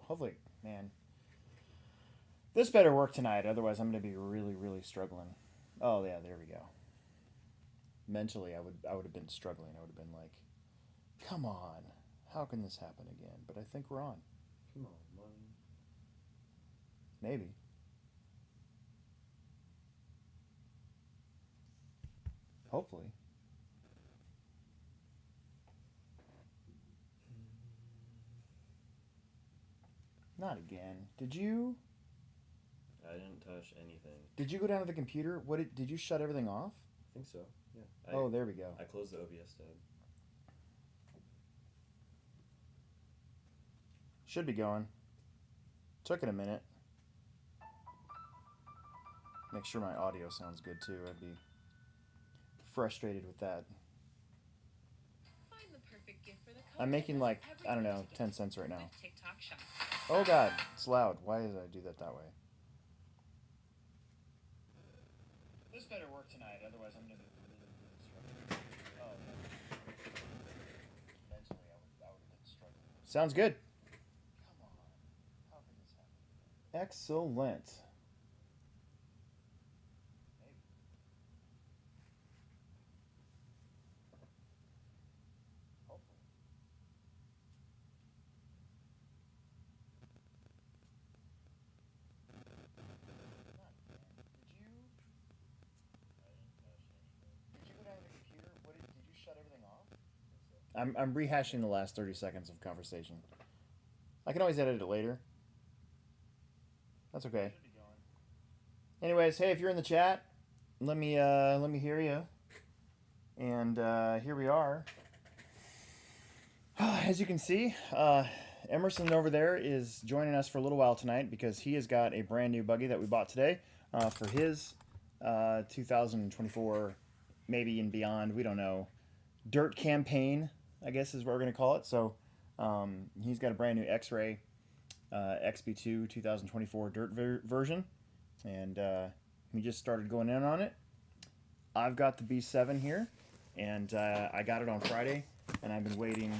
Hopefully, man. This better work tonight, otherwise I'm going to be really, really struggling. Oh, yeah, there we go. Mentally, I would have been struggling. I would have been like, come on, how can this happen again? But I think we're on. Come on, money. Maybe. Hopefully. Not again. Did you? I didn't touch anything. Did you go down to the computer? Did you shut everything off? I think so. Yeah. Oh, there we go. I closed the OBS tab. Should be going. Took it a minute. Make sure my audio sounds good too. I'd be frustrated with that. I'm making like, I don't know, 10 cents right now. Oh god, it's loud. Why did I do that way? This better work tonight, otherwise I'm going to be really struggling. Oh, yeah. Mentally, I would have been struggling. Sounds good. Come on. How can this happen? Excellent. I'm rehashing the last 30 seconds of conversation. I can always edit it later. That's okay. Anyways, hey, if you're in the chat, let me hear you. And here we are. As you can see, Emerson over there is joining us for a little while tonight because he has got a brand new buggy that we bought today for his 2024, maybe and beyond, we don't know, dirt campaign, I guess is what we're going to call it. So he's got a brand new Xray XB2 2024 dirt version, and he just started going in on it. I've got the B7 here, and I got it on Friday, and I've been waiting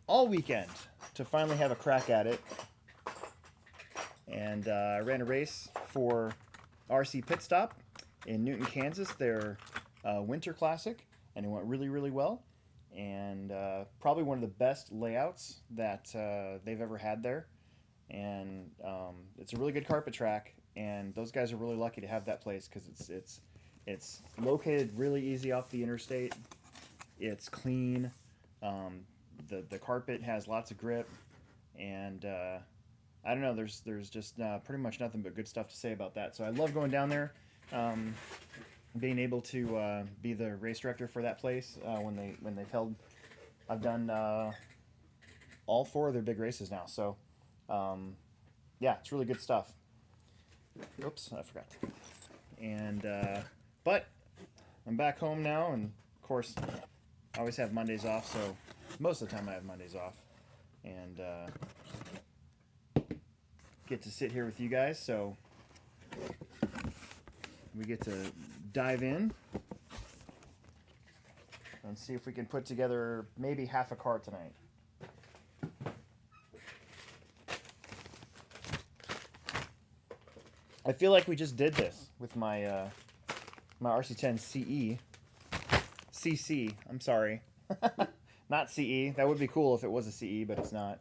all weekend to finally have a crack at it. And I ran a race for RC Pit Stop in Newton, Kansas, their winter classic, and it went really, really well. And probably one of the best layouts that they've ever had there. And it's a really good carpet track, and those guys are really lucky to have that place because it's located really easy off the interstate. It's clean. The carpet has lots of grip, and I don't know. There's just pretty much nothing but good stuff to say about that. So I love going down there, being able to be the race director for that place when they've held. I've done all 4 of their big races now. So yeah, it's really good stuff. Oops, I forgot. And but I'm back home now, and of course I always have Mondays off. So most of the time I have Mondays off, and get to sit here with you guys. So we get to dive in and see if we can put together maybe half a car tonight. I feel like we just did this with my my RC10 CC. I'm sorry, not CE. That would be cool if it was a CE, but it's not.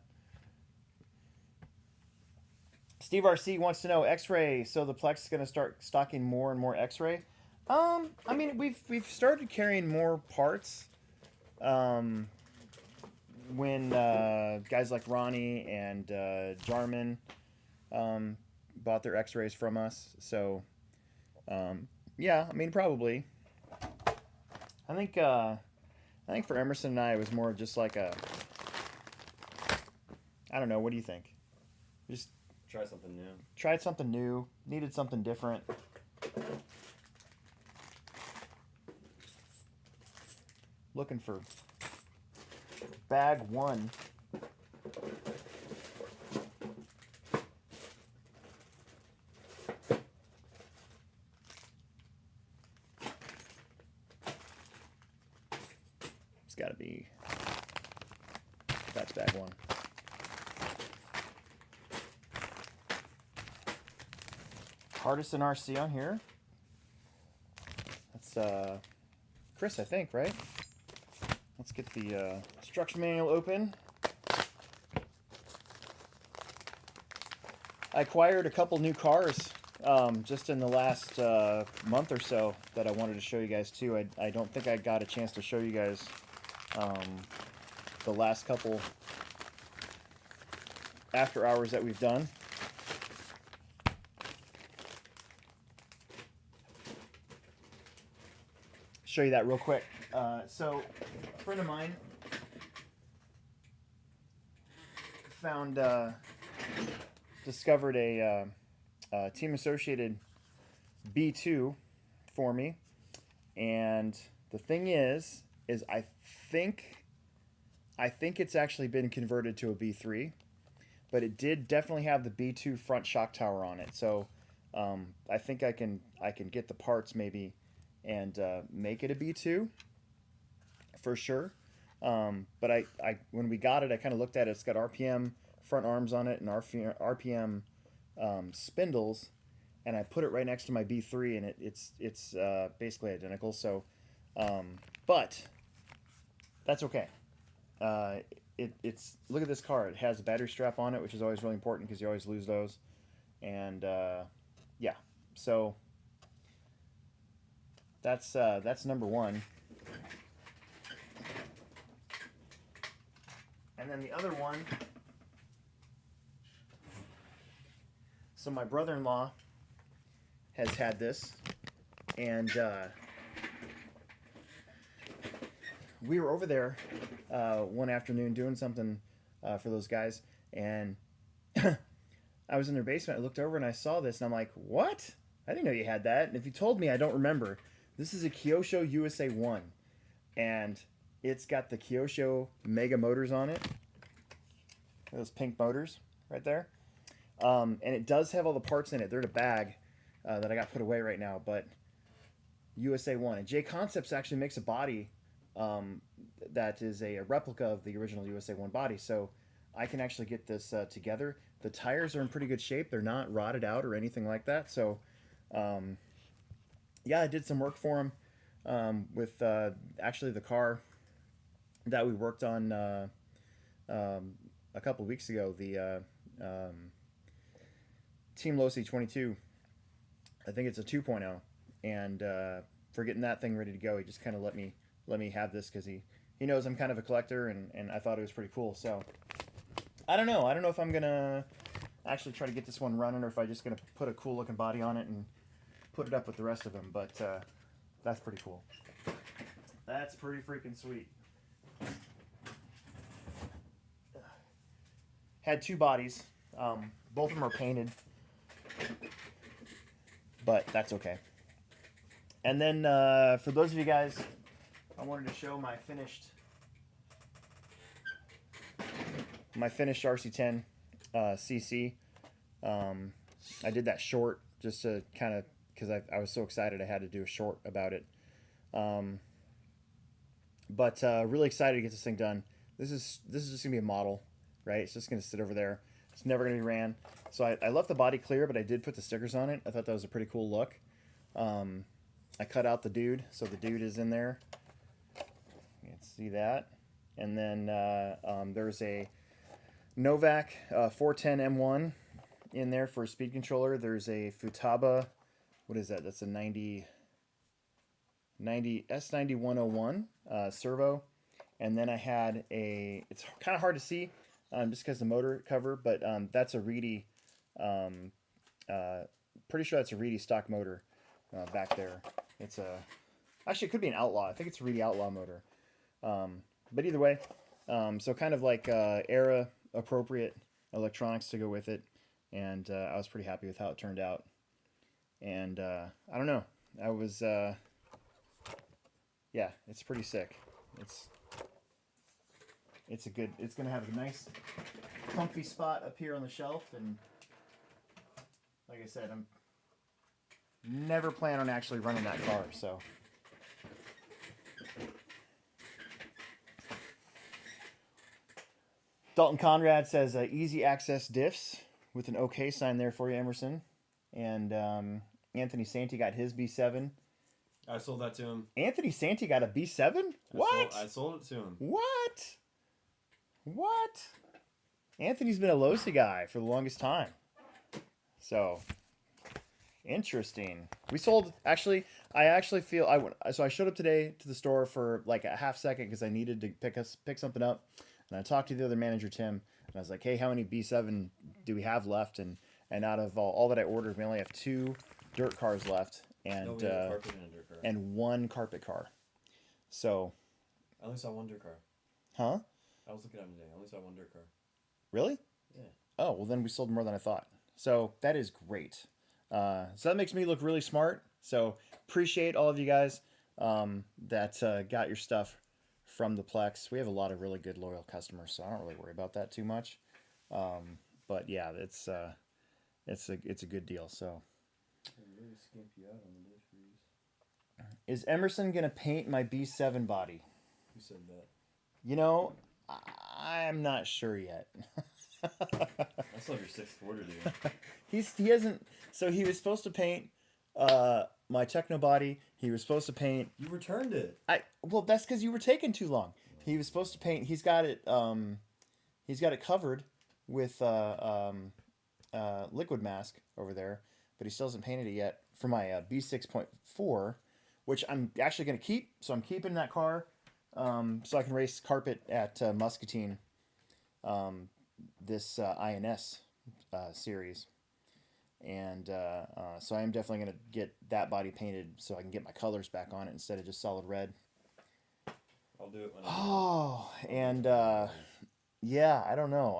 Steve RC wants to know Xray. So the Plex is going to start stocking more and more Xray. I mean, we've started carrying more parts. When guys like Ronnie and Jarman bought their X-rays from us. So yeah, I mean, probably. I think for Emerson and I, it was more just like a, I don't know. What do you think? Just try something new. Tried something new. Needed something different. Looking for bag 1. It's got to be, that's bag 1. Hardest RC on here. That's Chris, I think, right? Let's get the instruction manual open. I acquired a couple new cars just in the last month or so that I wanted to show you guys too. I don't think I got a chance to show you guys the last couple after hours that we've done. Show you that real quick. So a friend of mine discovered a Team Associated B2 for me, and the thing is I think it's actually been converted to a B3, but it did definitely have the B2 front shock tower on it. So I think I can get the parts maybe and make it a B2 for sure. But I when we got it, I kind of looked at it. It's got RPM front arms on it and RPM spindles, and I put it right next to my B3, and it's basically identical. So, but that's okay. It's look at this car. It has a battery strap on it, which is always really important because you always lose those. And yeah, so that's number one. And then the other one. So my brother-in-law has had this, and we were over there one afternoon doing something for those guys, and I was in their basement. I looked over and I saw this, and I'm like, what? I didn't know you had that. And if you told me, I don't remember. This is a Kyosho USA 1, and it's got the Kyosho Mega motors on it. Those pink motors right there. And it does have all the parts in it. They're in a bag that I got put away right now, but USA 1. And J Concepts actually makes a body that is a replica of the original USA 1 body, so I can actually get this together. The tires are in pretty good shape. They're not rotted out or anything like that. So, yeah, I did some work for them with actually the car that we worked on a couple weeks ago, the Team Losi 22. I think it's a 2.0, and for getting that thing ready to go, he just kind of let me have this because he knows I'm kind of a collector, and I thought it was pretty cool. So I don't know if I'm gonna actually try to get this one running, or if I'm just gonna put a cool looking body on it and put it up with the rest of them. But that's pretty cool. That's pretty freaking sweet. Had two bodies. Both of them are painted, but that's okay. And then for those of you guys, I wanted to show my finished RC10 CC. I did that short just to kind of, because I was so excited I had to do a short about it. But really excited to get this thing done. This is just gonna be a model, right? It's just gonna sit over there. It's never gonna be ran. So I left the body clear, but I did put the stickers on it. I thought that was a pretty cool look. I cut out the dude, so the dude is in there. You can see that. And then there's a Novak 410 M1 in there for a speed controller. There's a Futaba, what is that? That's a 90 S9101 servo. And then I had a, it's kind of hard to see just because the motor cover, but that's a Reedy, pretty sure that's a Reedy stock motor back there. It's a, actually it could be an Outlaw. I think it's a Reedy Outlaw motor. But either way, so kind of like era appropriate electronics to go with it, and I was pretty happy with how it turned out. And I don't know, I was yeah, it's pretty sick. It's a good, it's gonna have a nice comfy spot up here on the shelf, and like I said, I'm never plan on actually running that car, so. Dalton Conrad says easy access diffs with an OK sign there for you, Emerson. And Anthony Santi got his B7. I sold that to him. Anthony Santi got a B7? What? I sold it to him. What? What? Anthony's been a Losi guy for the longest time. So, interesting. We sold, actually, I actually feel, so I showed up today to the store for like a half second because I needed to pick something up. And I talked to the other manager, Tim, and I was like, hey, how many B7 do we have left? And out of all that I ordered, we only have 2 dirt cars left and carpet and a dirt car. and 1 carpet car. So. I only saw 1 dirt car. Huh? I was looking at them today. I only saw 1 dirt car. Really? Yeah. Oh, well then we sold more than I thought. So that is great. So that makes me look really smart. So appreciate all of you guys that got your stuff from the Plex. We have a lot of really good loyal customers, so I don't really worry about that too much. But yeah, it's a good deal. So. Really skimp you out on the dish freeze. Is Emerson gonna paint my B7 body? Who said that? You know, I'm not sure yet. That's like your 6th order, dude. He hasn't. So he was supposed to paint my Techno body. He was supposed to paint. You returned it. Well, that's because you were taking too long. He was supposed to paint. He's got it. He's got it covered with liquid mask over there, but he still hasn't painted it yet for my B6.4, which I'm actually going to keep. So I'm keeping that car so I can race carpet at Muscatine this INS series. And so I am definitely going to get that body painted so I can get my colors back on it instead of just solid red. I'll do it when and yeah, I don't know.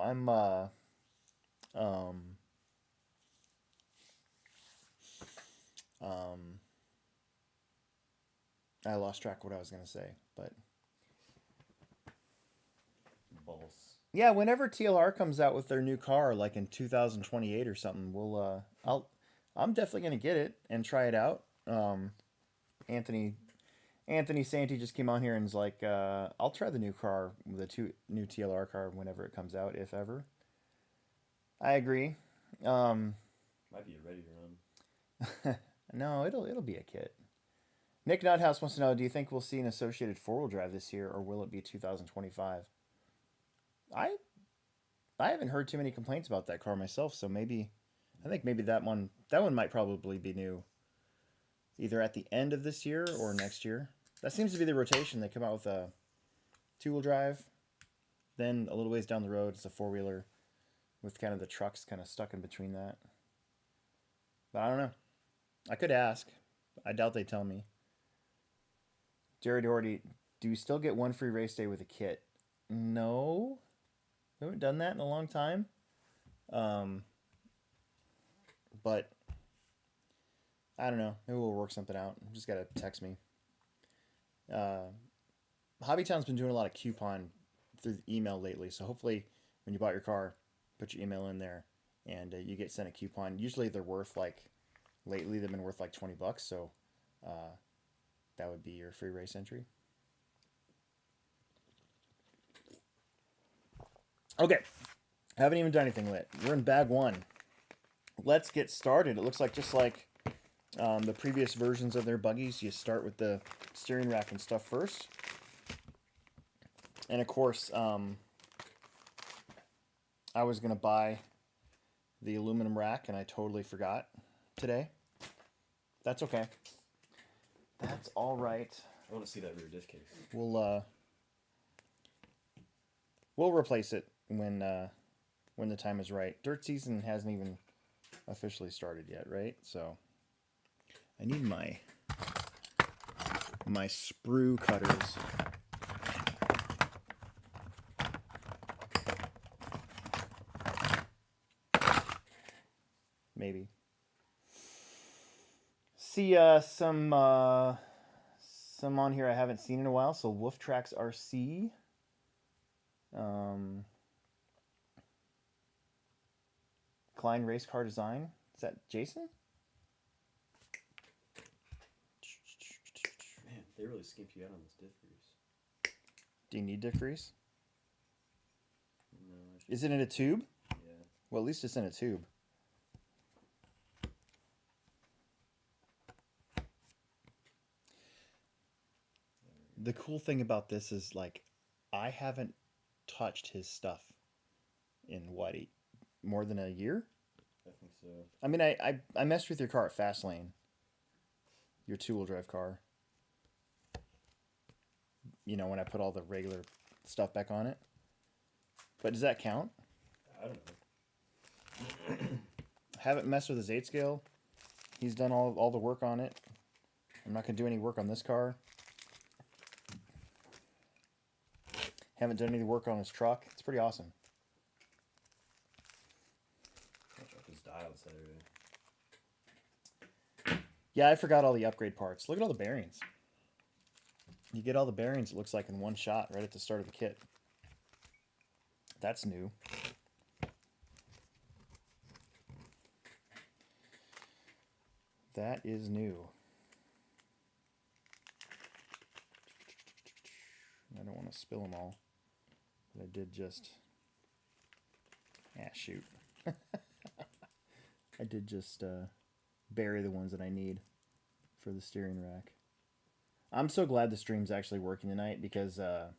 I lost track of what I was going to say, but balls. Yeah, whenever TLR comes out with their new car, like in 2028 or something, I'm definitely gonna get it and try it out. Anthony Santi just came on here and was like, I'll try the new car, the new TLR car whenever it comes out, if ever. I agree. Might be a ready run. No, it'll be a kit. Nick Nuthouse wants to know, do you think we'll see an associated 4-wheel drive this year, or will it be 2025? I haven't heard too many complaints about that car myself, so I think maybe that one might probably be new either at the end of this year or next year. That seems to be the rotation. They come out with a 2-wheel drive, then a little ways down the road it's a 4-wheeler with kind of the trucks kind of stuck in between that. But I don't know. I could ask. I doubt they tell me. Jerry Doherty, do you still get 1 free race day with a kit? No. We haven't done that in a long time. But I don't know. Maybe we'll work something out. You just got to text me. Hobbytown's been doing a lot of coupon through email lately. So hopefully when you bought your car, put your email in there and you get sent a coupon. Usually they're worth lately they've been worth like $20. So that would be your free race entry. Okay, haven't even done anything lit. We're in bag 1. Let's get started. It looks like just like the previous versions of their buggies, you start with the steering rack and stuff first. And of course, I was going to buy the aluminum rack and I totally forgot today. That's okay. That's all right. I want to see that rear diff case. We'll replace it when the time is right. Dirt season hasn't even officially started yet, right? So I need my sprue cutters. Maybe. See some on here I haven't seen in a while. So Wolf Tracks RC. Klein Race Car Design. Is that Jason? Man, they really skimped you out on this diff grease. Do you need diff grease? No. Is it in a tube? Yeah. Well, at least it's in a tube. The cool thing about this is like I haven't touched his stuff in what, more than a year? I think so. I mean, I messed with your car at Fastlane, your 2-wheel drive car. You know, when I put all the regular stuff back on it. But does that count? I don't know. Haven't messed with his 8 scale. He's done all the work on it. I'm not going to do any work on this car. Haven't done any work on his truck. It's pretty awesome. Watch out his dial Saturday. Yeah, I forgot all the upgrade parts. Look at all the bearings. You get all the bearings, it looks like, in one shot right at the start of the kit. That's new. That is new. I don't want to spill them all. But I did just... shoot. I did just bury the ones that I need for the steering rack. I'm so glad the stream's actually working tonight because for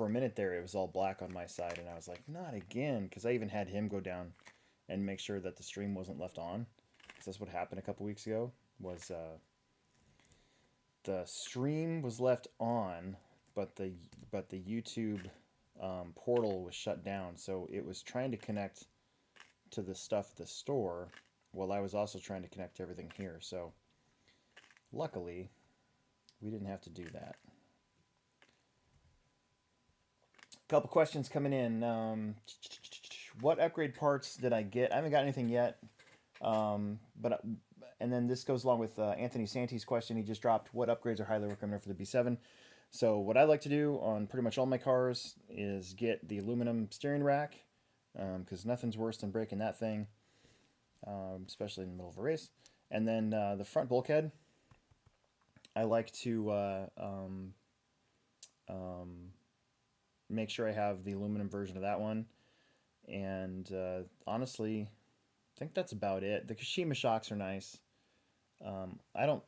a minute there it was all black on my side and I was like, not again, because I even had him go down and make sure that the stream wasn't left on, because that's what happened a couple weeks ago. Was the stream was left on, but the YouTube portal was shut down, so it was trying to connect to the stuff at the store while I was also trying to connect to everything here. So luckily we didn't have to do that. A couple questions coming in. What upgrade parts did I get? I haven't got anything yet. And then this goes along with Anthony Santi's question. He just dropped, what upgrades are highly recommended for the B7? So what I like to do on pretty much all my cars is get the aluminum steering rack, because nothing's worse than breaking that thing, especially in the middle of a race. And then the front bulkhead, I like to make sure I have the aluminum version of that one. And honestly, I think that's about it. The Kashima shocks are nice. I don't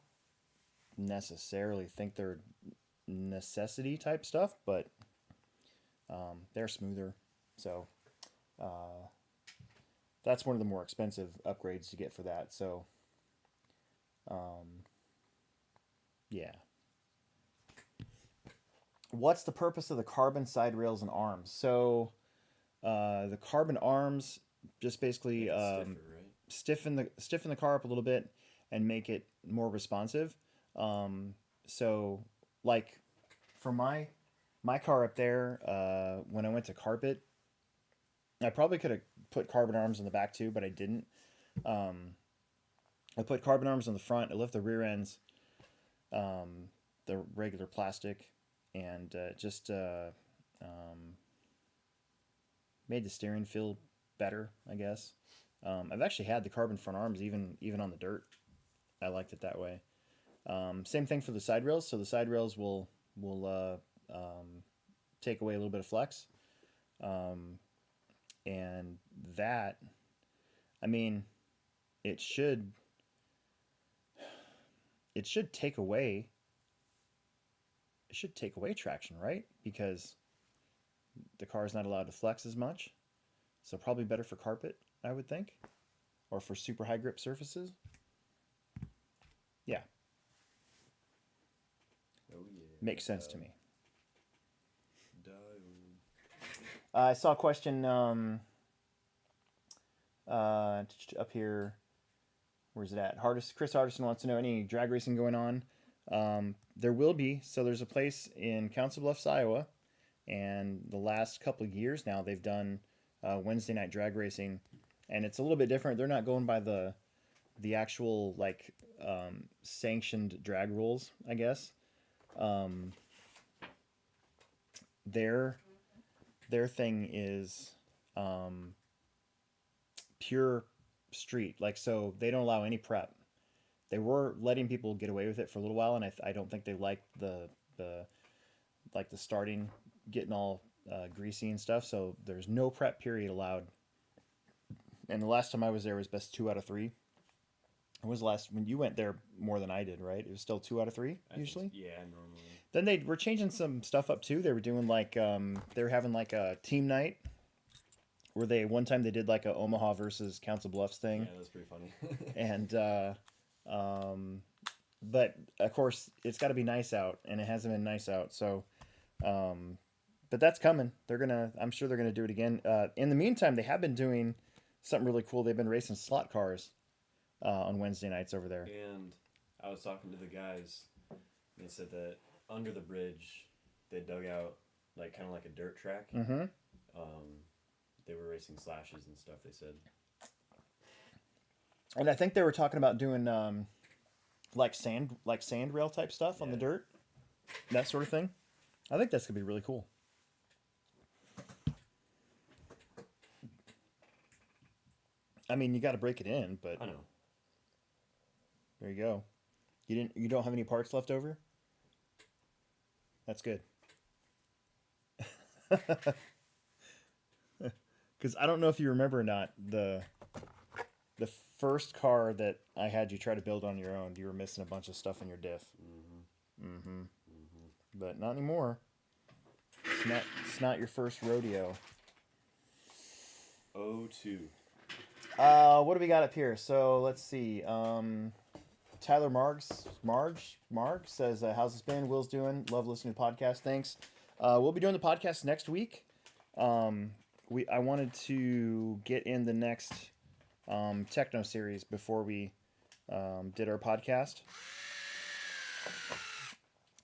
necessarily think they're necessity type stuff, but they're smoother. So that's one of the more expensive upgrades to get for that. So yeah. What's the purpose of the carbon side rails and arms? So the carbon arms just basically Stiffer, right? stiffen the car up a little bit and make it more responsive. So like for my car up there, when I went to carpet, I probably could have put carbon arms on the back too, but I didn't. I put carbon arms on the front. I left the rear ends, the regular plastic, and just made the steering feel better, I guess. I've actually had the carbon front arms even on the dirt. I liked it that way. Same thing for the side rails. So the side rails will take away a little bit of flex, and that, I mean, it should take away. It should take away traction, right? Because the car is not allowed to flex as much. So probably better for carpet, I would think, or for super high grip surfaces. Yeah. Oh yeah. Makes sense to me. Dial. I saw a question up here. Where's it at? Chris Hardison wants to know, any drag racing going on? There will be. So there's a place in Council Bluffs, Iowa, and the last couple of years now they've done Wednesday night drag racing, and it's a little bit different. They're not going by the actual like sanctioned drag rules, I guess. Their thing is pure street, like, so they don't allow any prep. They were letting people get away with it for a little while, and I don't think they liked the starting getting all greasy and stuff. So there's no prep period allowed. And the last time I was there was best 2 out of 3. When was the last when you went there more than I did, right? It was still 2 out of 3 usually. Yeah, normally. Then they were changing some stuff up too. They were doing like they were having like a team night where they one time they did like a Omaha versus Council Bluffs thing. Yeah, that's pretty funny. And but of course it's got to be nice out, and it hasn't been nice out. So, but that's coming. I'm sure they're gonna do it again. In the meantime, they have been doing something really cool. They've been racing slot cars on Wednesday nights over there. And I was talking to the guys, and they said that under the bridge, they dug out like kind of like a dirt track. Mm-hmm. They were racing slashes and stuff. They said. And I think they were talking about doing like sand rail type stuff on the dirt, that sort of thing. I think that's gonna be really cool. I mean, you got to break it in, but I know. there you go. You don't have any parts left over? That's good. Because I don't know if you remember or not, the first car that I had you try to build on your own, you were missing a bunch of stuff in your diff. Mm-hmm. Mm-hmm. Mm-hmm. But not anymore. It's not your first rodeo. 02. What do we got up here? So let's see. Tyler Marg says, how's this been? Will's doing. Love listening to the podcast. Thanks. We'll be doing the podcast next week. I wanted to get in the next techno series before we did our podcast,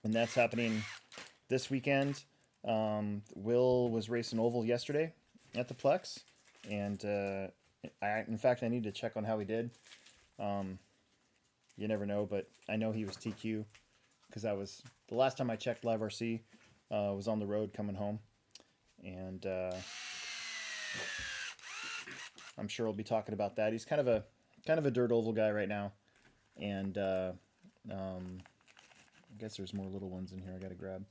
and that's happening this weekend. Will was racing oval yesterday at the Plex, and in fact I need to check on how he did. You never know, but I know he was TQ because the last time I checked Live RC was on the road coming home, and I'm sure we'll be talking about that. He's kind of a dirt oval guy right now, and I guess there's more little ones in here I got to grab,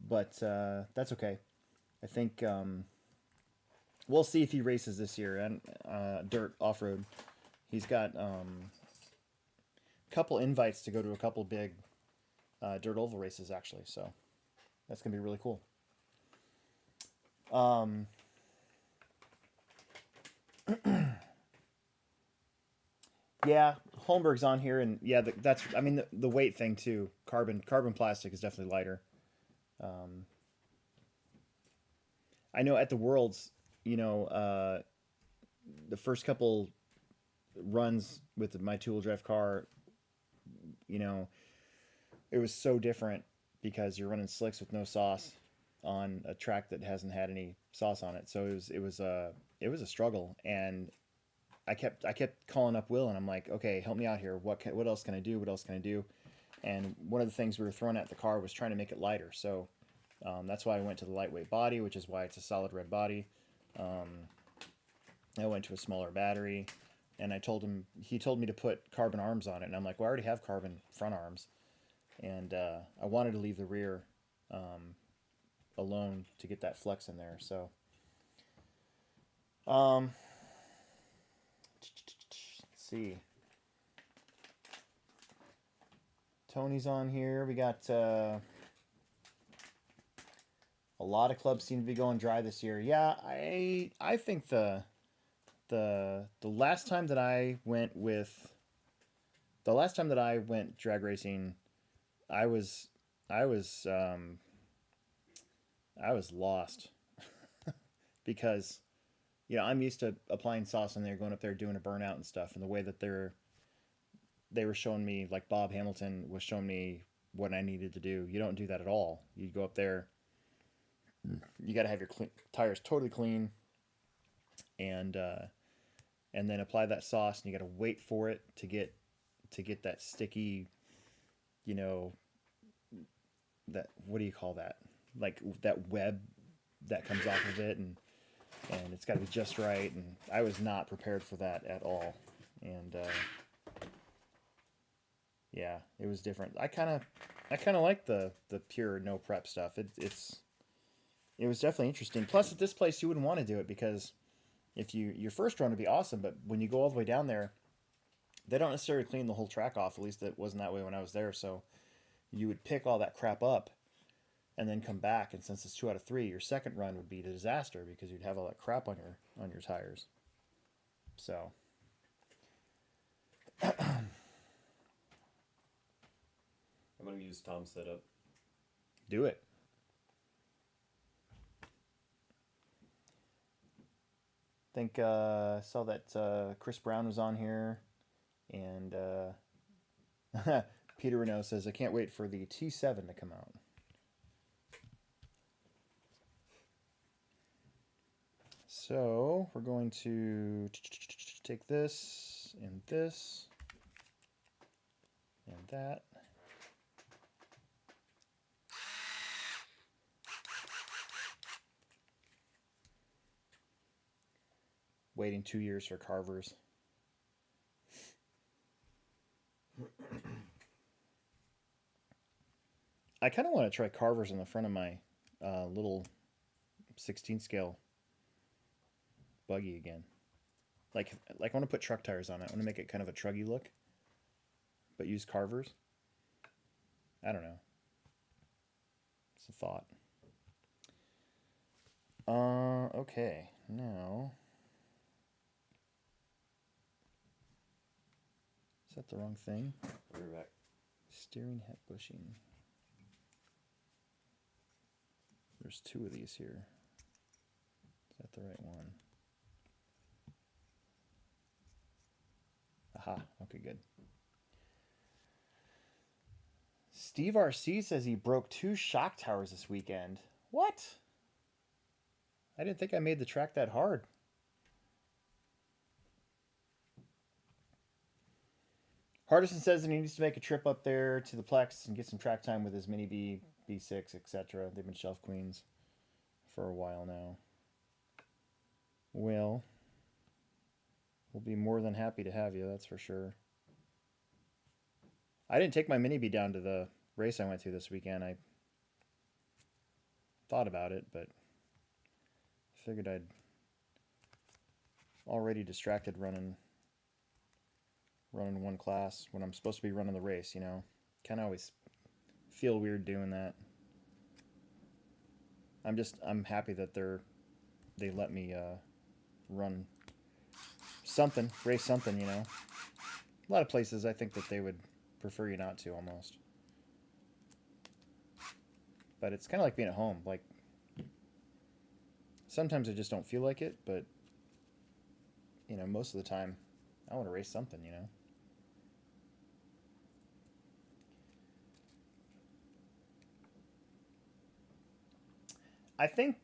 but that's okay. I think we'll see if he races this year and dirt off road. He's got couple invites to go to a couple big dirt oval races actually, so that's gonna be really cool. Yeah, Holmberg's on here, and yeah, that's I mean the weight thing too. Carbon plastic is definitely lighter. I know at the Worlds, the first couple runs with my two-wheel drive car, it was so different because you're running slicks with no sauce on a track that hasn't had any sauce on it. So it was a struggle, and I kept calling up Will, and I'm like, okay, help me out here. What else can I do? What else can I do? And one of the things we were throwing at the car was trying to make it lighter. So that's why I went to the lightweight body, which is why it's a solid red body. I went to a smaller battery, and he told me to put carbon arms on it, and I'm like, well, I already have carbon front arms, and I wanted to leave the rear alone to get that flex in there. So let's see. Tony's on here. We got a lot of clubs seem to be going dry this year. Yeah, I think the last time that I went drag racing, I was lost because I'm used to applying sauce on there, going up there doing a burnout and stuff, and the way that they were showing me, like Bob Hamilton was showing me what I needed to do. You don't do that at all. You go up there, you got to have your tires totally clean, and then apply that sauce, and you got to wait for it to get that sticky, that, what do you call that? Like that web that comes off of it, and it's got to be just right. And I was not prepared for that at all. And yeah, it was different. I kind of like the pure no prep stuff. It was definitely interesting. Plus at this place you wouldn't want to do it because if your first run would be awesome, but when you go all the way down there, they don't necessarily clean the whole track off. At least it wasn't that way when I was there. So you would pick all that crap up and then come back. And since it's 2 out of 3, your second run would be a disaster because you'd have all that crap on your tires. So I'm gonna use Tom's setup. do it. I think I saw that Chris Brown was on here, and Peter Renault says, I can't wait for the T7 to come out. So we're going to take this and that. Waiting 2 years for carvers. I kind of want to try carvers on the front of my little 16 scale buggy again. Like I want to put truck tires on it. I want to make it kind of a truggy look, but use carvers. I don't know. It's a thought. Okay, now. Is that the wrong thing? I'll be back. Steering head bushing. There's 2 of these here. Is that the right one? Aha, okay, good. Steve RC says he broke 2 shock towers this weekend. What? I didn't think I made the track that hard. Hardison says that he needs to make a trip up there to the Plex and get some track time with his Mini B, B6, etc. They've been shelf queens for a while now. Well, we'll be more than happy to have you, that's for sure. I didn't take my Mini B down to the race I went to this weekend. I thought about it, but figured I'd already distracted running one class when I'm supposed to be running the race, you know. Kind of always feel weird doing that. I'm happy that they let me run something, race something, you know. A lot of places I think that they would prefer you not to almost. But it's kind of like being at home. Like, sometimes I just don't feel like it, but, you know, most of the time I want to race something, you know. I think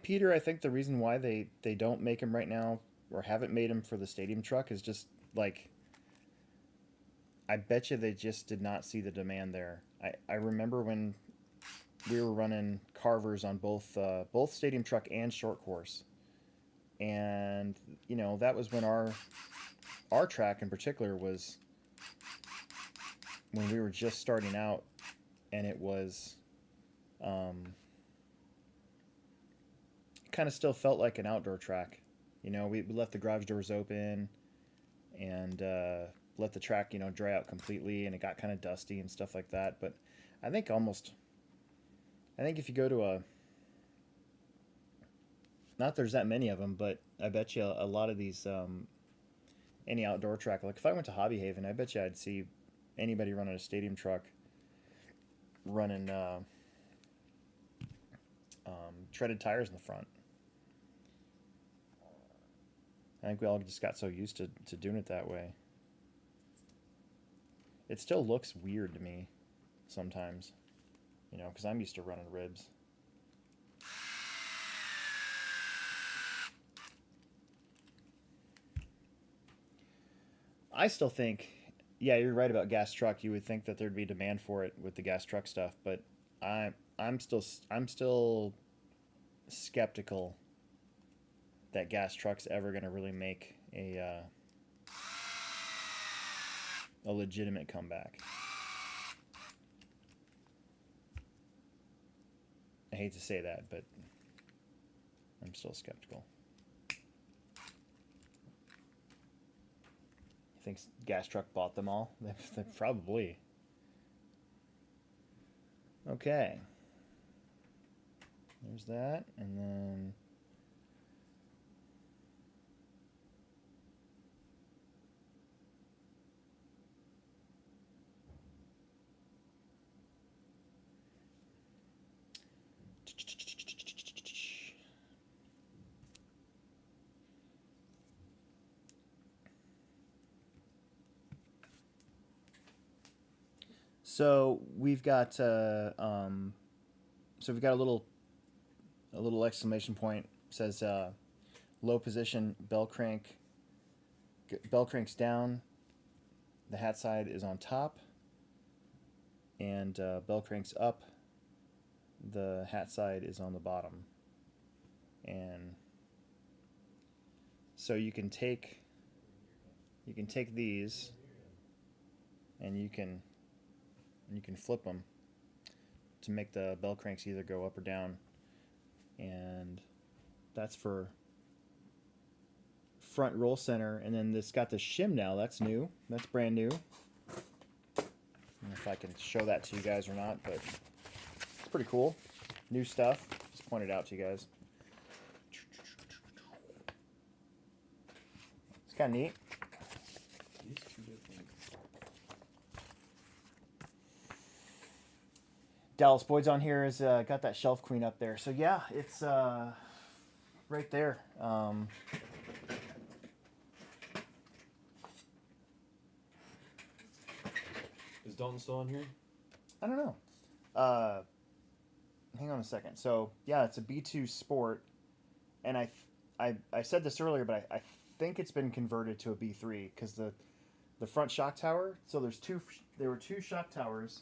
Peter, I think the reason why they don't make him right now or haven't made him for the stadium truck is just like, I bet you they just did not see the demand there. I remember when we were running carvers on both stadium truck and short course, and you know, that was when our track in particular was when we were just starting out, and it was kind of still felt like an outdoor track. You know, we left the garage doors open and let the track, you know, dry out completely, and it got kind of dusty and stuff like that. But I think if you go to not there's that many of them, but I bet you a lot of these, any outdoor track, like if I went to Hobby Haven, I bet you I'd see anybody running a stadium truck running treaded tires in the front. I think we all just got so used to doing it that way. It still looks weird to me sometimes, you know, because I'm used to running ribs. I still think, yeah, you're right about gas truck. You would think that there'd be demand for it with the gas truck stuff, but I'm still skeptical that gas truck's ever going to really make a legitimate comeback. I hate to say that, but I'm still skeptical. I think gas truck bought them all. They probably. Okay. There's that, and then. So we've got so we've got a little exclamation point. It says low position bell crank. Bell crank's down. The hat side is on top, and bell crank's up. The hat side is on the bottom, and so you can take these, and you can flip them to make the bell cranks either go up or down, and that's for front roll center. And then it's got the shim now. That's new. That's brand new. I don't know if I can show that to you guys or not, but it's pretty cool. New stuff. Just pointed out to you guys. It's kind of neat. Dallas Boyd's on here has got that shelf queen up there. So yeah, it's right there. Is Dalton still on here? I don't know. Hang on a second. So yeah, it's a B2 Sport, and I said this earlier, but I think it's been converted to a B3 because the front shock tower. So there were two shock towers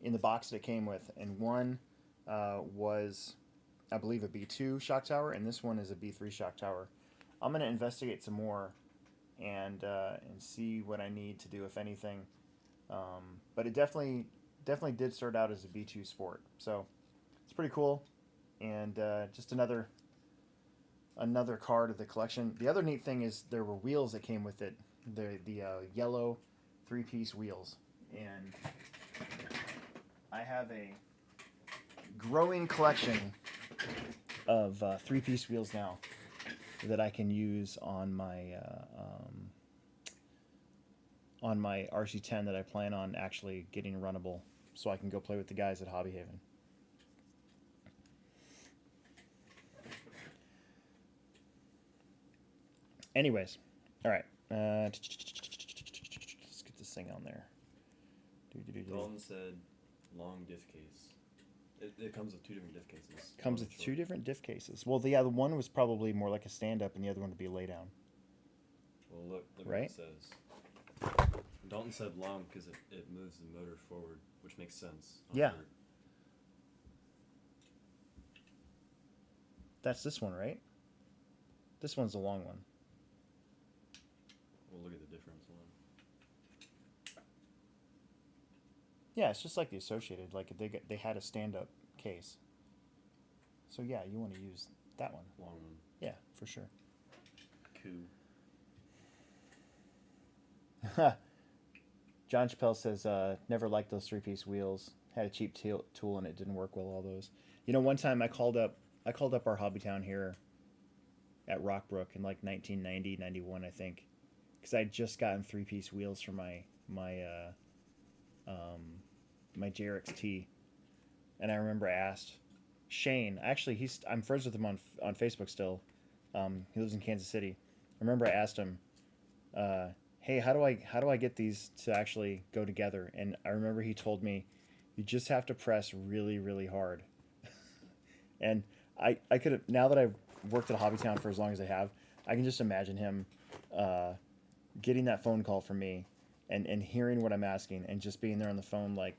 in the box that it came with, and one was, I believe, a B2 shock tower, and this one is a B3 shock tower. I'm gonna investigate some more and see what I need to do, if anything. But it definitely did start out as a B2 Sport, so it's pretty cool, and just another card of the collection. The other neat thing is there were wheels that came with it, the yellow 3-piece wheels, and I have a growing collection of 3-piece wheels now that I can use on my RC10 that I plan on actually getting runnable, so I can go play with the guys at Hobby Haven. Anyways, all right. Let's get this thing on there. Dalton said long diff case. It comes with two different diff cases. Comes with two different diff cases. Well, the other one was probably more like a stand-up, and the other one would be a lay-down. Well, look right? What it says. Dalton said long because it moves the motor forward, which makes sense. Yeah. That's this one, right? This one's the long one. We'll look at the difference one. Yeah, it's just like the Associated. Like they had a stand-up case. So yeah, you want to use that one. Long one. Yeah, for sure. Cool. John Chappelle says, never liked those 3-piece wheels. Had a cheap tool and it didn't work well, all those. You know, one time I called up our Hobbytown here at Rockbrook in like 1990, 91, I think. Because I'd just gotten 3-piece wheels for my JRX-T. And I remember I asked Shane, actually I'm friends with him on Facebook still. He lives in Kansas City. I remember I asked him, hey, how do I get these to actually go together? And I remember he told me, you just have to press really, really hard. And I could have, now that I've worked at Hobbytown for as long as I have, I can just imagine him getting that phone call from me and hearing what I'm asking and just being there on the phone like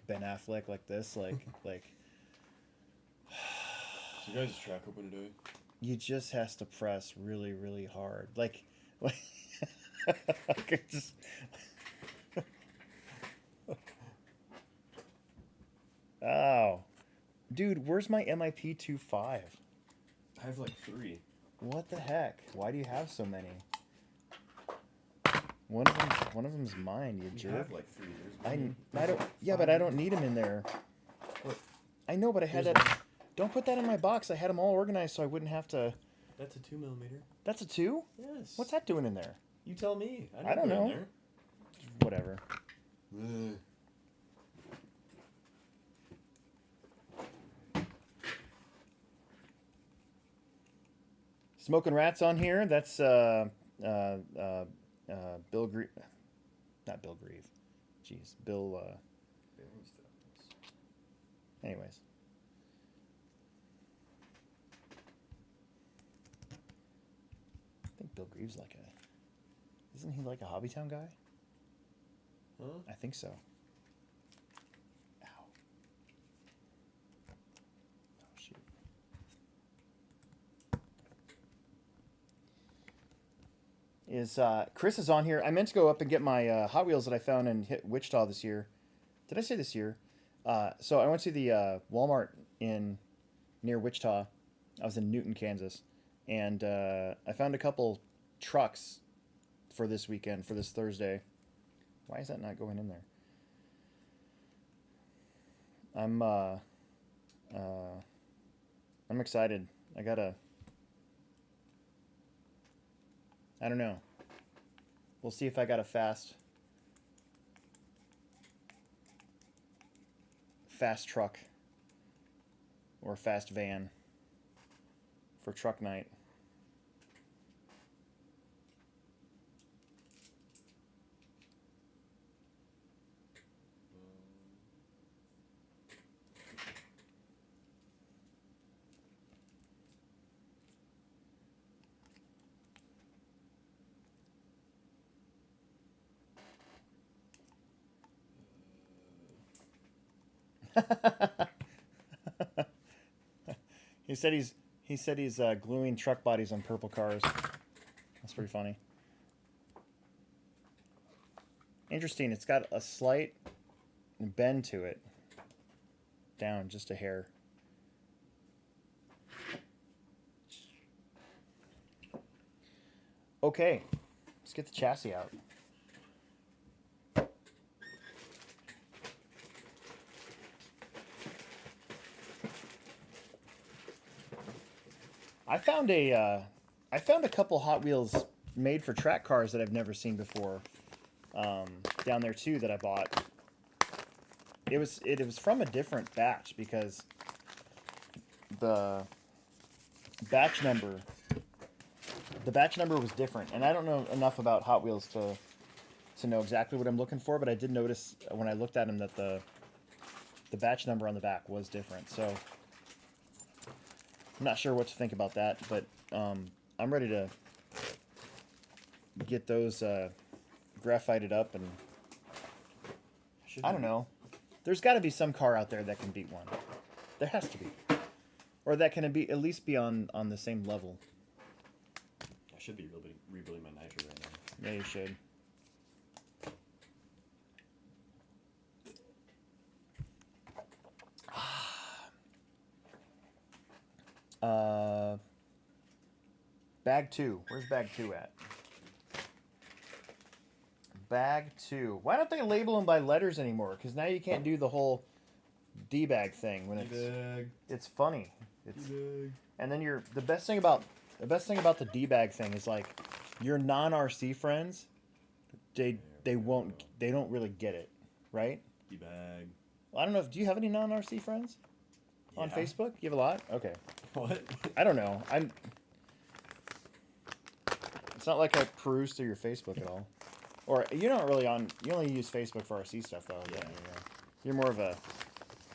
Ben Affleck, like this, like So you guys' track open today? You just has to press really, really hard. Like just oh, dude, where's my MIP 2.5? I have like 3. What the heck? Why do you have so many? One of them's mine, you You jerk. have like 3 years. I don't. Yeah, but I don't need them in there. What? I know, but I had Here's that. one. Don't put that in my box. I had them all organized so I wouldn't have to. That's a 2mm. That's a 2? Yes. What's that doing in there? You tell me. I don't put it in know. there. Whatever. Smoking Rats on here. That's Bill Grieve. Not Bill Grieve. Jeez, Bill. Anyways. I think Bill Grieve's like a. Isn't he like a Hobbytown guy? Huh? I think so. Ow. Oh, shoot. Chris is on here. I meant to go up and get my Hot Wheels that I found in Wichita this year. Did I say this year? So I went to the Walmart near Wichita. I was in Newton, Kansas. And I found a couple trucks for this weekend, for this Thursday. Why is that not going in there? I'm excited. I don't know. We'll see if I got a fast truck or a fast van for truck night. He said he's gluing truck bodies on purple cars. That's pretty funny. Interesting. It's got a slight bend to it. Down just a hair. Okay, let's get the chassis out. I found a couple Hot Wheels made for track cars that I've never seen before down there too that I bought. It was from a different batch because the batch number was different, and I don't know enough about Hot Wheels to know exactly what I'm looking for, but I did notice when I looked at them that the batch number on the back was different. So I'm not sure what to think about that, but I'm ready to get those graphited up, and I don't know. There's got to be some car out there that can beat one. There has to be, or that can be at least be on the same level. I should be rebuilding my nitro right now. Yeah, you should. Bag 2. Where's bag 2 at? Bag 2. Why don't they label them by letters anymore? Because now you can't do the whole D-bag thing when it's funny. D-bag. And then the best thing about the D-bag thing is like your non-RC friends, they don't really get it, right? D-bag. Well, I don't know. Do you have any non-RC friends on Facebook? You have a lot? Okay. What? I don't know. It's not like I peruse through your Facebook at all. Or you're not really on. You only use Facebook for RC stuff, though. Yeah. You're more of a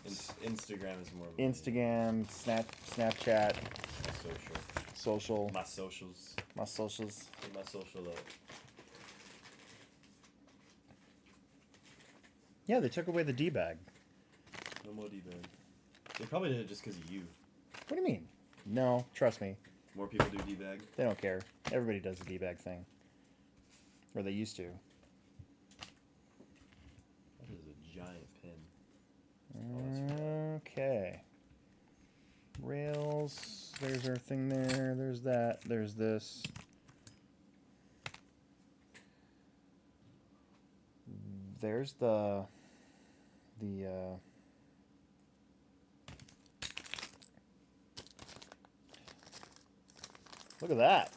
Instagram is more of a Instagram, Snapchat, social. My socials. My socials. Get my social up. Yeah, they took away the D bag. No more D-bag. They probably did it just because of you. What do you mean? No, trust me. More people do D-bag. They don't care. Everybody does the D bag thing. Or they used to. That is a giant pin. Okay. Rails. There's our thing there. There's that. There's this. there's the look at that.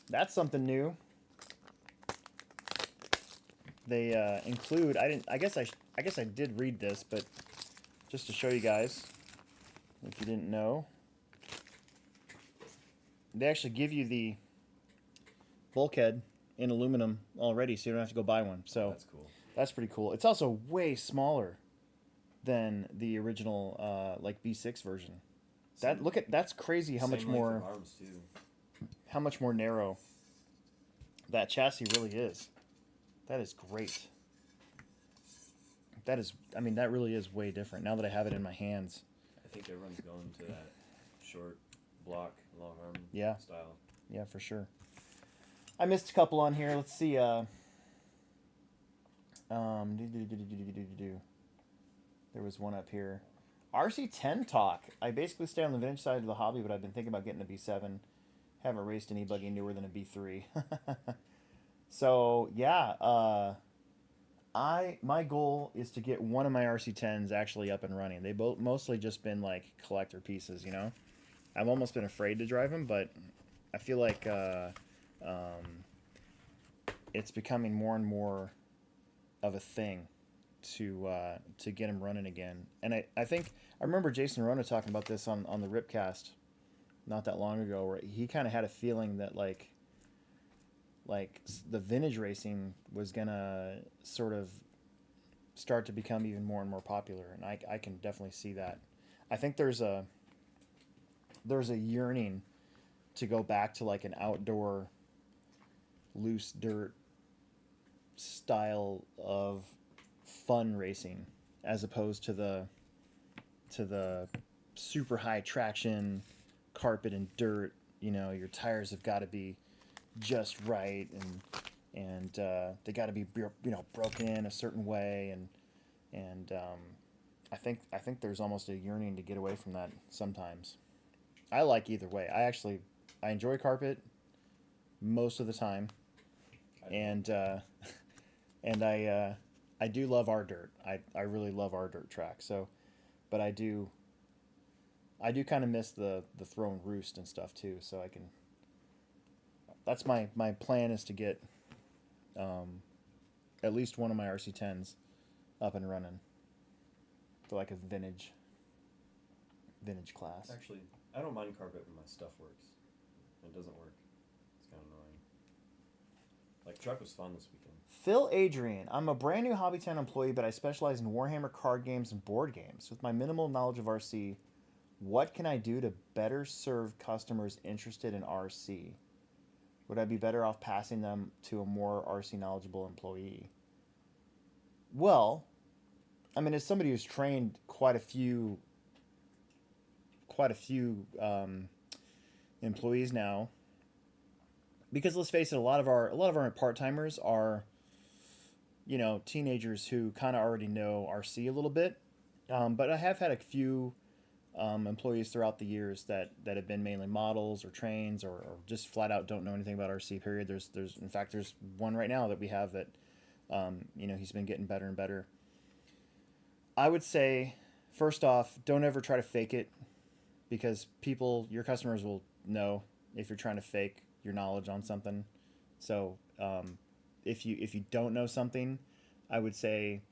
That's something new. They include. I guess I did read this, but just to show you guys, if you didn't know, they actually give you the bulkhead in aluminum already, so you don't have to go buy one. So that's cool. That's pretty cool. It's also way smaller than the original like B6 version. That's crazy how much more arms too. How much more narrow that chassis really is. That is great. That really is way different now that I have it in my hands. I think everyone's going to that short block, long arm style. Yeah, for sure. I missed a couple on here. Let's see. There was one up here. RC10 talk. I basically stay on the vintage side of the hobby, but I've been thinking about getting a B7. Haven't raced any buggy newer than a B3. So yeah, my goal is to get one of my RC10s actually up and running. They both mostly just been like collector pieces, you know. I've almost been afraid to drive them, but I feel like it's becoming more and more of a thing to get them running again. And I think I remember Jason Rona talking about this on the Ripcast not that long ago, where he kind of had a feeling that like the vintage racing was gonna sort of start to become even more and more popular, and I can definitely see that. I think there's a yearning to go back to like an outdoor loose dirt style of fun racing as opposed to the super high traction carpet and dirt. You know, your tires have got to be just right, and they got to be, you know, broken in a certain way, and I think there's almost a yearning to get away from that sometimes. I like either way. I enjoy carpet most of the time, and I do love our dirt. I really love our dirt track. So, but I do kind of miss the throw and roost and stuff too. So I can. That's my plan, is to get at least one of my RC10s up and running for like a vintage class. Actually, I don't mind carpet when my stuff works. When it doesn't work, it's kind of annoying. Like, truck was fun this weekend. Phil Adrian, I'm a brand new Hobby 10 employee, but I specialize in Warhammer card games and board games. With my minimal knowledge of RC, what can I do to better serve customers interested in RC? Would I be better off passing them to a more RC knowledgeable employee? Well, I mean, as somebody who's trained quite a few employees now, because let's face it, a lot of our part-timers are, you know, teenagers who kind of already know RC a little bit. But I have had a few employees throughout the years that have been mainly models or trains or just flat out don't know anything about RC, period. There's in fact, there's one right now that we have that, you know, he's been getting better and better. I would say, first off, don't ever try to fake it, because your customers will know if you're trying to fake your knowledge on something. So if you don't know something, I would say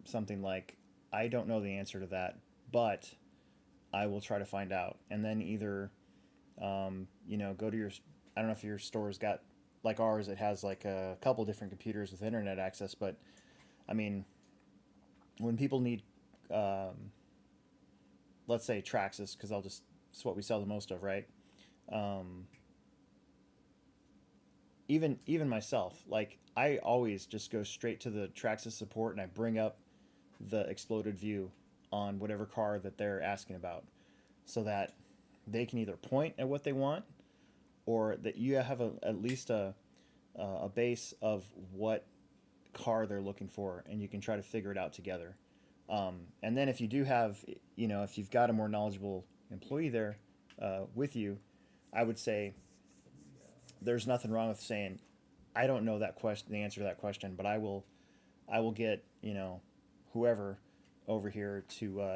something like, I don't know the answer to that, but I will try to find out. And then either you know, go to your, I don't know if your store's got, like ours, it has like a couple different computers with internet access, but I mean, when people need let's say Traxxas, because it's what we sell the most of, right? Even myself, like, I always just go straight to the Traxxas support and I bring up the exploded view on whatever car that they're asking about, so that they can either point at what they want, or that you have at least a base of what car they're looking for, and you can try to figure it out together. And then if you do have, you know, if you've got a more knowledgeable employee there with you, I would say there's nothing wrong with saying, I don't know that question, the answer to that question, but I will get, whoever over here to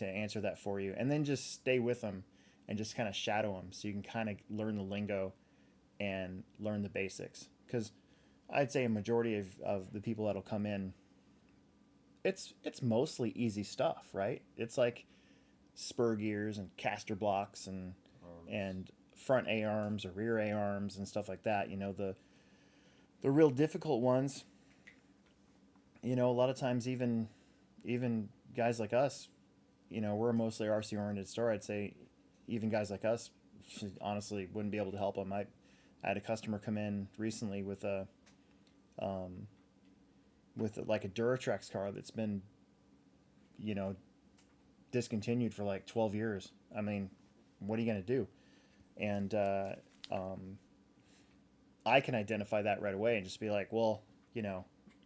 answer that for you, and then just stay with them and just kind of shadow them so you can kind of learn the lingo and learn the basics. Because I'd say a majority of the people that'll come in, it's mostly easy stuff, right? It's like spur gears and caster blocks and front A arms or rear A arms and stuff like that. The real difficult ones. A lot of times even guys like us, we're a mostly RC oriented store. I'd say even guys like us honestly wouldn't be able to help them. I had a customer come in recently with like a Duratrex car that's been, discontinued for like 12 years. I mean, what are you going to do? And I can identify that right away and just be like, well,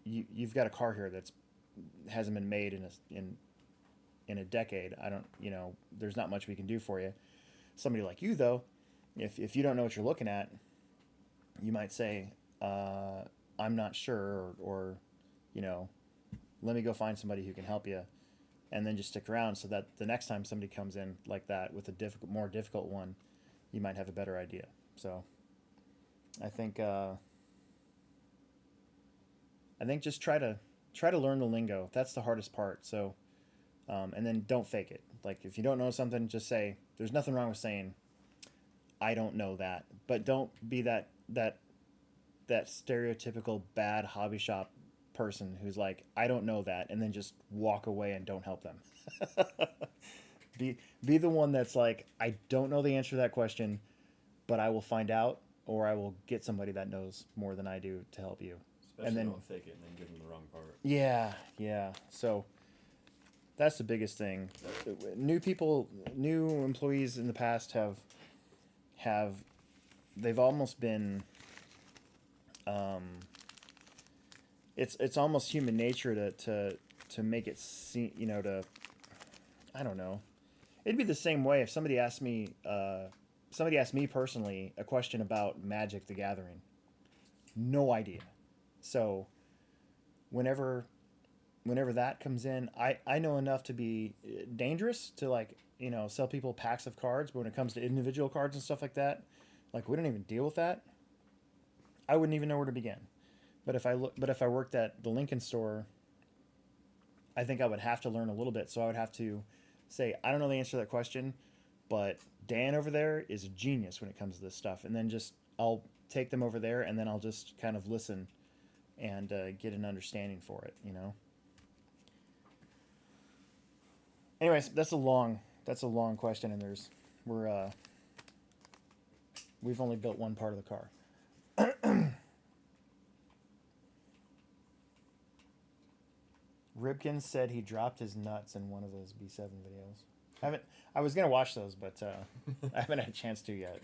you've got a car here that's hasn't been made in a decade. I don't, there's not much we can do for you. Somebody like you, though, if you don't know what you're looking at, you might say, I'm not sure, or let me go find somebody who can help you, and then just stick around so that the next time somebody comes in like that with a more difficult one, you might have a better idea. So I think just try to learn the lingo. That's the hardest part. So and then don't fake it. Like if you don't know something, just say, there's nothing wrong with saying, I don't know that, but don't be that stereotypical bad hobby shop person who's like, I don't know that, and then just walk away and don't help them. Be the one that's like, I don't know the answer to that question, but I will find out, or I will get somebody that knows more than I do to help you. Especially and then don't fake it and then give them the wrong part. Yeah. So that's the biggest thing. New employees in the past have they've almost been it's almost human nature to make it seem, I don't know. It'd be the same way if somebody asked me personally a question about Magic the Gathering. No idea. So whenever that comes in, I know enough to be dangerous to, like, sell people packs of cards, but when it comes to individual cards and stuff like that, like, we don't even deal with that. I wouldn't even know where to begin. But if I worked at the Lincoln store, I think I would have to learn a little bit. So I would have to say, I don't know the answer to that question, but Dan over there is a genius when it comes to this stuff. And then I'll take them over there, and then I'll just kind of listen and get an understanding for it, Anyways, that's a long question, and we've only built one part of the car. Ribkins said he dropped his nuts in one of those B7 videos. I was gonna watch those, but I haven't had a chance to yet.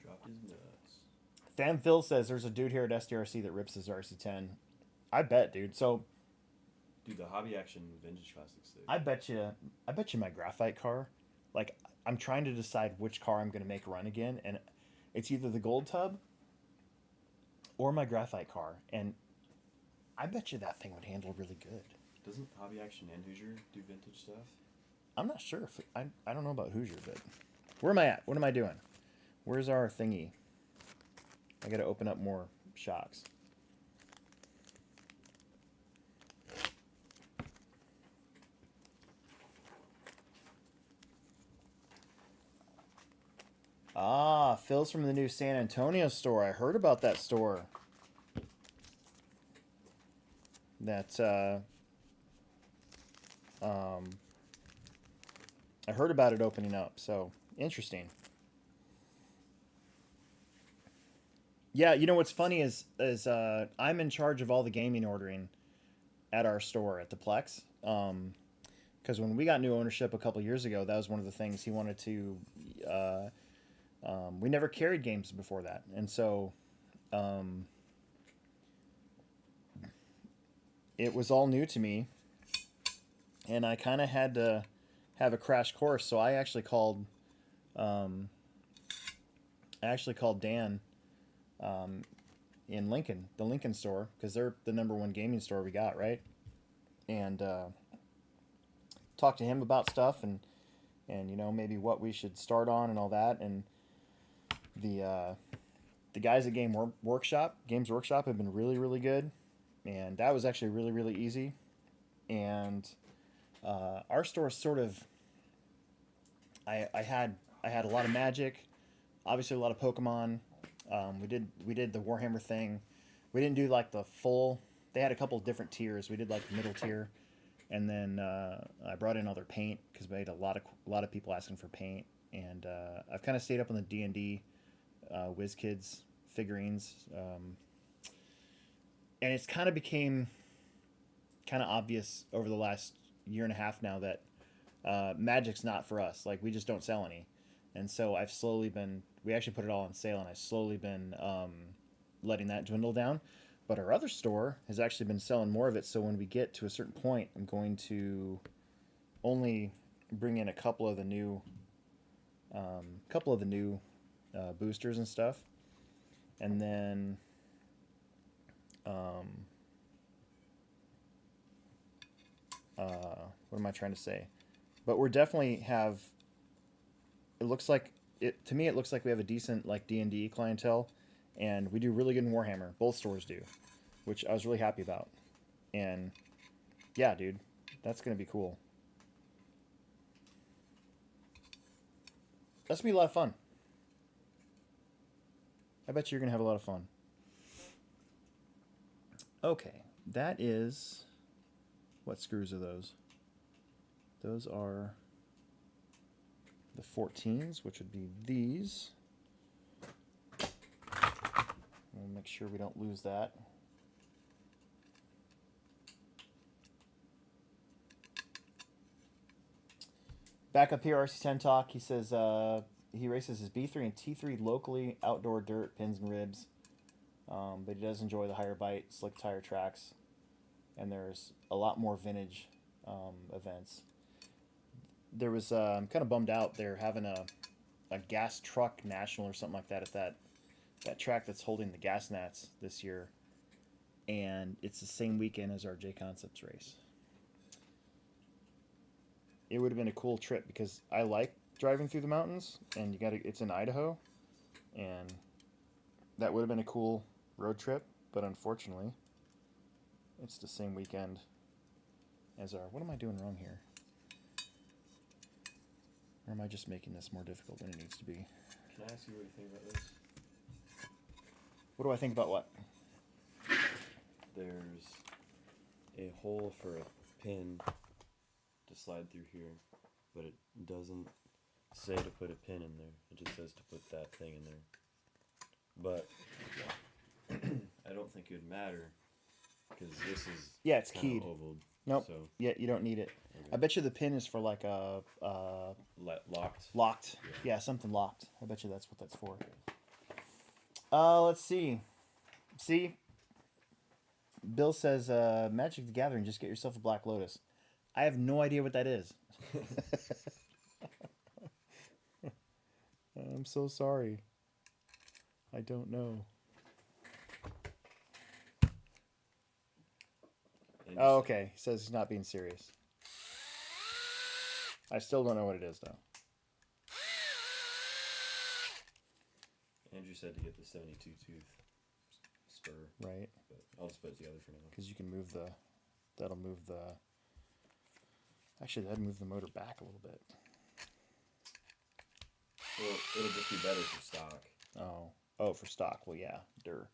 Dropped his nuts. Fan Phil says there's a dude here at SDRC that rips his RC10. I bet, dude. So, dude, the Hobby Action Vintage Classics. I bet you my graphite car. Like, I'm trying to decide which car I'm gonna make run again, and it's either the Gold Tub or my graphite car, and I bet you that thing would handle really good. Doesn't Hobby Action and Hoosier do vintage stuff? I'm not sure. I don't know about Hoosier, but where am I at? What am I doing? Where's our thingy? I got to open up more shocks. Ah, Phil's from the new San Antonio store. I heard about that store. I heard about it opening up, so interesting. Yeah, what's funny is I'm in charge of all the gaming ordering at our store at the Plex. Because when we got new ownership a couple years ago, that was one of the things he wanted to. We never carried games before that, and so it was all new to me, and I kind of had to have a crash course. So I actually called I actually called Dan in Lincoln, the Lincoln store, because they're the #1 gaming store we got, right? And talked to him about stuff and you know, maybe what we should start on and all that. And the guys at Games Workshop have been really, really good, and that was actually really, really easy. And our store sort of, I had a lot of Magic, obviously a lot of Pokemon. We did the Warhammer thing. We didn't do like the full. They had a couple of different tiers. We did like the middle tier, and then I brought in other paint because we had a lot of people asking for paint. And I've kind of stayed up on the D&D WizKids figurines, and it's kind of became kind of obvious over the last year and a half now that Magic's not for us. Like, we just don't sell any. And so I've slowly been, we actually put it all on sale, and I've slowly been letting that dwindle down. But our other store has actually been selling more of it. So when we get to a certain point, I'm going to only bring in a couple of the new boosters and stuff. And then what am I trying to say? But we're definitely have, it looks like it to me, it looks like we have a decent like D&D clientele, and we do really good in Warhammer. Both stores do, which I was really happy about. And yeah, dude, that's gonna be cool. That's gonna be a lot of fun. I bet you're gonna have a lot of fun. Okay, that is, what screws are those? Those are the 14s, which would be these. We'll make sure we don't lose that. Back up here, RC10 Talk, he says he races his B3 and T3 locally, outdoor dirt, pins and ribs. But he does enjoy the higher bite, slick tire tracks. And there's a lot more vintage events. There was, I'm kind of bummed out. They're having a gas truck national or something like that at that track that's holding the gas nats this year. And it's the same weekend as our J Concepts race. It would have been a cool trip because I like driving through the mountains, and it's in Idaho, and that would have been a cool road trip, but unfortunately it's the same weekend as our, what am I doing wrong here? Or am I just making this more difficult than it needs to be? Can I ask you what you think about this? What do I think about what? There's a hole for a pin to slide through here, but it doesn't say to put a pin in there. It just says to put that thing in there. But I don't think it would matter because this is it's keyed. Oval. Nope. So, yeah, you don't need it. Okay. I bet you the pin is for like a locked. Locked. Yeah, something locked. I bet you that's what that's for. Let's see. See, Bill says, Magic the Gathering, just get yourself a Black Lotus. I have no idea what that is. I'm so sorry. I don't know. Oh, okay. He says he's not being serious. I still don't know what it is, though. Andrew said to get the 72 tooth spur. Right. But I'll just put it together for now. Because you can move the... That'll move the... Actually, that'd move the motor back a little bit. Well, it'll just be better for stock. Oh. Oh, for stock. Well, yeah. Durr.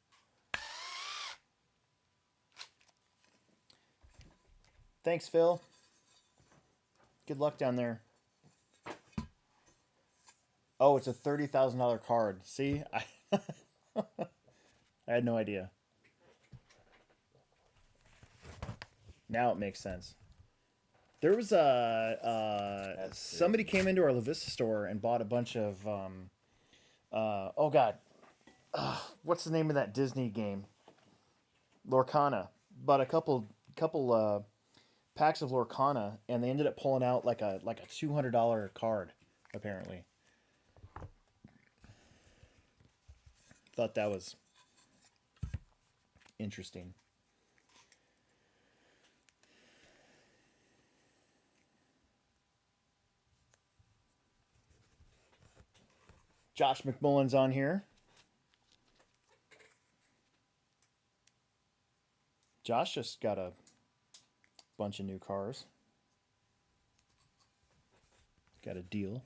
Thanks, Phil. Good luck down there. Oh, it's a $30,000 card. See? I had no idea. Now it makes sense. There was somebody came into our La Vista store and bought a bunch of oh god, what's the name of that Disney game? Lorcana. Bought a couple packs of Lorcana, and they ended up pulling out like a $200 card, apparently. thought that was interesting. Josh McMullen's on here. Josh just got a bunch of new cars. Got a deal.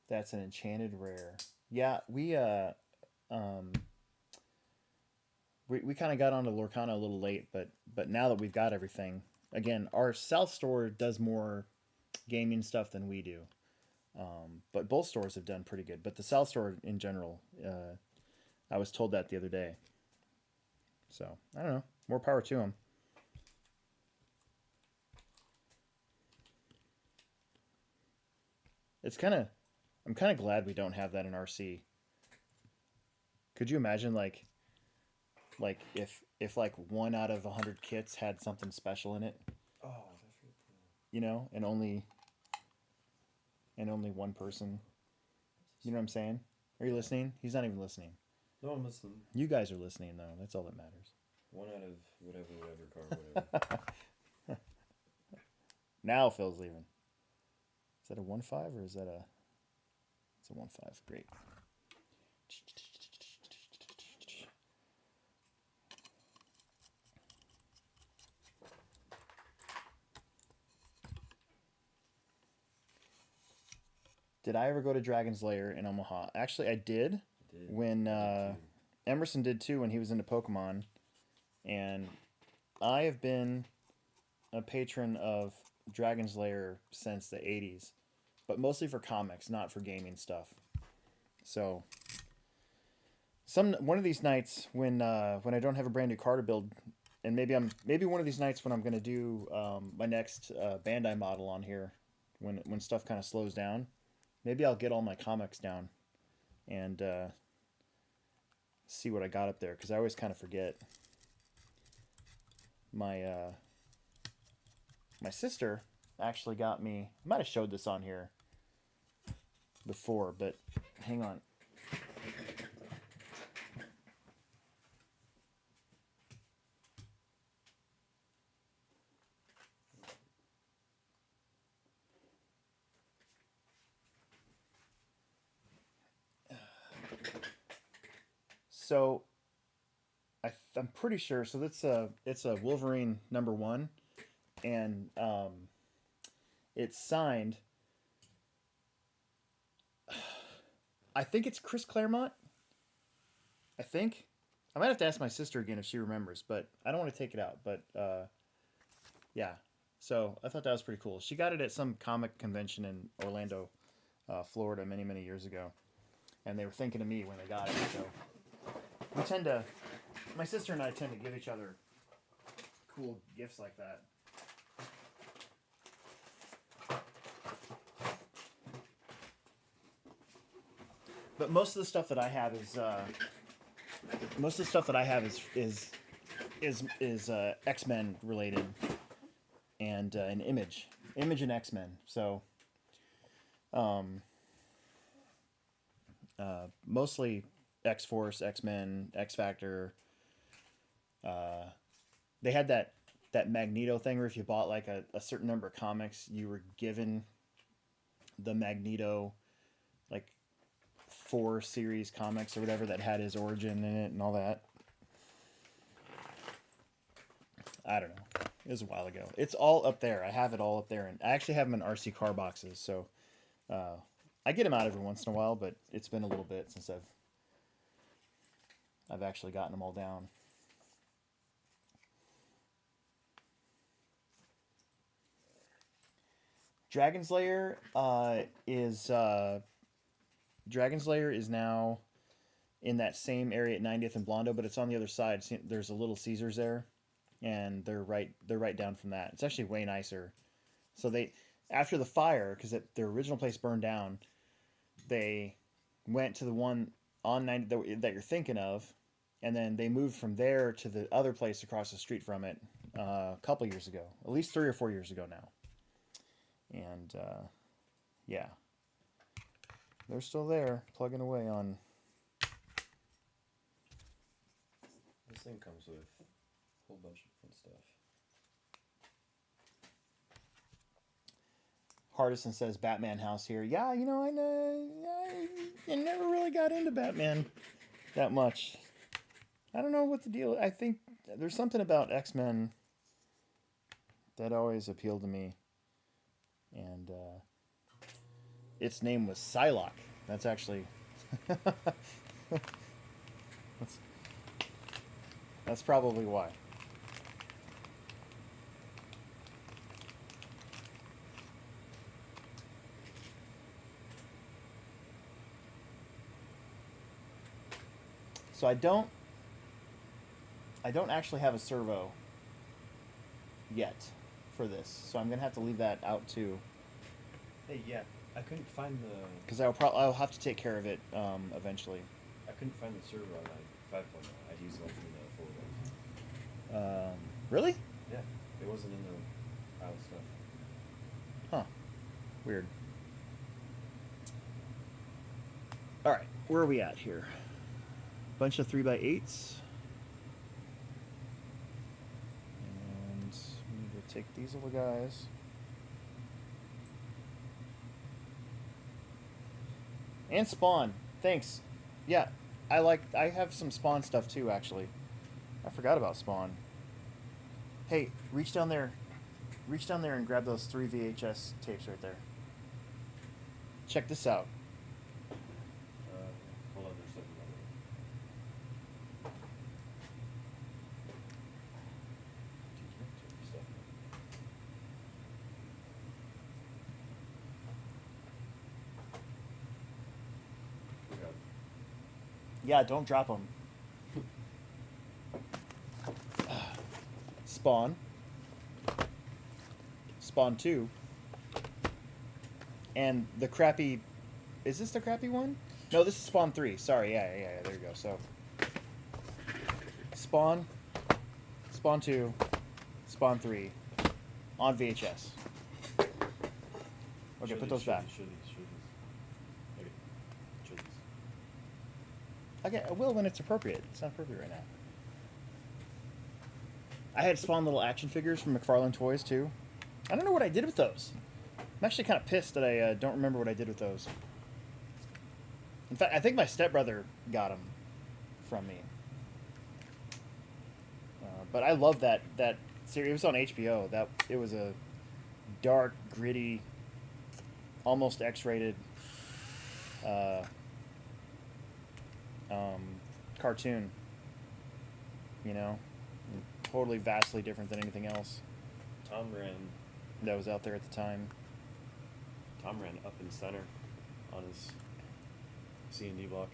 That's an enchanted rare. Yeah, we kind of got onto Lorcana a little late, but now that we've got everything, again, our South store does more gaming stuff than we do. But both stores have done pretty good. But the South store in general, I was told that the other day. So I don't know. More power to them. I'm kind of glad we don't have that in RC. Could you imagine like if like 1 out of 100 kits had something special in it? Oh, that's really cool. You know, and only one person. You know what I'm saying? Are you listening? He's not even listening. No, I'm listening. You guys are listening though. That's all that matters. 1 out of whatever car, whatever. Now Phil's leaving. Is that a 1.5 or is that a? It's a 1.5. Great. Did I ever go to Dragon's Lair in Omaha? Actually, I did. When Emerson did too when he was into Pokemon. And I have been a patron of Dragon's Lair since the 80s. But mostly for comics, not for gaming stuff. So one of these nights when I don't have a brand new car to build, and maybe one of these nights when I'm gonna do my next Bandai model on here, when stuff kind of slows down, maybe I'll get all my comics down and see what I got up there, because I always kind of forget. My sister actually got me. I might have showed this on here before, but hang on. So I'm pretty sure. So it's a Wolverine #1, and it's signed. I think it's Chris Claremont. I think I might have to ask my sister again if she remembers, but I don't want to take it out. But yeah, so I thought that was pretty cool. She got it at some comic convention in Orlando, Florida, many years ago, and they were thinking of me when they got it. So my sister and I tend to give each other cool gifts like that. But most of the stuff that I have is X-Men related, and an Image and X-Men. So mostly X-Force, X-Men, X-Factor. They had that Magneto thing where if you bought like a certain number of comics, you were given the Magneto like 4 series comics or whatever that had his origin in it and all that. I don't know. It was a while ago. It's all up there. I have it all up there, and I actually have them in RC car boxes. So I get them out every once in a while, but it's been a little bit since I've actually gotten them all down. Dragon's Lair is now in that same area at 90th and Blondo, but it's on the other side. There's a Little Caesars there, and they're right down from that. It's actually way nicer. So they, after the fire, because their original place burned down, they went to the one on 90 that you're thinking of, and then they moved from there to the other place across the street from it a couple years ago, at least 3 or 4 years ago now. And yeah, they're still there, plugging away on. This thing comes with a whole bunch of different stuff. Hardison says Batman house here. Yeah, you know, I never really got into Batman that much. I don't know what the deal. I think there's something about X-Men that always appealed to me. And its name was Psylocke. That's actually that's probably why. So I don't actually have a servo yet for this, so I'm gonna have to leave that out too. Hey, yeah, I couldn't find the. Because I'll have to take care of it eventually. I couldn't find the server on my 5.0. I'd use one from the 4.0. Really? Yeah, it wasn't in the pile of stuff. Huh. Weird. All right, where are we at here? Bunch of 3x8s. And we need to take these little guys. And Spawn. Thanks. Yeah, I have some Spawn stuff too, actually. I forgot about Spawn. Hey, reach down there and grab those 3 VHS tapes right there. Check this out. Hold on, there's something wrong with it. Yeah, don't drop them. Spawn. Spawn 2. And the crappy... Is this the crappy one? No, this is Spawn 3. Sorry, yeah, there you go. So, Spawn, Spawn 2, Spawn 3, on VHS. Okay, put those back. Show these. Okay, show these. Okay, I will when it's appropriate. It's not appropriate right now. I had Spawn little action figures from McFarlane Toys, too. I don't know what I did with those. I'm actually kind of pissed that I don't remember what I did with those. In fact, I think my stepbrother got them from me. But I love that series. It was on HBO. It was a dark, gritty, almost X-rated cartoon. You know? Totally vastly different than anything else Tom ran that was out there at the time. Tom ran up in center on his C&D block.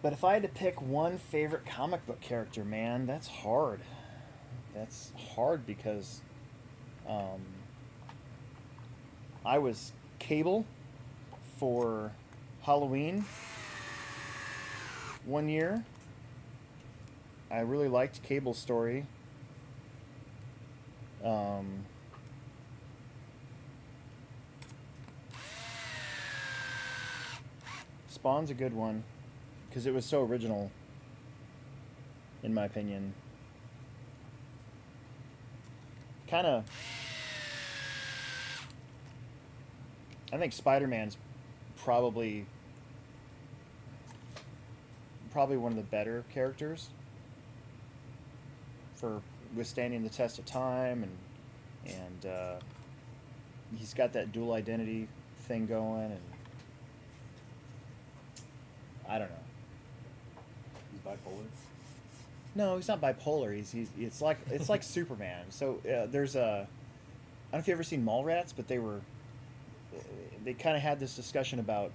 But if I had to pick one favorite comic book character, man, that's hard. That's hard because I was Cable for Halloween one year. I really liked Cable's story. Spawn's a good one because it was so original, in my opinion. Kind of, I think Spider-Man's probably one of the better characters for withstanding the test of time, and he's got that dual identity thing going, and I don't know. He's bipolar. No, he's not bipolar. It's like Superman. So there's a, I don't know if you ever seen Mallrats, but they kind of had this discussion about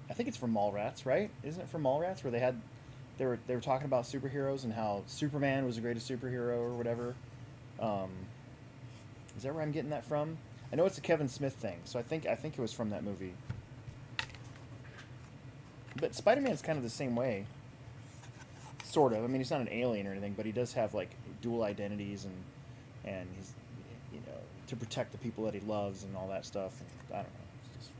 I think it's from Mallrats, right? Isn't it from Mallrats where they were talking about superheroes and how Superman was the greatest superhero or whatever. Is that where I'm getting that from? I know it's a Kevin Smith thing, so I think it was from that movie. But Spider-Man's kind of the same way. Sort of. I mean, he's not an alien or anything, but he does have like dual identities, and he's, you know, to protect the people that he loves and all that stuff. And I don't know. It's just...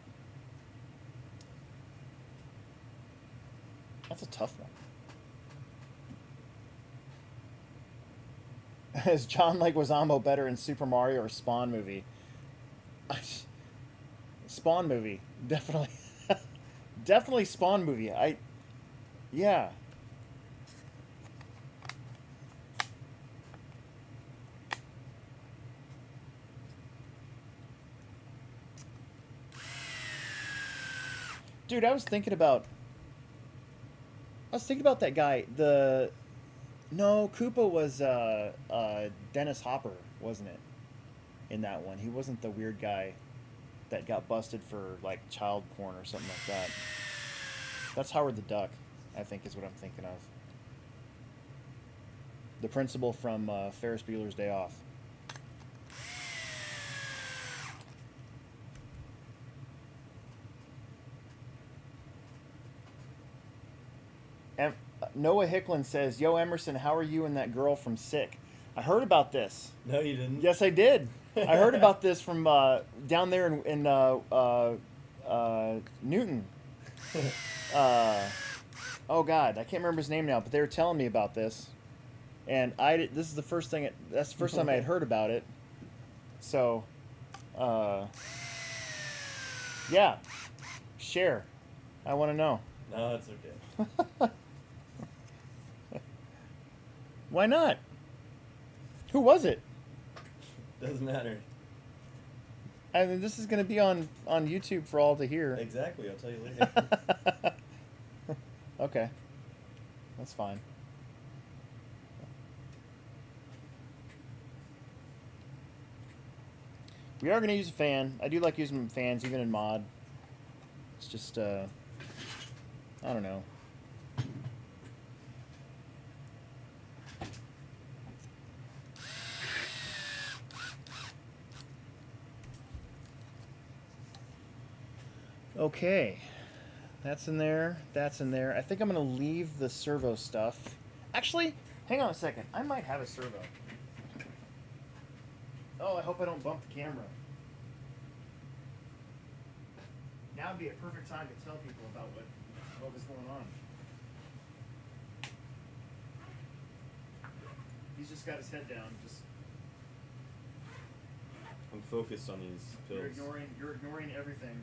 That's a tough one. Is John Leguizamo better in Super Mario or Spawn movie? Spawn movie, definitely. Definitely Spawn movie. Yeah. Dude, I was thinking about that guy. No, Koopa was Dennis Hopper, wasn't it? In that one, he wasn't the weird guy that got busted for like child porn or something like that. That's Howard the Duck, I think, is what I'm thinking of. The principal from Ferris Bueller's Day Off. Noah Hicklin says, "Yo, Emerson, how are you and that girl from Sick?" I heard about this. No, you didn't. Yes, I did. I heard about this from down there in Newton. Oh God, I can't remember his name now, but they were telling me about this, and this is the first thing. That's the first time I had heard about it. So, yeah, share. I want to know. No, it's okay. Why not? Who was it? Doesn't matter. I mean, this is going to be on YouTube for all to hear. Exactly. I'll tell you later. Okay. That's fine. We are going to use a fan. I do like using fans, even in mod. It's just, I don't know. Okay, that's in there, that's in there. I think I'm going to leave the servo stuff. Actually, hang on a second. I might have a servo. Oh, I hope I don't bump the camera. Now would be a perfect time to tell people about what was going on. He's just got his head down. I'm focused on these pills. You're ignoring everything.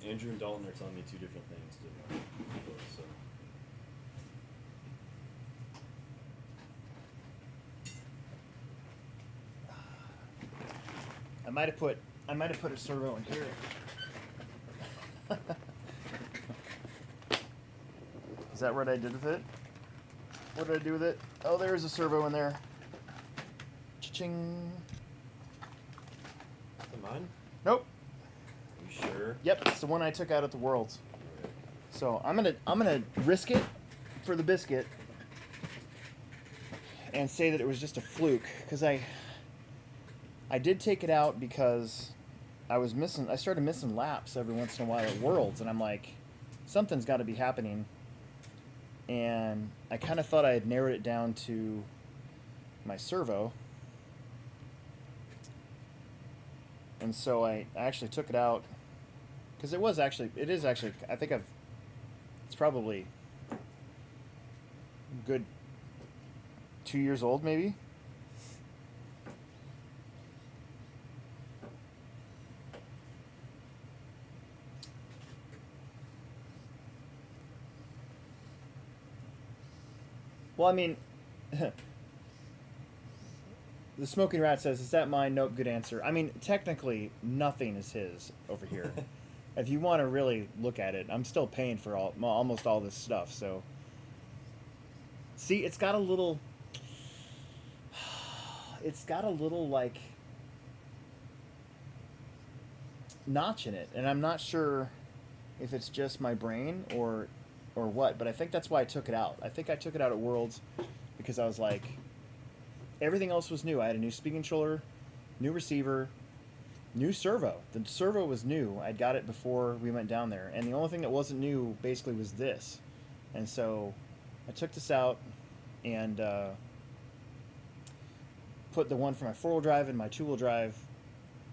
Andrew and Dalton are telling me two different things to so. I might have put a servo in here. Is that what I did with it? What did I do with it? Oh, there's a servo in there. Cha-ching. Is it mine? Nope. Are you sure? Yep, it's the one I took out at the Worlds. So I'm gonna risk it for the biscuit and say that it was just a fluke, because I did take it out because I started missing laps every once in a while at Worlds, and I'm like, something's got to be happening. And I kind of thought I had narrowed it down to my servo. And so I actually took it out, because it is actually, I think it's probably a good 2 years old, maybe. Well, I mean, the Smoking Rat says, "Is that mine?" Nope, good answer. I mean, technically, nothing is his over here. If you want to really look at it, I'm still paying for almost all this stuff, so. See, it's got a little, like, notch in it, and I'm not sure if it's just my brain or what, but I think that's why I took it out. I think I took it out at Worlds because I was like, everything else was new. I had a new speaking controller, new receiver, new servo. The servo was new. I got it before we went down there, and the only thing that wasn't new basically was this. And so I took this out and put the one for my 4-wheel drive and my 2-wheel drive,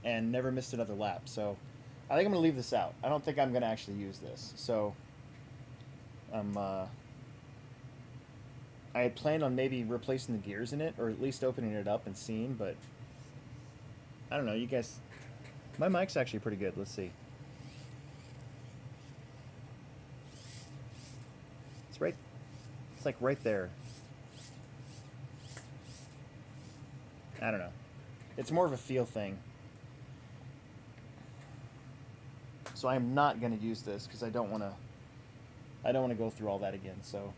and never missed another lap. So I think I'm gonna leave this out. I don't think I'm gonna actually use this. So I had planned on maybe replacing the gears in it, or at least opening it up and seeing, but I don't know. You guys, my mic's actually pretty good. Let's see. It's right. It's like right there. I don't know. It's more of a feel thing. So I'm not going to use this because I don't want to go through all that again. So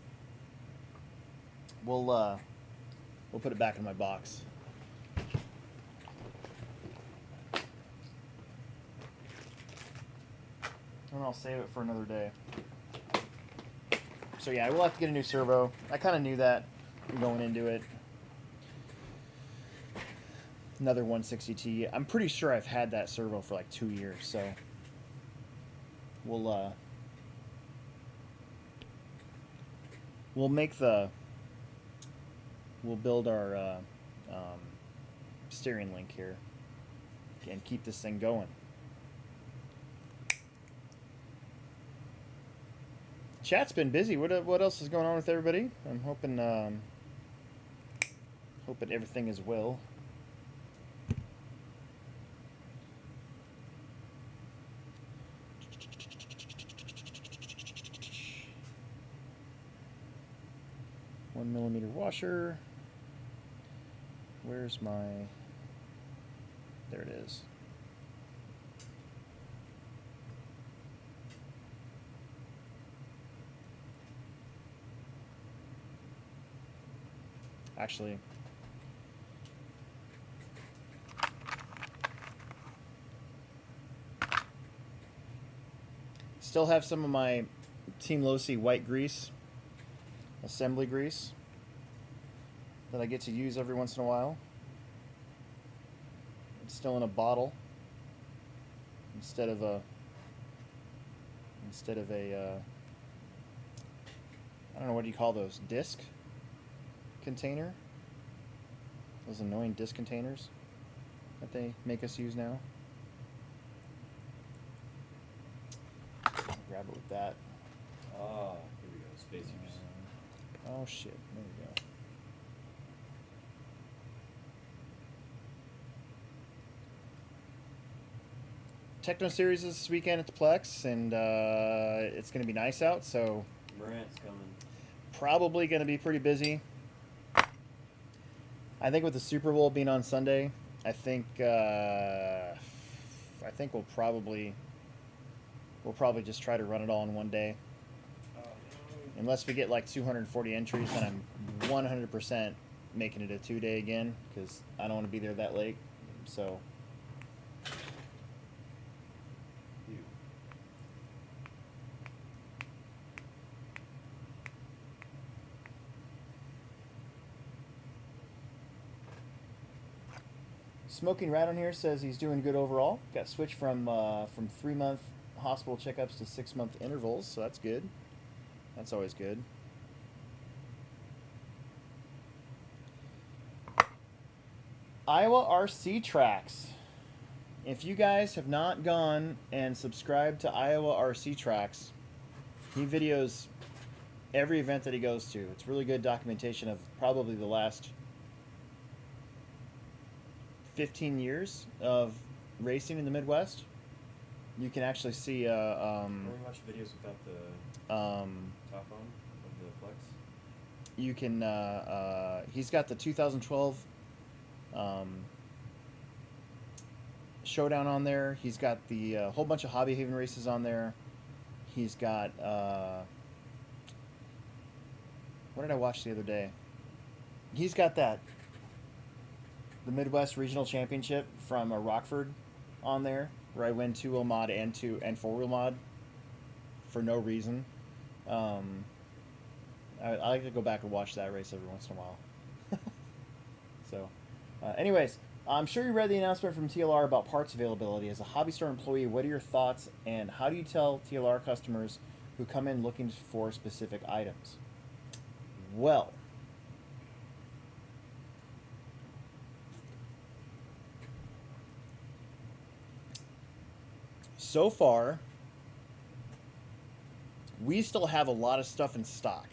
we'll put it back in my box. And I'll save it for another day. So yeah, I will have to get a new servo. I kind of knew that going into it. Another 160T. I'm pretty sure I've had that servo for like 2 years, so we'll build our steering link here and keep this thing going. Chat's been busy. What else is going on with everybody? I'm hoping everything is well. $1mm washer. Where's my... There it is. Actually, still have some of my Team Losi white grease, assembly grease, that I get to use every once in a while. It's still in a bottle instead of a I don't know, what do you call those, disc container? Those annoying disc containers that they make us use now. I'll grab it with that. Ah, here we go, spacers. Oh shit, there we go. Techno Series is this weekend at the Plex, and it's going to be nice out, so Morant's coming. Probably going to be pretty busy. I think with the Super Bowl being on Sunday, I think we'll probably just try to run it all in one day. Unless we get like 240 entries, then I'm 100% making it a 2-day again, because I don't want to be there that late. So. Smoking Rat on here says he's doing good overall. Got switched from 3-month hospital checkups to 6-month intervals, so that's good. That's always good. Iowa RC Tracks. If you guys have not gone and subscribed to Iowa RC Tracks, he videos every event that he goes to. It's really good documentation of probably the last 15 years of racing in the Midwest. You can actually see Are we watching videos without the top on of the Plex? You can he's got the 2012 Showdown on there. He's got the whole bunch of Hobby Haven races on there. He's got what did I watch the other day? He's got the Midwest Regional Championship from Rockford on there, where I win 2-wheel mod and 4-wheel mod for no reason. I like to go back and watch that race every once in a while. So, anyways, I'm sure you read the announcement from TLR about parts availability. As a hobby store employee, what are your thoughts, and how do you tell TLR customers who come in looking for specific items? Well, so far, we still have a lot of stuff in stock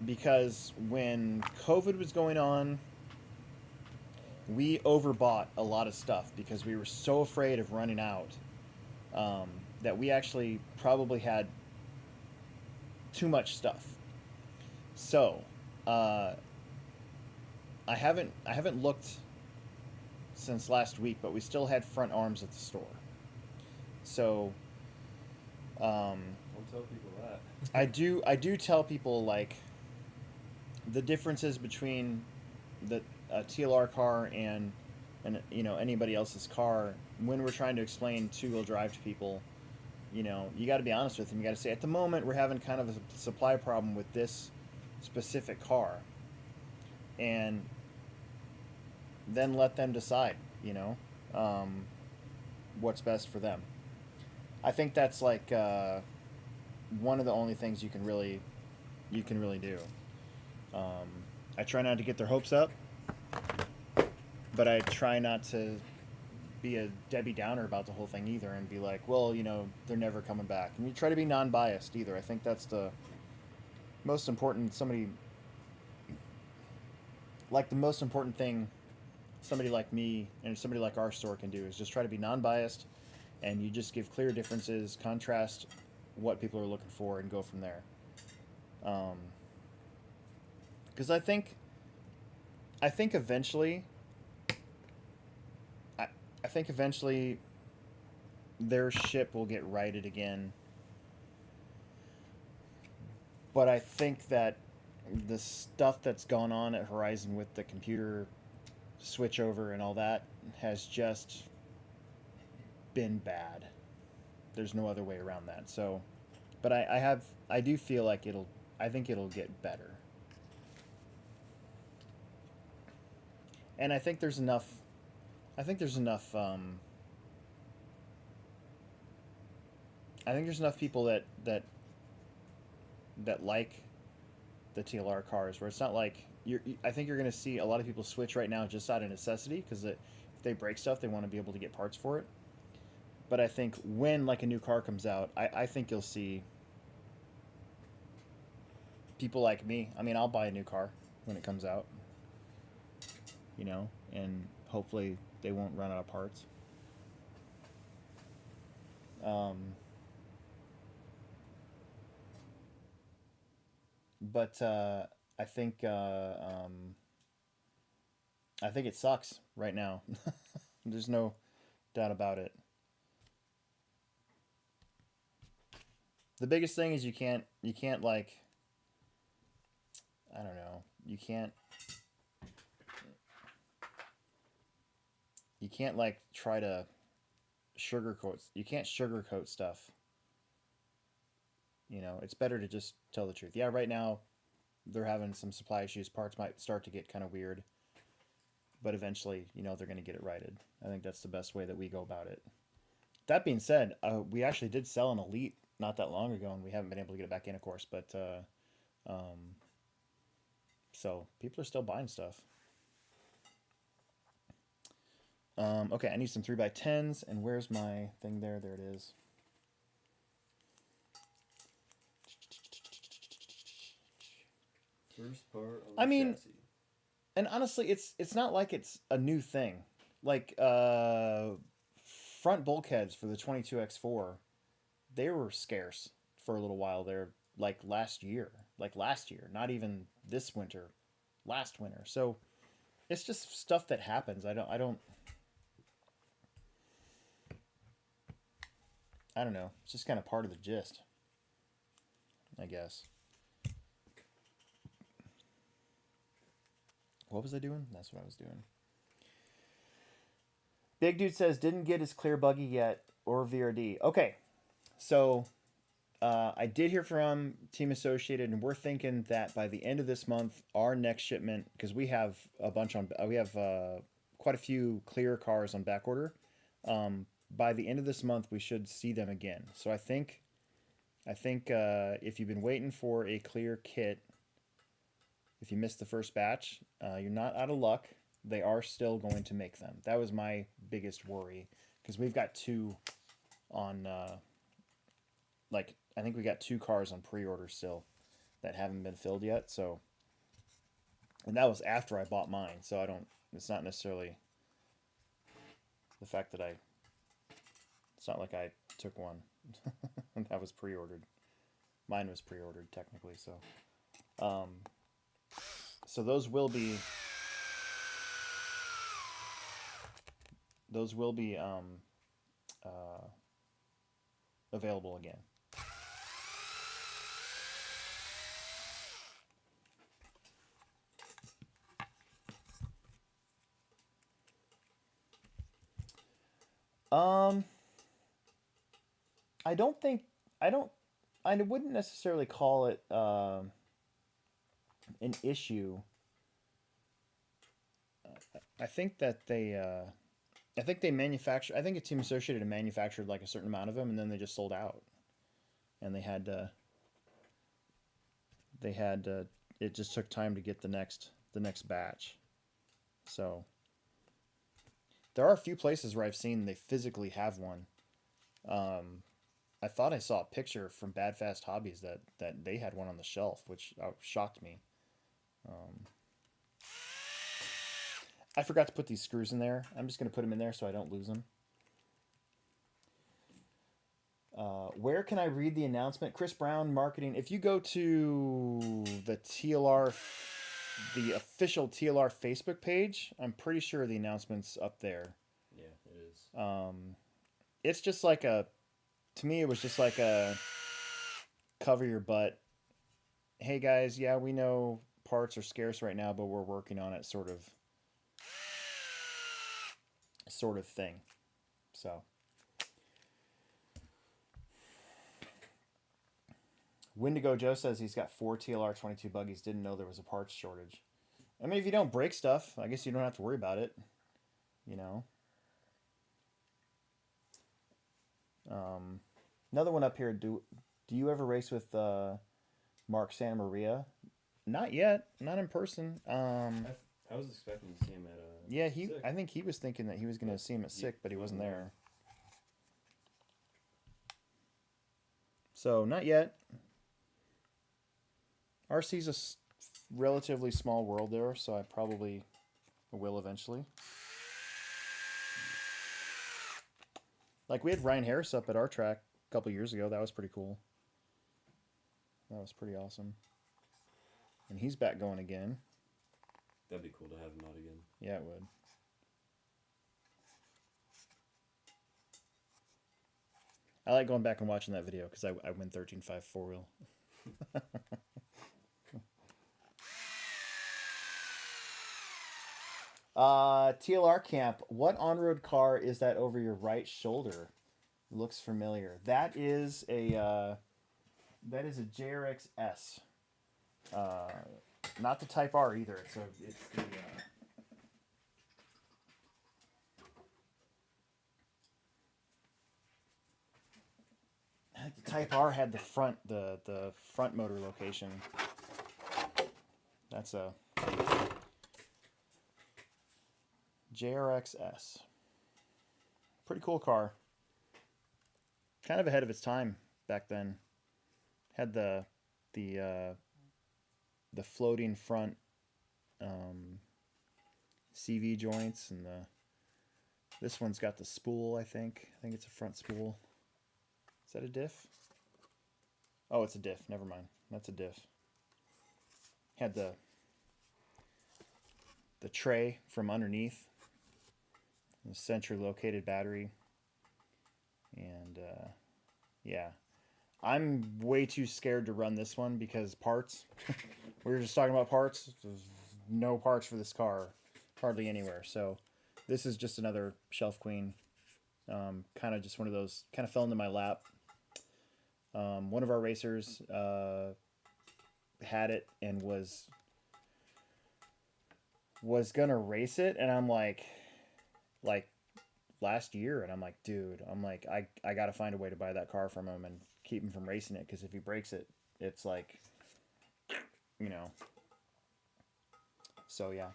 because when COVID was going on, we overbought a lot of stuff because we were so afraid of running out, that we actually probably had too much stuff. So, I haven't looked since last week, but we still had front arms at the store. So, Don't tell people that. I do tell people like the differences between the TLR car and you know anybody else's car when we're trying to explain two-wheel drive to people. You know, you got to be honest with them. You got to say, at the moment, we're having kind of a supply problem with this specific car, and then let them decide. You know, what's best for them. I think that's like one of the only things you can really do. I try not to get their hopes up, but I try not to be a Debbie Downer about the whole thing either and be like, well, you know, they're never coming back. And you try to be non-biased either. I think that's the most important. The most important thing somebody like me and somebody like our store can do is just try to be non-biased, and you just give clear differences, contrast what people are looking for, and go from there. Because I think eventually, I think eventually their ship will get righted again. But I think that the stuff that's gone on at Horizon with the computer switchover and all that has just been bad. There's no other way around that. So, but I do feel like I think it'll get better. And I think there's enough I think there's enough people that like the TLR cars, where it's not like I think you're going to see a lot of people switch right now just out of necessity, because if they break stuff, they want to be able to get parts for it. But I think when like a new car comes out, I think you'll see people like me. I mean, I'll buy a new car when it comes out, you know, and hopefully they won't run out of parts. But I think it sucks right now. There's no doubt about it. The biggest thing is you can't like, I don't know, you can't like try to you can't sugarcoat stuff. You know, it's better to just tell the truth. Yeah, right now they're having some supply issues. Parts might start to get kind of weird, but eventually, you know, they're going to get it righted. I think that's the best way that we go about it. That being said, we actually did sell an Elite not that long ago, and we haven't been able to get it back in, of course. But so people are still buying stuff. Okay, I need some 3x10s, and where's my thing there? There it is. First part on the chassis. And honestly, it's not like it's a new thing. Like front bulkheads for the 22X4, they were scarce for a little while there, like last year, not even this winter, last winter. So it's just stuff that happens. I don't know. It's just kind of part of the gist, I guess. What was I doing? That's what I was doing. Big Dude says, didn't get his clear buggy yet, or VRD. Okay, so I did hear from Team Associated, and we're thinking that by the end of this month, our next shipment, because we have a bunch on, we have quite a few clear cars on back order. By the end of this month, we should see them again. So I think if you've been waiting for a clear kit, if you missed the first batch, you're not out of luck. They are still going to make them. That was my biggest worry, because we've got two on, like, I think we got 2 cars on pre-order still that haven't been filled yet. So, and that was after I bought mine. So I don't, it's not necessarily the fact that it's not like I took one. That was pre-ordered. Mine was pre-ordered technically. So, so those will be available again. I wouldn't necessarily call it an issue. I think that I think they manufacture. I think a Team Associated manufactured like a certain amount of them, and then they just sold out. And they had it just took time to get the next batch. So there are a few places where I've seen they physically have one. I thought I saw a picture from Bad Fast Hobbies that they had one on the shelf, which shocked me. I forgot to put these screws in there. I'm just going to put them in there so I don't lose them. Where can I read the announcement? Chris Brown Marketing. If you go to the TLR, the official TLR Facebook page, I'm pretty sure the announcement's up there. Yeah, it is. It's just like to me, it was just like a cover your butt. Hey guys, yeah, we know parts are scarce right now, but we're working on it sort of thing. So Wendigo Joe says he's got 4 TLR 22 buggies. Didn't know there was a parts shortage. I mean, if you don't break stuff, I guess you don't have to worry about it. You know. Another one up here. Do you ever race with Mark Santa Maria? Not yet. Not in person. I was expecting to see him at yeah, SICK. I think he was thinking that he was going to see him at SICK, but he wasn't there. So not yet. RC's a relatively small world there, so I probably will eventually. Like, we had Ryan Harris up at our track a couple years ago. That was pretty cool. That was pretty awesome. And he's back going again. That'd be cool to have him out again. Yeah, it would. I like going back and watching that video because I win 13.5 4-wheel. TLR Camp, what on-road car is that over your right shoulder? Looks familiar. That is a JRX S. Not the Type R either. It's the I think the Type R had the front motor location. That's a JRX S. Pretty cool car. Kind of ahead of its time back then. Had the floating front CV joints, and this one's got the spool. I think it's a front spool. Is that a diff? Oh, it's a diff. Never mind. That's a diff. Had the tray from underneath. The centrally located battery. And yeah. I'm way too scared to run this one because parts. We were just talking about parts. There's no parts for this car. Hardly anywhere. So this is just another shelf queen. Kind of just one of those. Kind of fell into my lap. One of our racers had it and was gonna race it, and I'm like last year, and I'm like, dude, I gotta find a way to buy that car from him and keep him from racing it, because if he breaks it, it's like, you know. So yeah,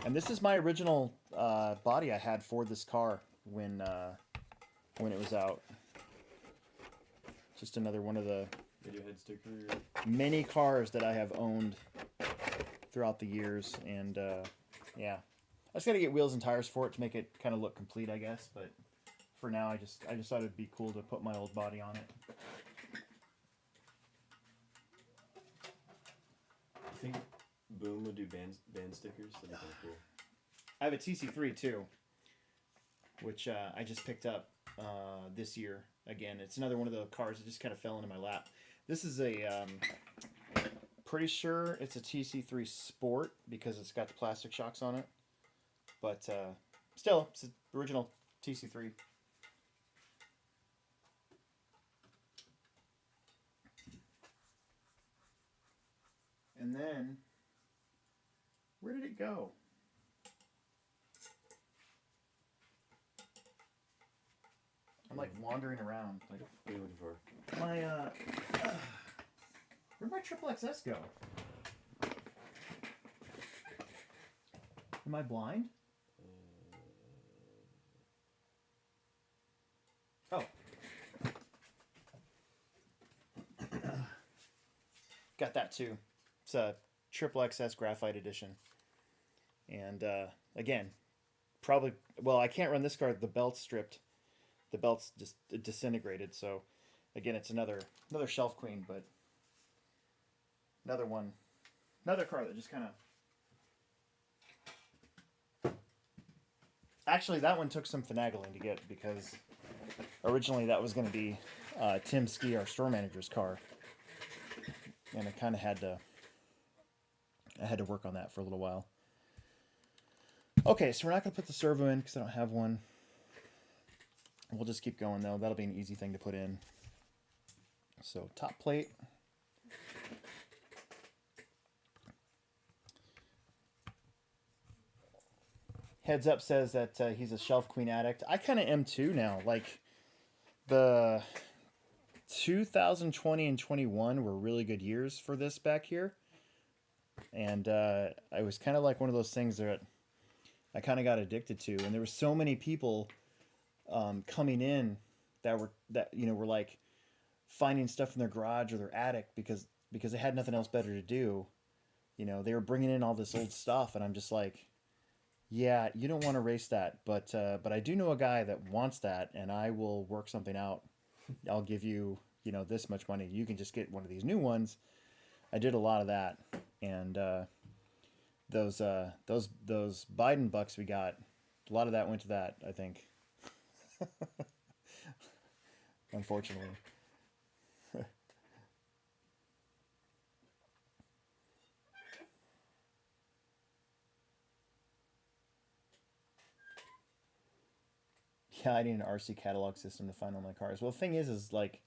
and this is my original body I had for this car when it was out. Just another one of the Radiohead sticker. many cars that I have owned throughout the years, and yeah, I just got to get wheels and tires for it to make it kind of look complete, I guess. But for now, I just thought it'd be cool to put my old body on it. I think Boom would do band stickers. That'd be kind of cool. I have a TC3 too, which I just picked up this year. Again, it's another one of the cars that just kind of fell into my lap. This is a pretty sure it's a TC3 Sport because it's got the plastic shocks on it. But still, it's the original TC3. And then, where did it go? I'm like wandering around. Like, what are you looking for? My where'd my triple XS go? Am I blind? Oh. Got that too. It's a triple XS graphite edition. And again, probably, well, I can't run this car. The belt's stripped. The belt's just disintegrated. So again, it's another shelf queen, but another car that just kind of. Actually, that one took some finagling to get, because originally that was going to be Tim Ski, our store manager's car, and I kind of had to work on that for a little while. Okay, so we're not going to put the servo in because I don't have one. We'll just keep going though. That'll be an easy thing to put in. So top plate. Heads Up says that he's a shelf queen addict. I kind of am too now. Like, the 2020 and 21 were really good years for this back here. And I was kind of like one of those things that I kind of got addicted to. And there were so many people coming in that were like finding stuff in their garage or their attic because they had nothing else better to do. You know, they were bringing in all this old stuff, and I'm just like, yeah, you don't want to race that, but I do know a guy that wants that, and I will work something out. I'll give you, this much money. You can just get one of these new ones. I did a lot of that, and those Biden bucks we got, a lot of that went to that, I think. Unfortunately. Yeah, I need an RC catalog system to find all my cars. Well, the thing is like,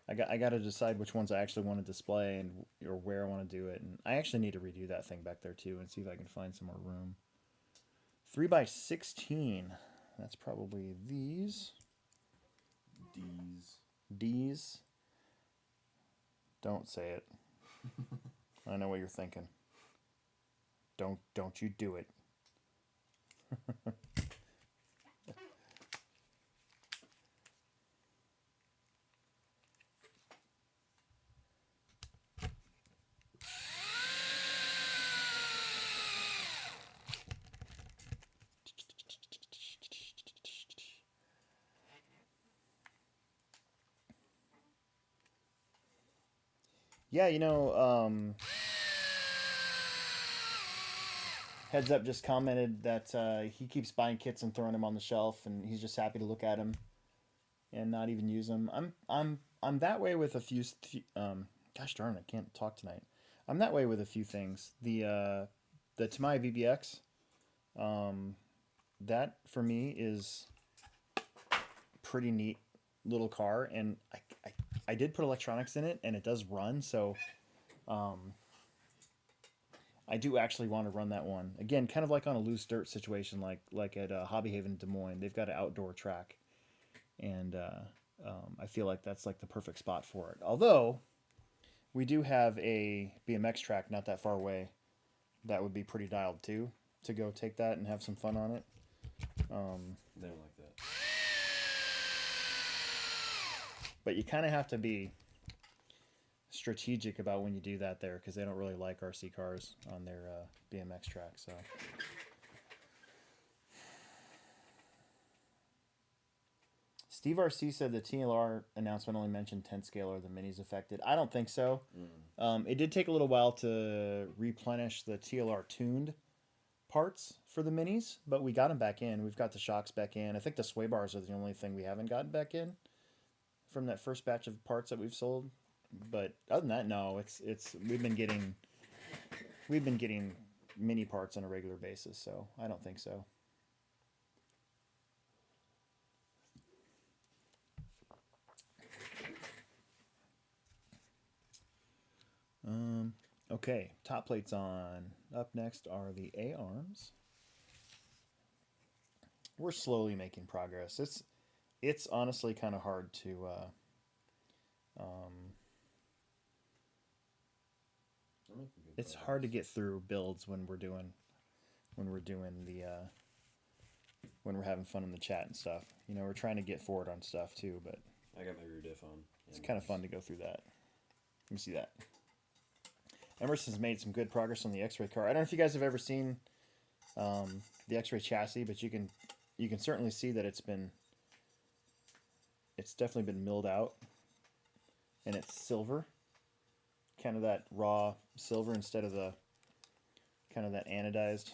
I got to decide which ones I actually want to display or where I want to do it. And I actually need to redo that thing back there too and see if I can find some more room. 3x16. That's probably these. D's. Don't say it. I know what you're thinking. Don't you do it. Yeah, Heads Up just commented that he keeps buying kits and throwing them on the shelf, and he's just happy to look at them and not even use them. I'm that way with a few. Gosh darn it, I can't talk tonight. I'm that way with a few things. The Tamiya VBX, that for me is pretty neat little car, and I did put electronics in it, and it does run, so I do actually want to run that one again, kind of like on a loose dirt situation, like at Hobby Haven Des Moines. They've got an outdoor track, and I feel like that's like the perfect spot for it. Although we do have a BMX track not that far away that would be pretty dialed too, to go take that and have some fun on it. They don't like that. But you kind of have to be strategic about when you do that there, because they don't really like RC cars on their BMX track. So Steve RC said the TLR announcement only mentioned 10 scale. Are the minis affected? I don't think so. It did take a little while to replenish the TLR tuned parts for the minis, but we got them back in. We've got the shocks back in. I think the sway bars are the only thing we haven't gotten back in from that first batch of parts that we've sold. But other than that, no, it's we've been getting mini parts on a regular basis, so I don't think so. Okay, top plates on. Up next are the A-arms. We're slowly making progress. It's honestly kind of hard to it's hard to get through builds when we're doing the when we're having fun in the chat and stuff. You know, we're trying to get forward on stuff too, but I got my rear diff on. It's kind of fun to go through that. Let me see that. Emerson's made some good progress on the Xray car. I don't know if you guys have ever seen the Xray chassis, but you can certainly see that it's definitely been milled out, and it's silver, kind of that raw silver instead of the kind of that anodized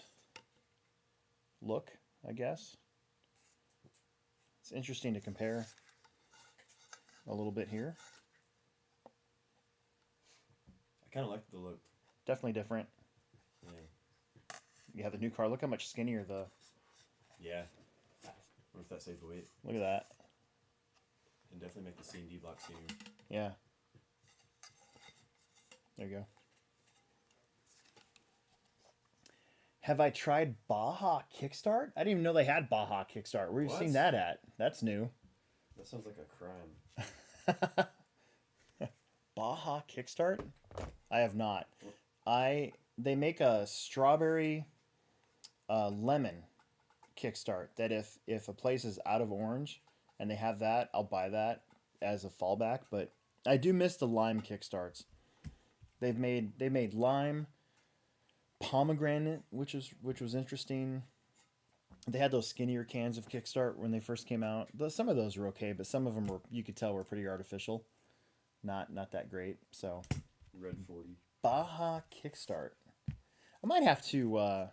look, I guess. It's interesting to compare a little bit here. I kind of like the look. Definitely different. Yeah. Yeah, the new car. Look how much skinnier the... Yeah. What if that saved the weight? Look at that. And definitely make the C&D block skinnier. Yeah. There you go. Have I tried Baja Kickstart? I didn't even know they had Baja Kickstart. Where have you seen that at? That's new. That sounds like a crime. Baja Kickstart? I have not. They make a strawberry lemon Kickstart that if a place is out of orange and they have that, I'll buy that as a fallback. But I do miss the lime Kickstarts. They made lime, pomegranate, which was interesting. They had those skinnier cans of Kickstart when they first came out. Some of those were okay, but some of them you could tell were pretty artificial. Not that great. So Red 40. Baja Kickstart. I might have to go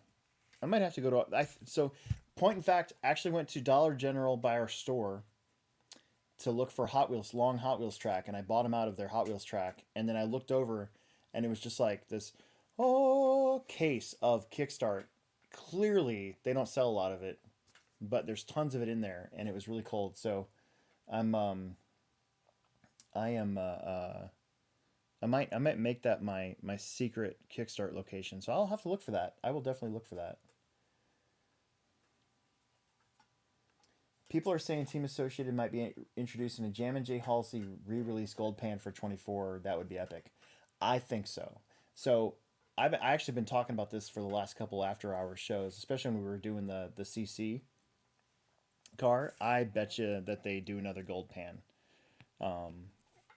to. So, point in fact, actually went to Dollar General by our store to look for long Hot Wheels track, and I bought them out of their Hot Wheels track. And then I looked over, and it was just like this case of Kickstart. Clearly, they don't sell a lot of it, but there's tons of it in there, and it was really cold. So, I might make that my secret Kickstart location. So I'll have to look for that. I will definitely look for that. People are saying Team Associated might be introducing a Jam & J Halsey re-release gold pan for 24. That would be epic. I think so. So I actually been talking about this for the last couple after hours shows, especially when we were doing the CC car. I bet you that they do another gold pan.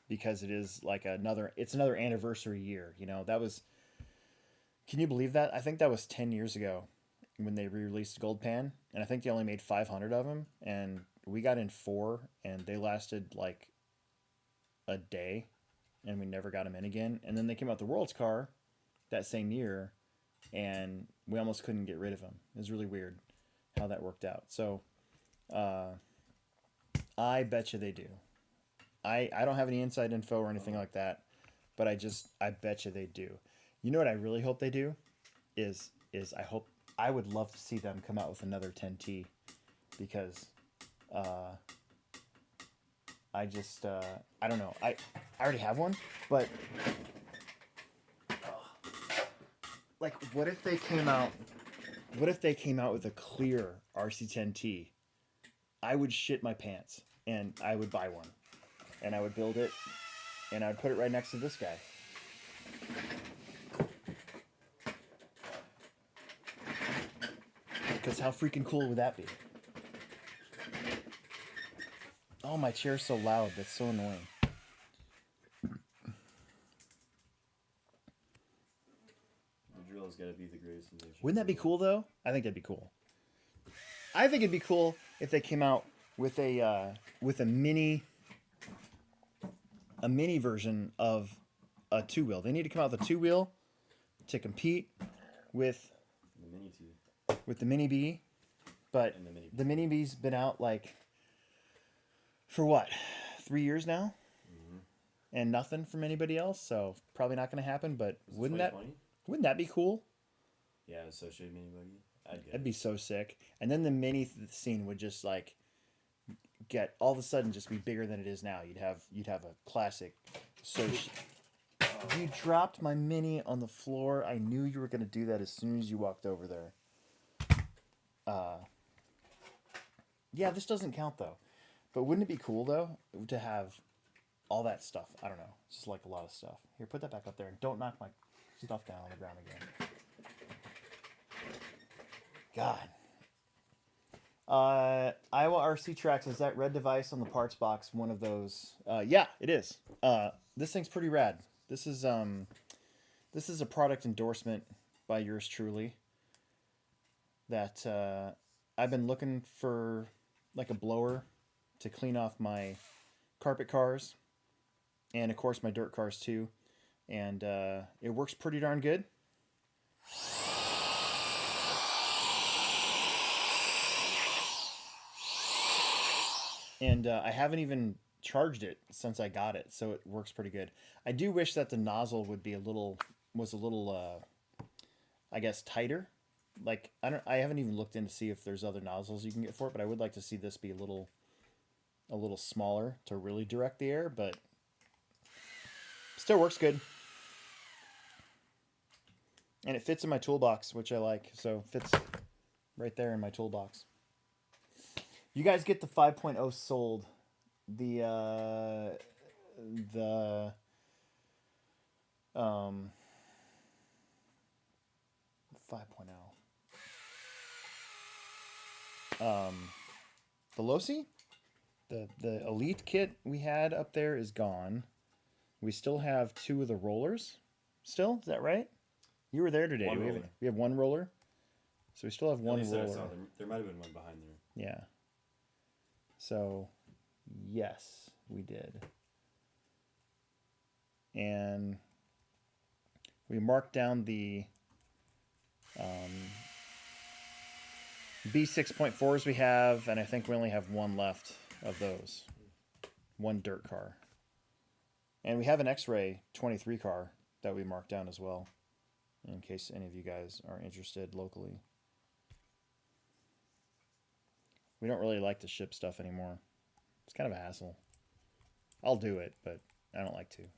Because it is like another anniversary year. You know, can you believe that? I think that was 10 years ago when they re-released Gold Pan, and I think they only made 500 of them, and we got in 4, and they lasted like a day, and we never got them in again. And then they came out the World's car that same year, and we almost couldn't get rid of them. It was really weird how that worked out. So I bet you they do. I don't have any inside info or anything like that, but I bet you they do. You know what I really hope they do is I would love to see them come out with another 10T, because I just I don't know. I already have one, but like, what if they came out? What if they came out with a clear RC10T? I would shit my pants, and I would buy one, and I would build it, and I would put it right next to this guy. Because how freaking cool would that be? Oh, my chair's so loud. That's so annoying. The drill's got to be the greatest invention. Wouldn't that be cool, though? I think that'd be cool. I think it'd be cool if they came out with a mini version of a 2-wheel. They need to come out with a 2-wheel to compete with The Mini T. With the Mini B, but And the Mini B. the Mini B's been out like for what, 3 years now, and nothing from anybody else. So probably not going to happen. But wouldn't that be cool? Yeah, associated mini buggy. I'd get That'd it. be so sick. And then the mini scene would just like get all of a sudden just be bigger than it is now. You'd have a classic. So you dropped my mini on the floor. I knew you were going to do that as soon as you walked over there. Yeah, this doesn't count though. But wouldn't it be cool though to have all that stuff? I don't know. It's just like a lot of stuff. Here, put that back up there and don't knock my stuff down on the ground again. God. Iowa RC Tracks, is that red device on the parts box one of those? Yeah, it is. This thing's pretty rad. This is a product endorsement by yours truly. That I've been looking for like a blower to clean off my carpet cars, and of course my dirt cars too, and it works pretty darn good. And I haven't even charged it since I got it, so it works pretty good. I do wish that the nozzle would be a little I guess tighter. Like I haven't even looked in to see if there's other nozzles you can get for it, but I would like to see this be a little smaller to really direct the air, but still works good. And it fits in my toolbox, which I like. So it fits right there in my toolbox. You guys get the 5.0 sold. The 5.0. The Losi, the Elite kit we had up there is gone. We still have 2 of the rollers. Still, is that right? You were there today. We have 1 roller, so we still have 1 roller. There might have been one behind there. Yeah. So, yes, we did. And we marked down the B6.4s we have, and I think we only have 1 left of those. 1 dirt car. And we have an Xray 23 car that we marked down as well, in case any of you guys are interested locally. We don't really like to ship stuff anymore. It's kind of a hassle. I'll do it, but I don't like to. A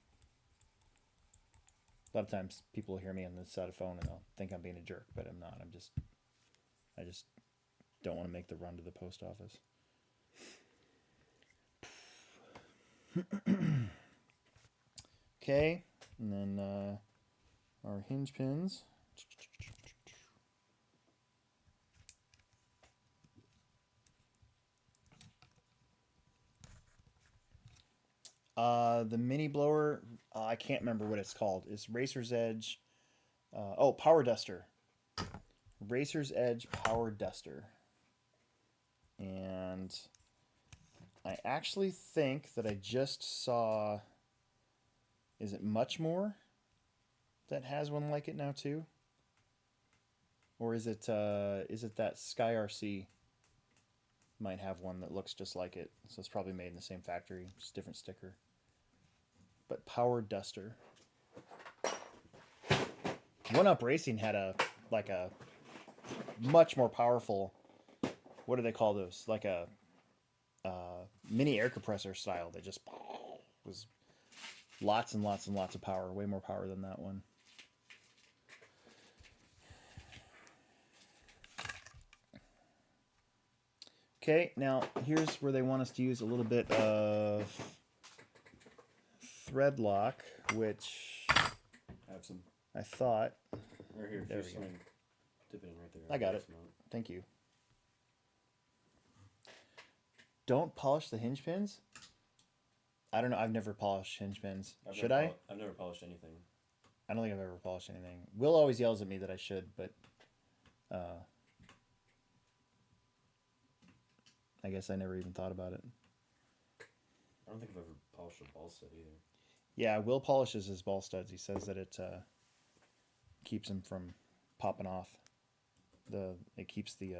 lot of times people will hear me on this side of the phone and they'll think I'm being a jerk, but I'm not. I just don't want to make the run to the post office. Okay, and then our hinge pins. The mini blower, I can't remember what it's called. It's Racer's Edge. Power Duster. Racer's Edge Power Duster. And I actually think that I just saw, is it Much More that has one like it now too? Or is it that Sky RC might have one that looks just like it? So it's probably made in the same factory, just different sticker. But Power Duster. One Up Racing had a much more powerful, what do they call those? Like a mini air compressor style that just was lots and lots and lots of power, way more power than that one. Okay, now here's where they want us to use a little bit of thread lock, which I have some. I thought. Right here. There we go. Dip it in right there. I got it. Thank you. Don't polish the hinge pins. I don't know. I've never polished hinge pins. Should I? I've never polished anything. I don't think I've ever polished anything. Will always yells at me that I should, but I guess I never even thought about it. I don't think I've ever polished a ball set either. Yeah, Will polishes his ball studs. He says that it keeps them from popping off. It keeps the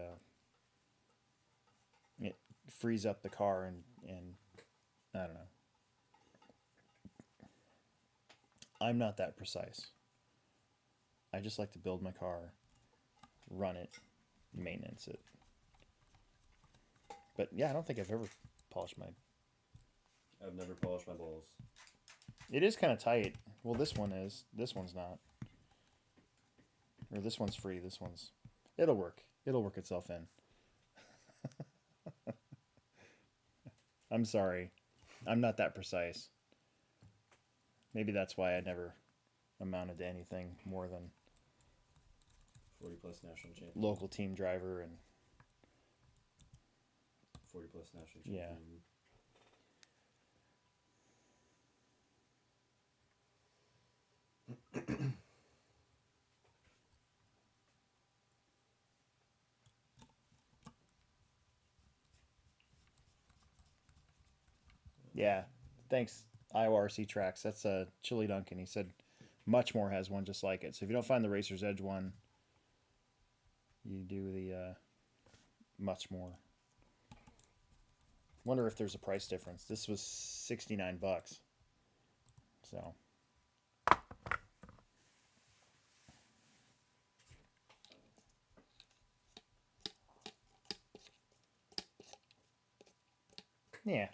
it frees up the car and I don't know. I'm not that precise. I just like to build my car, run it, maintenance it. But yeah, I don't think I've ever polished my... I've never polished my balls. It is kind of tight. Well, this one is. This one's not. Or this one's free. This one's... It'll work. It'll work itself in. I'm sorry. I'm not that precise. Maybe that's why I never amounted to anything more than 40-plus national champion. Local team driver and 40-plus national champion. Yeah. Yeah. Thanks, Iowa RC Tracks. That's Chili Duncan. He said Muchmore has one just like it. So if you don't find the Racer's Edge one, you do the Muchmore. Wonder if there's a price difference. This was $69. So yeah.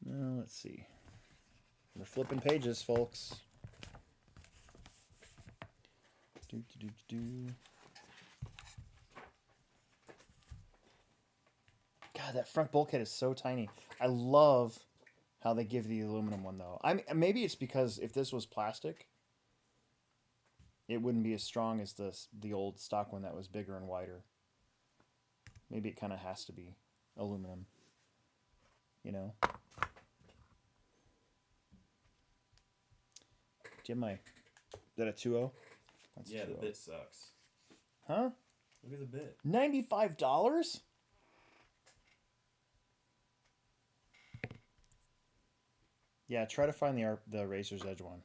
Now let's see. We're flipping pages, folks. God, that front bulkhead is so tiny. I love how they give the aluminum one, though. Maybe it's because if this was plastic, it wouldn't be as strong as the old stock one that was bigger and wider. Maybe it kind of has to be aluminum. You know? Do you have is that a 2.0? Yeah, the bit sucks. Huh? Look at the bit. $95? Yeah, try to find the Racer's Edge one.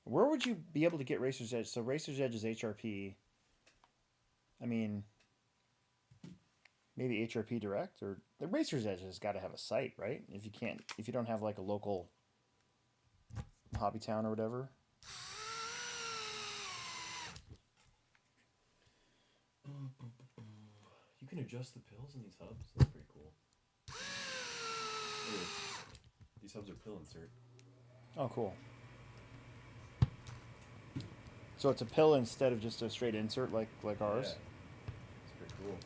Where would you be able to get Racer's Edge? So Racer's Edge is HRP. I mean, maybe HRP Direct, or the Racer's Edge has got to have a site, right? If you don't have like a local hobby town or whatever. You can adjust the pills in these hubs. That's pretty cool. These hubs are pill insert. Oh, cool. So it's a pill instead of just a straight insert like ours? Yeah. It's pretty cool.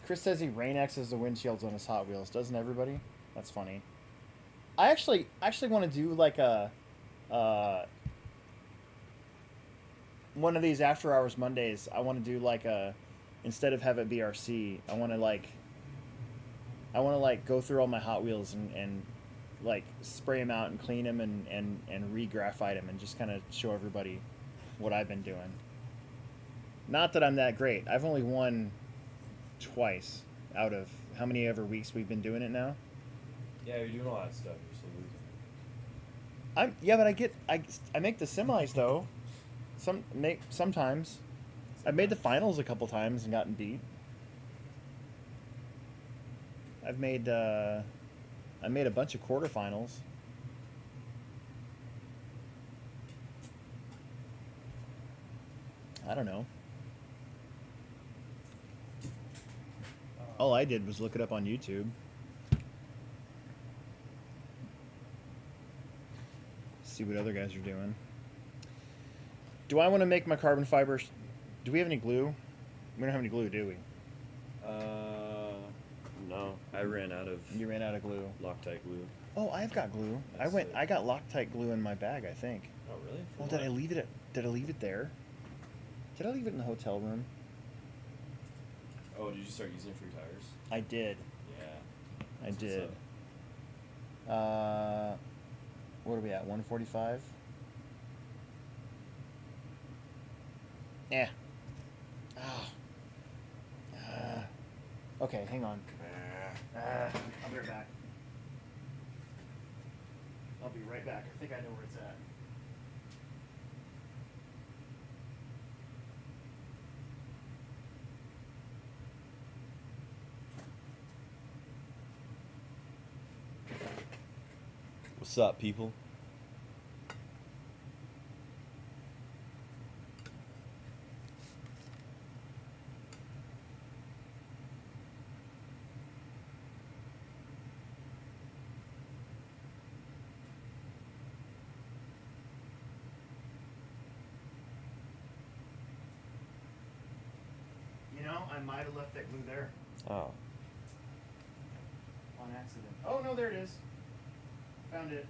Chris says he rain X's the windshields on his Hot Wheels. Doesn't everybody? That's funny. I actually want to do like a one of these after hours Mondays. I want to do like instead of have it be RC, I want to go through all my Hot Wheels and like spray them out and clean them and re-graphite them and just kind of show everybody what I've been doing. Not that I'm that great. I've only won twice out of how many ever weeks we've been doing it now. Yeah, you're doing all that stuff. You're still losing. But I make the semis though. Sometimes. I've made the finals a couple times and gotten beat. I've made I made a bunch of quarterfinals. I don't know. All I did was look it up on YouTube. See what other guys are doing. Do I want to make my carbon fiber? Do we have any glue? We don't have any glue, do we? No. I ran out of. You ran out of glue. Loctite glue. Oh, I've got glue. That's I got Loctite glue in my bag, I think. Oh really? Oh, did I leave it? Did I leave it there? Did I leave it in the hotel room? Oh, did you start using it for your tires? I did. Yeah. I That's what's did. up. What are we at? 145. Yeah. Okay, hang on. I'll be right back. I'll be right back. I think I know where it's at. What's up, people? You know, I might have left that glue there Oh. on accident. Oh, no, there it is. Found it.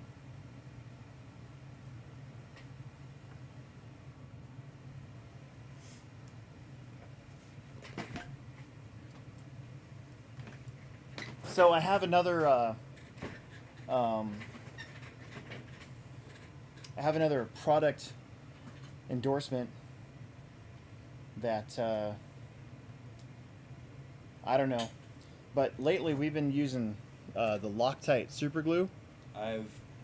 So I have another product endorsement that I don't know, but lately we've been using the Loctite super glue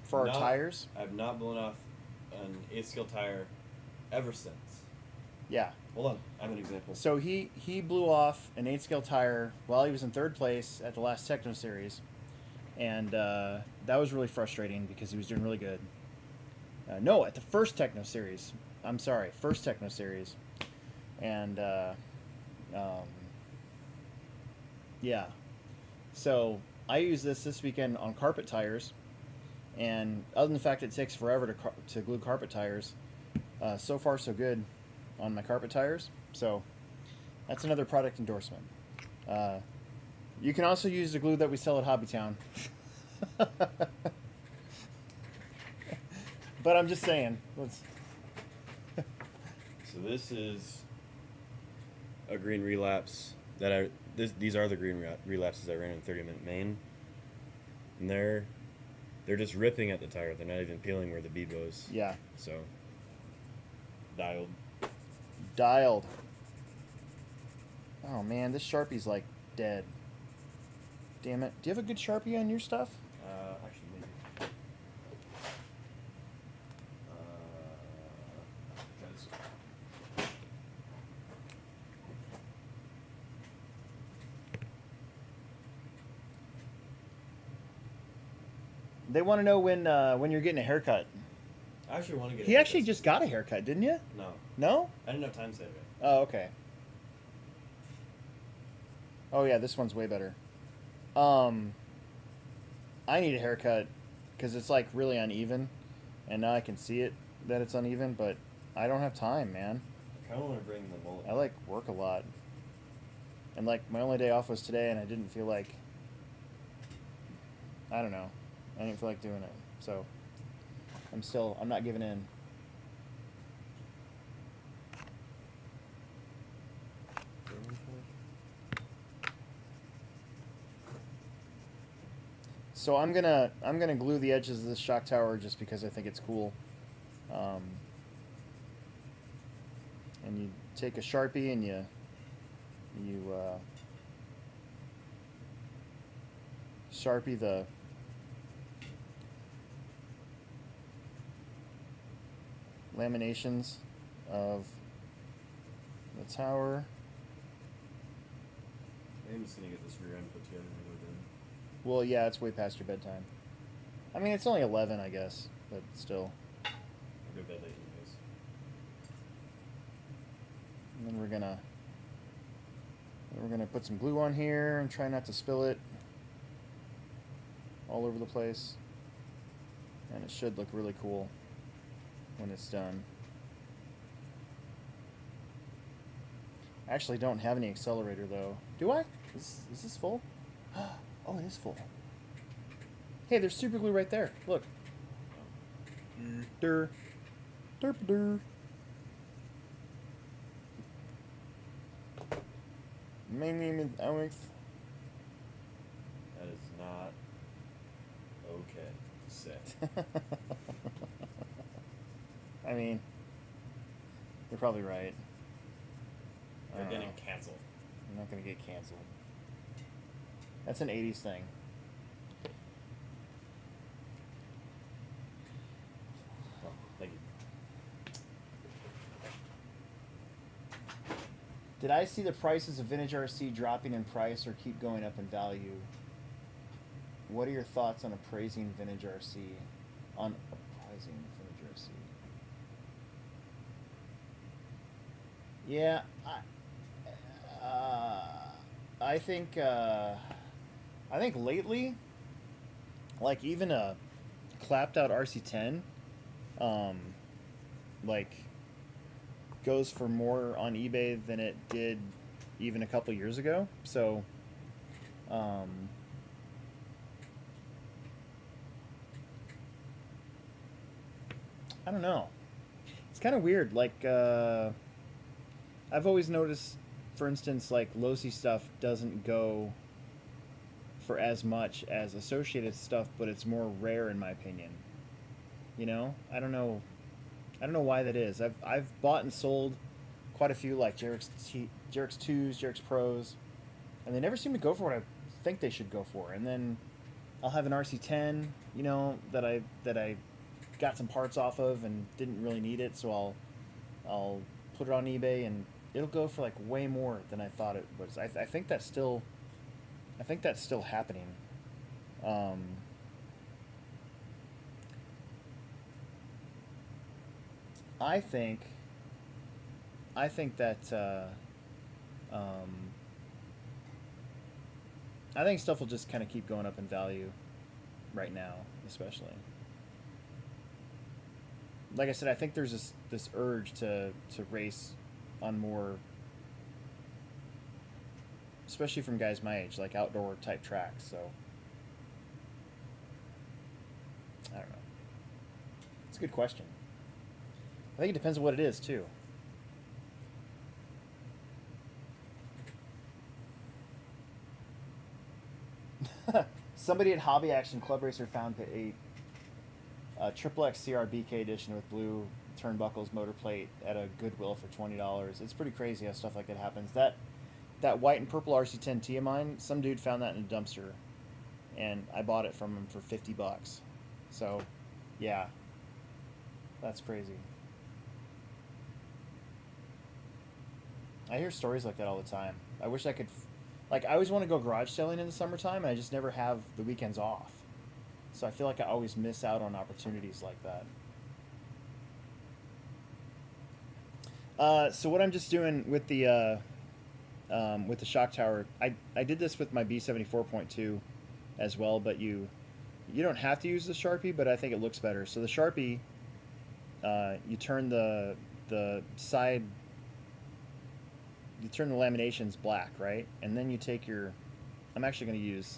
for our tires. I've not blown off an 8-scale tire ever since. Yeah. Hold on, I have an example. So he blew off an 8-scale tire while he was in 3rd place at the last Techno Series, and that was really frustrating because he was doing really good. No, at the first Techno Series. I'm sorry, first Techno Series, and yeah. So I used this weekend on carpet tires, and other than the fact it takes forever to glue carpet tires, so far so good on my carpet tires. So that's another product endorsement. You can also use the glue that we sell at Hobbytown. But I'm just saying. So this is a green relapse that these are the green relapses I ran in 30-minute main, and they're just ripping at the tire. They're not even peeling where the bead goes. Yeah. So dialed. Oh man, this Sharpie's like dead. Damn it. Do you have a good Sharpie on your stuff? Actually, maybe. Try this one. They want to know when you're getting a haircut. I actually want to get. He actually just got a haircut, didn't you? No. No? I didn't have time to save it. Oh, okay. Oh yeah, this one's way better. I need a haircut because it's like really uneven, and now I can see it that it's uneven, but I don't have time, man. I kind of want to bring the mullet. I like work a lot, and like my only day off was today, and I didn't feel like. I don't know. I didn't feel like doing it, so I'm not giving in. So I'm gonna glue the edges of this shock tower just because I think it's cool. And you take a Sharpie and you Sharpie the laminations of the tower. I'm just gonna get this rear end put together really good. Well, yeah, it's way past your bedtime. I mean, it's only 11, I guess, but still. I'll go to bed late anyways. And then we're gonna put some glue on here and try not to spill it all over the place. And it should look really cool when it's done. I actually don't have any accelerator though. Do I? Is this full? Oh, it is full. Hey, there's super glue right there. Look. Derp, derp. My name is Alex. That is not okay to say. I mean, you're probably right. We're getting canceled. I'm not gonna get canceled. That's an 80s thing. Oh, thank you. Did I see the prices of vintage RC dropping in price or keep going up in value? What are your thoughts on appraising vintage RC? On appraising vintage RC? Yeah, I think lately, like even a clapped out RC10, like goes for more on eBay than it did even a couple years ago. So, I don't know. It's kind of weird. Like, I've always noticed, for instance, like Losi stuff doesn't go for as much as associated stuff, but it's more rare in my opinion. You know, I don't know why that is. I've bought and sold quite a few like Xray XB2s, Xray Pros, and they never seem to go for what I think they should go for. And then I'll have an RC10, you know, that I got some parts off of and didn't really need it, so I'll put it on eBay and it'll go for like way more than I thought it was. I think that's still happening. I think that I think stuff will just kind of keep going up in value right now, especially. Like I said, I think there's this urge to race on more, especially from guys my age, like outdoor type tracks. So I don't know. It's a good question. I think it depends on what it is too. Somebody at Hobby Action Club Racer found a Triple X CR BK edition with blue turnbuckles motor plate at a Goodwill for $20. It's pretty crazy how stuff like that happens. That white and purple RC10T of mine, some dude found that in a dumpster, and I bought it from him for $50. So, yeah, that's crazy. I hear stories like that all the time. I wish I could, like, I always want to go garage selling in the summertime, and I just never have the weekends off. So I feel like I always miss out on opportunities like that. So what I'm just doing with the shock tower, I did this with my B7D as well, but you don't have to use the Sharpie, but I think it looks better. So the Sharpie, you turn the side, you turn the laminations black, right? And then you take your, I'm actually going to use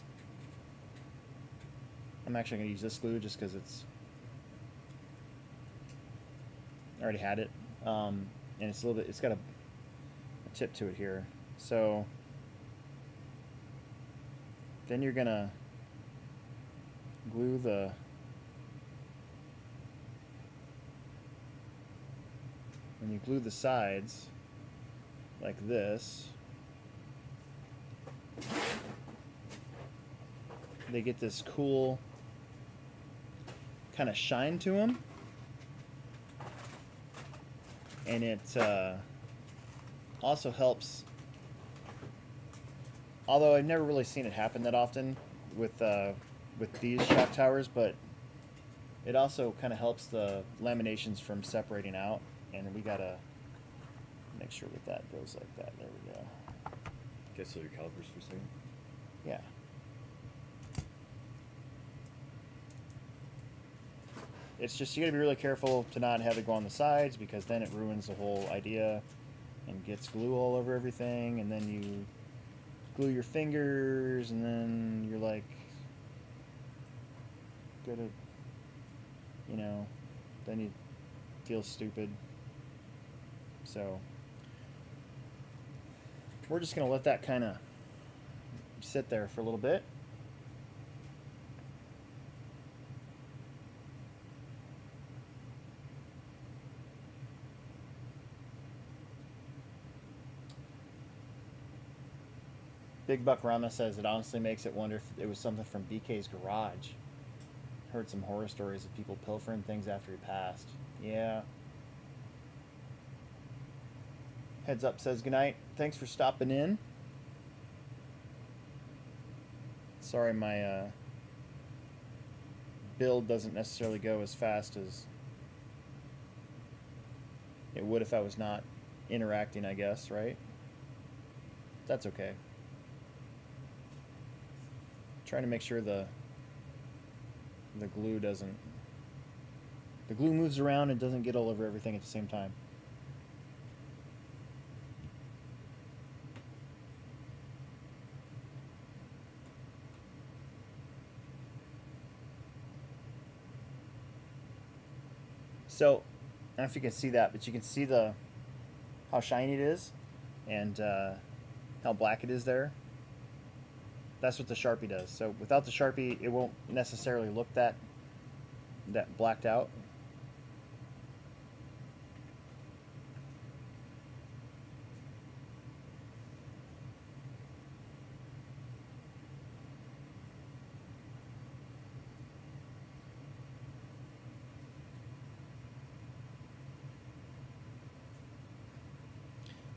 this glue just because I already had it, and it's a little bit, it's got a tip to it here. So then you're gonna glue when you glue the sides like this, they get this cool kind of shine to them, and it also helps, although I've never really seen it happen that often, with these shock towers, but it also kind of helps the laminations from separating out, and we gotta make sure that goes like that. There we go. Okay, so your calipers for a second. Yeah. It's just you gotta be really careful to not have it go on the sides, because then it ruins the whole idea and gets glue all over everything, and then you glue your fingers, and then you're like, gotta, you know, then you feel stupid. So we're just gonna let that kind of sit there for a little bit. Big Buck Rama says it honestly makes it wonder if it was something from BK's garage. Heard some horror stories of people pilfering things after he passed. Yeah. Heads Up says goodnight. Thanks for stopping in. Sorry my build doesn't necessarily go as fast as it would if I was not interacting, I guess, right? That's okay. Trying to make sure the glue doesn't, the glue moves around and doesn't get all over everything at the same time. So, I don't know if you can see that, but you can see how shiny it is, and how black it is there. That's what the Sharpie does. So without the Sharpie, it won't necessarily look that blacked out.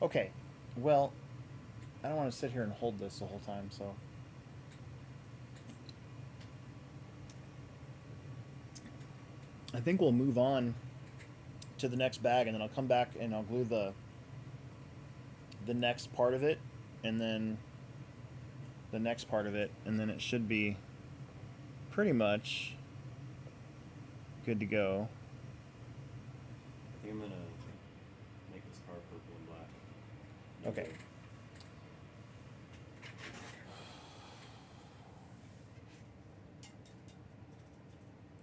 Okay, well, I don't want to sit here and hold this the whole time, so I think we'll move on to the next bag, and then I'll come back and I'll glue the next part of it, and then the next part of it, and then it should be pretty much good to go. I think I'm gonna make this car purple and black. Okay.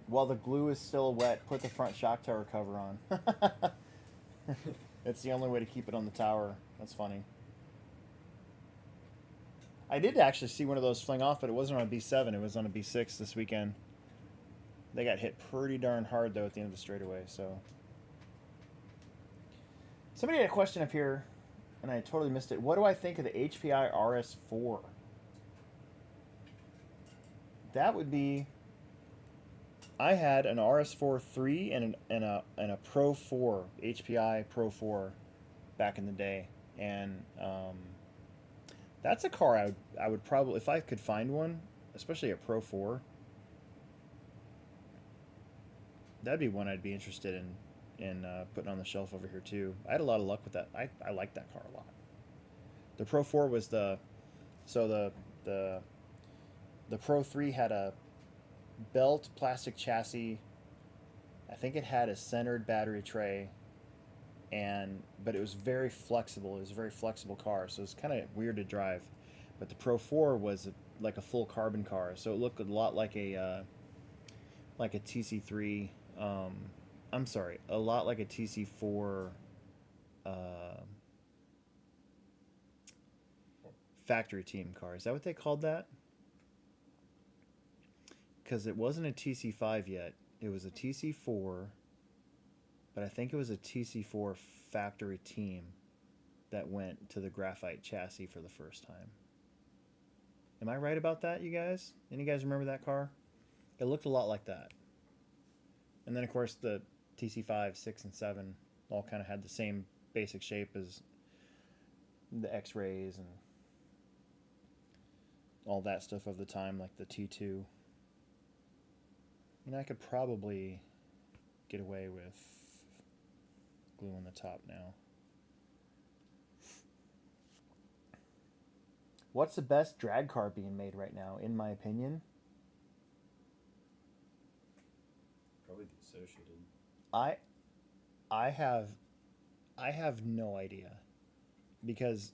While the glue is still wet, put the front shock tower cover on. It's the only way to keep it on the tower. That's funny. I did actually see one of those fling off, but it wasn't on a B7. It was on a B6 this weekend. They got hit pretty darn hard, though, at the end of the straightaway. So, somebody had a question up here, and I totally missed it. What do I think of the HPI RS4? That would be... I had an RS4 3 and a Pro 4, HPI Pro 4 back in the day, and that's a car I would probably, if I could find one, especially a Pro 4, that'd be one I'd be interested in putting on the shelf over here too. I had a lot of luck with that. I liked that car a lot. The Pro 4 was the Pro 3 had a belt plastic chassis. I think it had a centered battery tray, but it was very flexible. It was a very flexible car, so it was kind of weird to drive. But the Pro 4 was like a full carbon car, so it looked a lot like a TC3. I'm sorry, a lot like a TC4 factory team car. Is that what they called that? Because it wasn't a TC5 yet. It was a TC4, but I think it was a TC4 factory team that went to the graphite chassis for the first time. Am I right about that, you guys? Any guys remember that car? It looked a lot like that. And then, of course, the TC5, 6, and 7 all kind of had the same basic shape as the X-Rays and all that stuff of the time, like the T2. I could probably get away with gluing the top now. What's the best drag car being made right now, in my opinion? Probably the Associated. I have no idea, because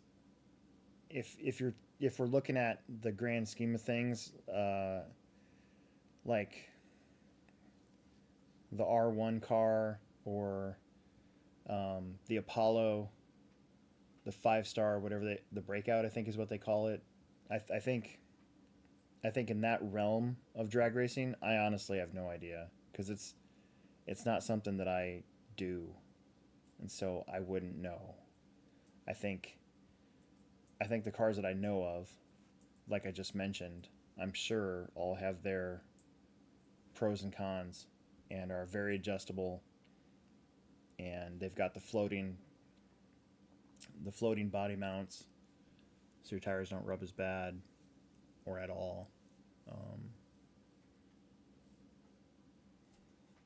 if we're looking at the grand scheme of things, like the R1 car, or the Apollo, the 5-star, whatever the Breakout, I think is what they call it. I think in that realm of drag racing, I honestly have no idea, because it's not something that I do, and so I wouldn't know. I think the cars that I know of, like I just mentioned, I'm sure all have their pros and cons, and are very adjustable, and they've got the floating body mounts, so your tires don't rub as bad or at all.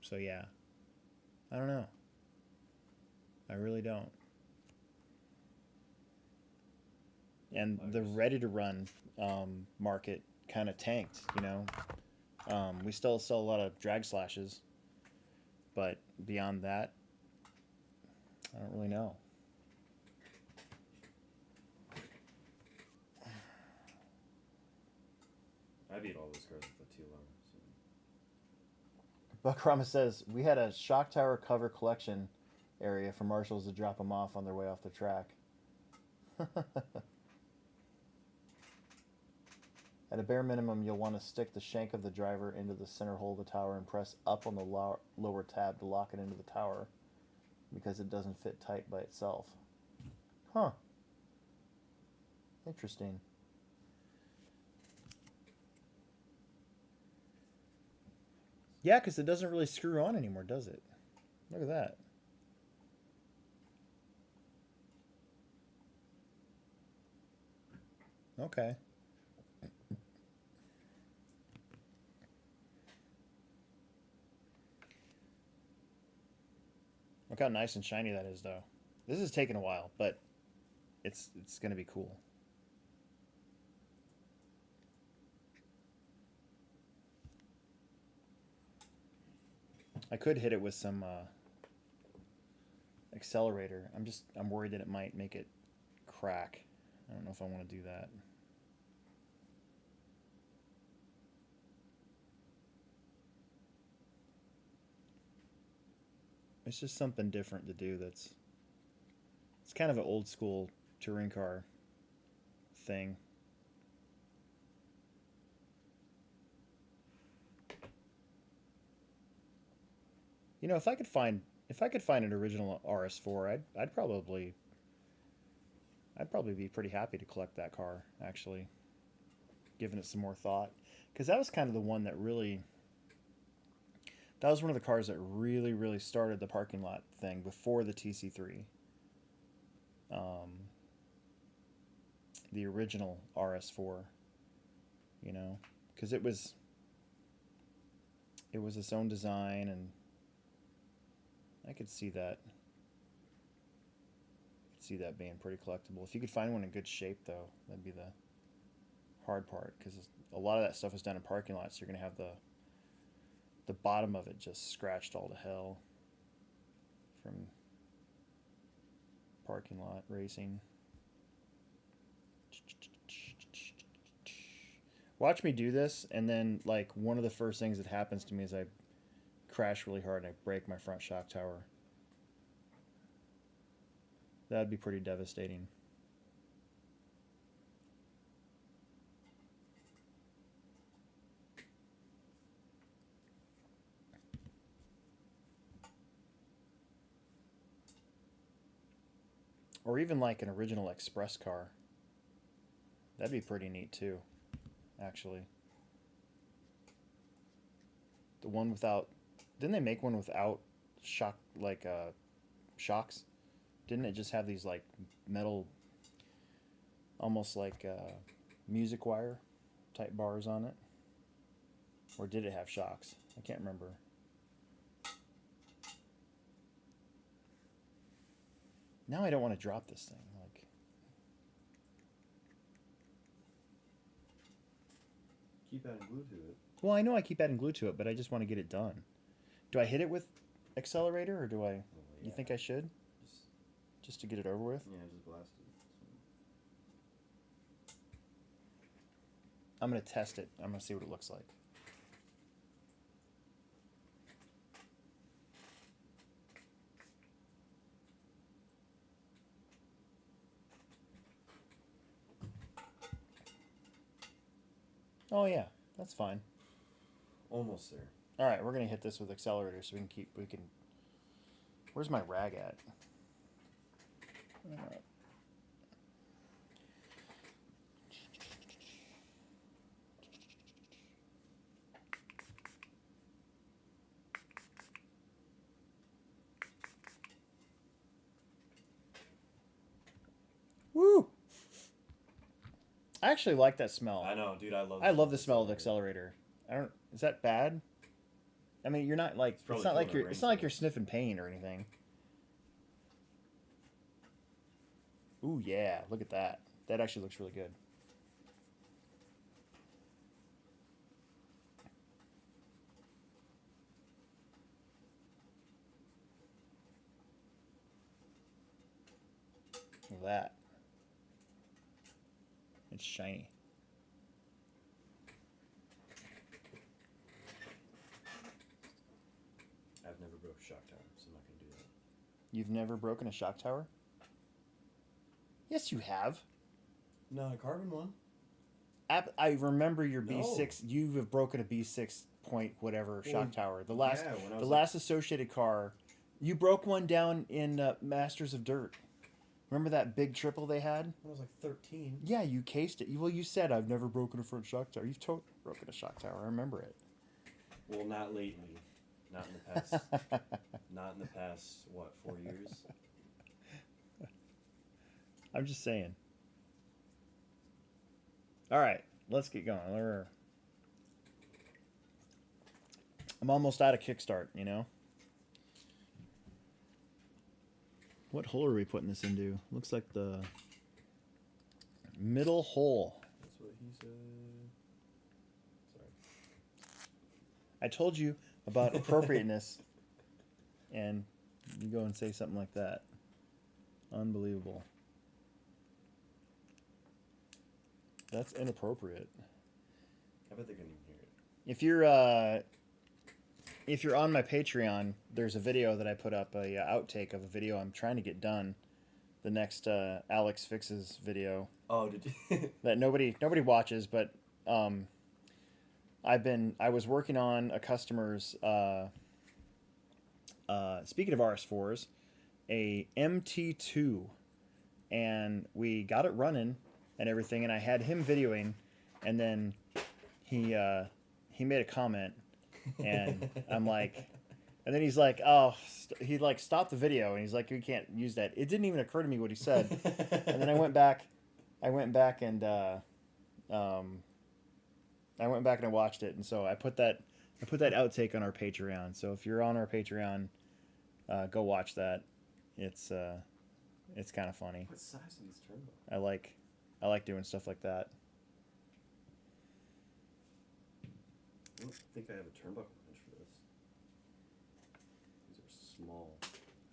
So yeah, I don't know. I really don't. And the ready to run market kind of tanked, we still sell a lot of drag slashes, but beyond that, I don't really know. I beat all those cars with the TLR. Buck Rama says, we had a shock tower cover collection area for marshals to drop them off on their way off the track. At a bare minimum, you'll want to stick the shank of the driver into the center hole of the tower and press up on the lower tab to lock it into the tower, because it doesn't fit tight by itself. Huh. Interesting. Yeah, because it doesn't really screw on anymore, does it? Look at that. Okay. Look how nice and shiny that is, though. This is taking a while, but it's going to be cool. I could hit it with some accelerator. I'm worried that it might make it crack. I don't know if I want to do that. It's just something different to do. It's kind of an old school touring car thing. If I could find an original RS4, I'd probably be pretty happy to collect that car, actually, giving it some more thought, because that was kind of the one that really, that was one of the cars that really started the parking lot thing before the TC3. The original RS4, because it was its own design, and I could see that being pretty collectible. If you could find one in good shape, though, that'd be the hard part, because a lot of that stuff is done in parking lots. So you're going to have the bottom of it just scratched all to hell from parking lot racing. Watch me do this, and then, like, one of the first things that happens to me is I crash really hard and I break my front shock tower. That'd be pretty devastating. Or even like an original express car. That'd be pretty neat too, actually. The one without... Didn't they make one without shock, like, shocks? Didn't it just have these, like, metal, almost like music wire type bars on it. Or did it have shocks? I can't remember. Now I don't want to drop this thing. Like, Keep adding glue to it. well, I know I keep adding glue to it, but I just want to get it done. Do I hit it with accelerator, or do I? Oh, yeah. You think I should? Just to get it over with? Yeah, just blast it. I'm going to test it. I'm going to see what it looks like. Oh yeah, that's fine. Almost there. All right, we're gonna hit this with accelerator so we can. Where's my rag at? Woo! I actually like that smell. I know, dude. I love the smell of the accelerator. I don't. Is that bad? I mean, you're not like. It's not like you're. It's not like you're sniffing paint or anything. Ooh yeah! Look at that. That actually looks really good. Look at that. It's shiny. I've never broke a shock tower, so I'm not gonna do that. You've never broken a shock tower? Yes, you have. Not a carbon one. I remember your No. B6. You have broken a B6 point whatever shock tower. The last, yeah, when I was the like- last associated car, you broke one down in Masters of Dirt. Remember that big triple they had? When I was like 13. Yeah, you cased it. Well, you said I've never broken a front shock tower. You've broken a shock tower. I remember it. Well, not lately. Not in the past. Not in the past. What, 4 years? I'm just saying. All right, let's get going. I'm almost out of kickstart, you know? What hole are we putting this into? Looks like the middle hole. That's what he said. Sorry. I told you about appropriateness, and you go and say something like that. Unbelievable. That's inappropriate. I bet they couldn't even hear it. If you're on my Patreon, there's a video that I put up, a outtake of a video I'm trying to get done. The next Alex Fixes video. Oh, did you? That nobody watches, but I was working on a customer's speaking of RS4s, a MT2, and we got it running and everything, and I had him videoing, and then he made a comment, and I'm like, and then he's like, oh, he like stopped the video, and he's like, we can't use that. It didn't even occur to me what he said, and then I went back and I watched it, and so I put that outtake on our Patreon. So if you're on our Patreon, go watch that. It's kind of funny. What size are these turbo? I like doing stuff like that. I don't think I have a turnbuckle wrench for this. These are small.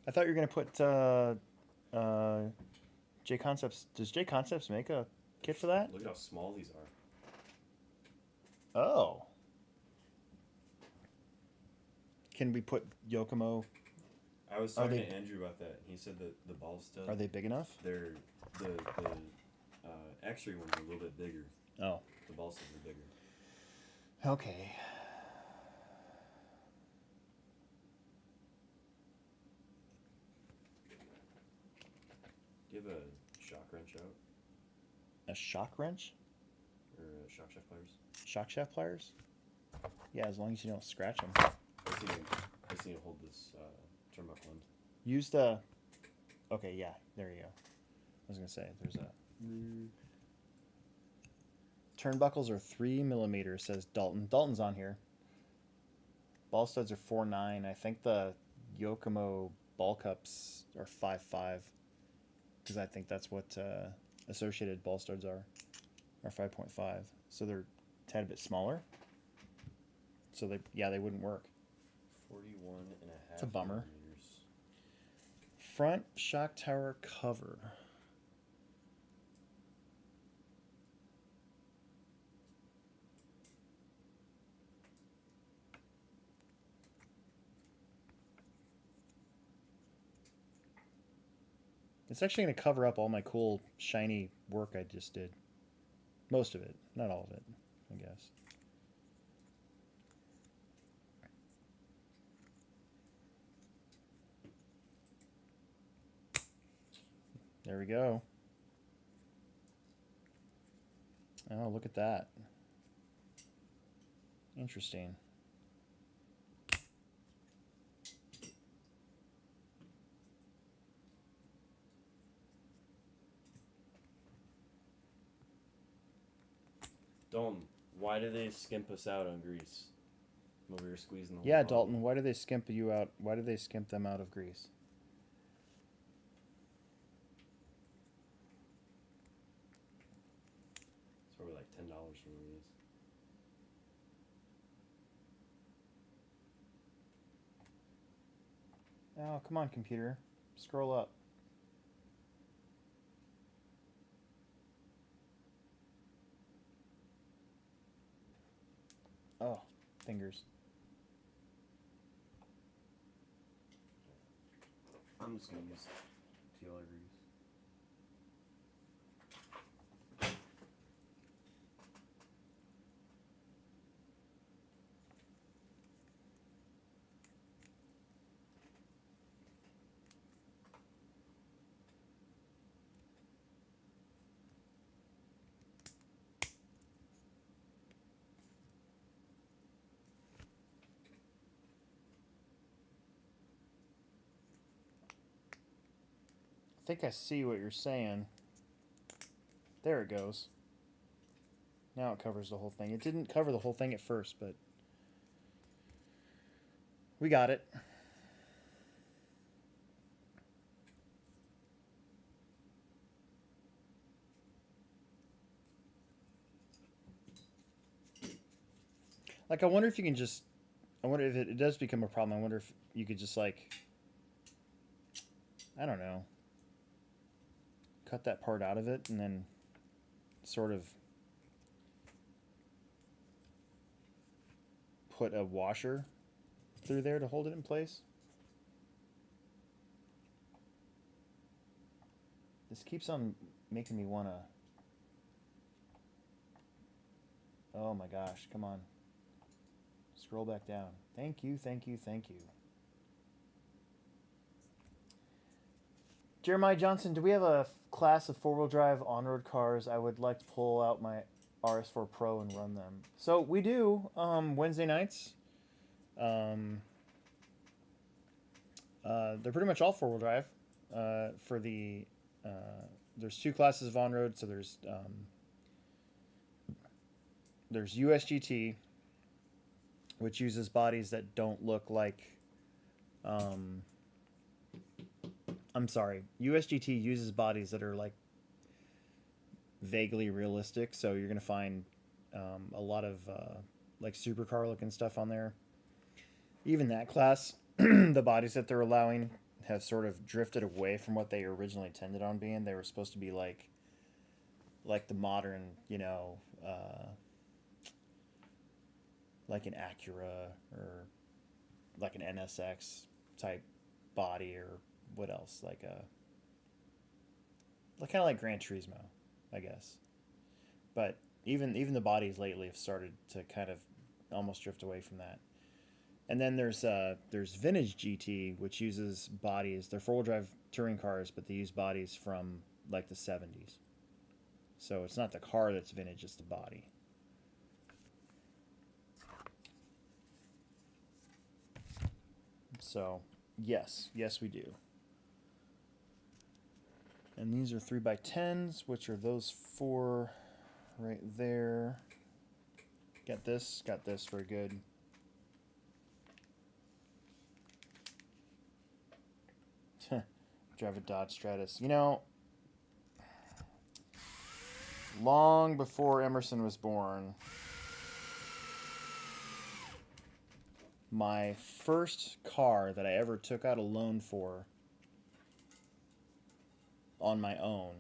I thought you were gonna put J Concepts. Does J Concepts make a kit for that? Look at how small these are. Oh. Can we put Yokomo? I was talking to Andrew about that. He said that the ball stud. Are they big enough? They're the Xray ones are a little bit bigger. Oh. The ball studs are bigger. Okay. Do you have a shock wrench out? A shock wrench? Or shock shaft pliers? Shock shaft pliers? Yeah, as long as you don't scratch them. I just need to hold this turnbuckle end. Use the... Okay, yeah, there you go. I was going to say, there's a... Turnbuckles are 3mm, says Dalton. Dalton's on here. Ball studs are 4.9. I think the Yokomo ball cups are 5.5, because I think that's what Associated ball studs are 5.5. So they're a tad bit smaller. So they wouldn't work. 41 and a half. It's a bummer. millimeters. Front shock tower cover. It's actually going to cover up all my cool, shiny work I just did. Most of it. Not all of it, I guess. There we go. Oh, look at that. Interesting. Dalton, why do they skimp us out on grease? I'm over here squeezing the whole Yeah, bottle. Dalton, why do they skimp you out? Why do they skimp them out of grease? It's probably like $10 for one of these. Oh, come on, computer. Scroll up. Oh, fingers. I'm just gonna use TLR grease. I think I see what you're saying. There it goes. Now it covers the whole thing. It didn't cover the whole thing at first, but we got it. Like, I wonder if you can just... I wonder if it does become a problem. I wonder if you could just, like... I don't know. Cut that part out of it and then sort of put a washer through there to hold it in place. This keeps on making me want to... Oh my gosh, come on. Scroll back down. Thank you, thank you, thank you. Jeremiah Johnson, do we have a class of four-wheel drive on-road cars? I would like to pull out my RS4 Pro and run them. So we do Wednesday nights. They're pretty much all four-wheel drive. For the there's two classes of on-road. So there's USGT, which uses bodies that don't look like. I'm sorry. USGT uses bodies that are like vaguely realistic. So you're gonna find a lot of like supercar looking stuff on there. Even that class, the bodies that they're allowing have sort of drifted away from what they originally intended on being. They were supposed to be like the modern, you know, like an Acura or like an NSX type body, or what else, like kind of like Gran Turismo, I guess. But even the bodies lately have started to kind of almost drift away from that. And then there's Vintage GT, which uses bodies. They're four-wheel drive touring cars, but they use bodies from like the 70s. So it's not the car that's vintage, it's the body. So yes, we do. And these are 3x10s, which are those four right there. Got this for a good. Drive a Dodge Stratus. You know, long before Emerson was born, my first car that I ever took out a loan for on my own,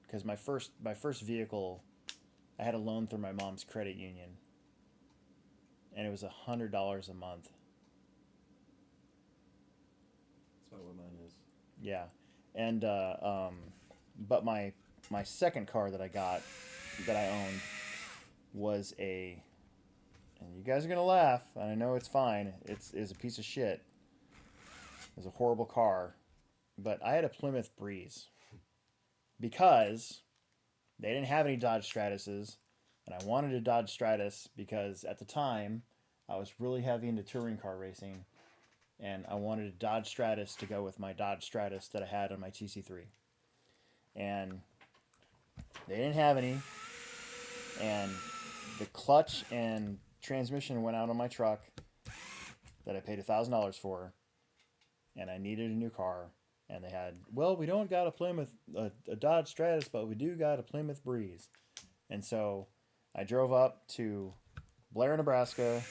because my first vehicle, I had a loan through my mom's credit union, and it was $100 a month. That's about what mine is. Yeah, and but my second car that I got, that I owned, was a, and you guys are gonna laugh, and I know it's fine. It's a piece of shit. It was a horrible car, but I had a Plymouth Breeze because they didn't have any Dodge Stratuses, and I wanted a Dodge Stratus because at the time I was really heavy into touring car racing, and I wanted a Dodge Stratus to go with my Dodge Stratus that I had on my TC3. And they didn't have any, and the clutch and transmission went out on my truck that I paid $1,000 for, and I needed a new car. And they had, well, we don't got a Dodge Stratus, but we do got a Plymouth Breeze. And so I drove up to Blair, Nebraska,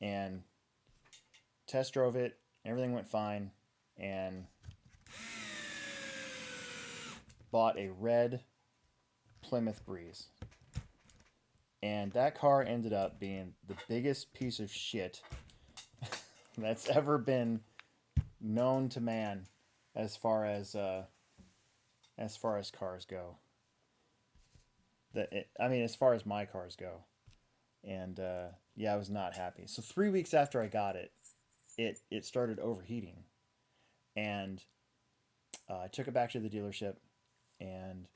and test drove it. Everything went fine, and bought a red Plymouth Breeze. And that car ended up being the biggest piece of shit that's ever been known to man as far as cars go. As far as my cars go. And yeah, I was not happy. So 3 weeks after I got it, it started overheating. And I took it back to the dealership, and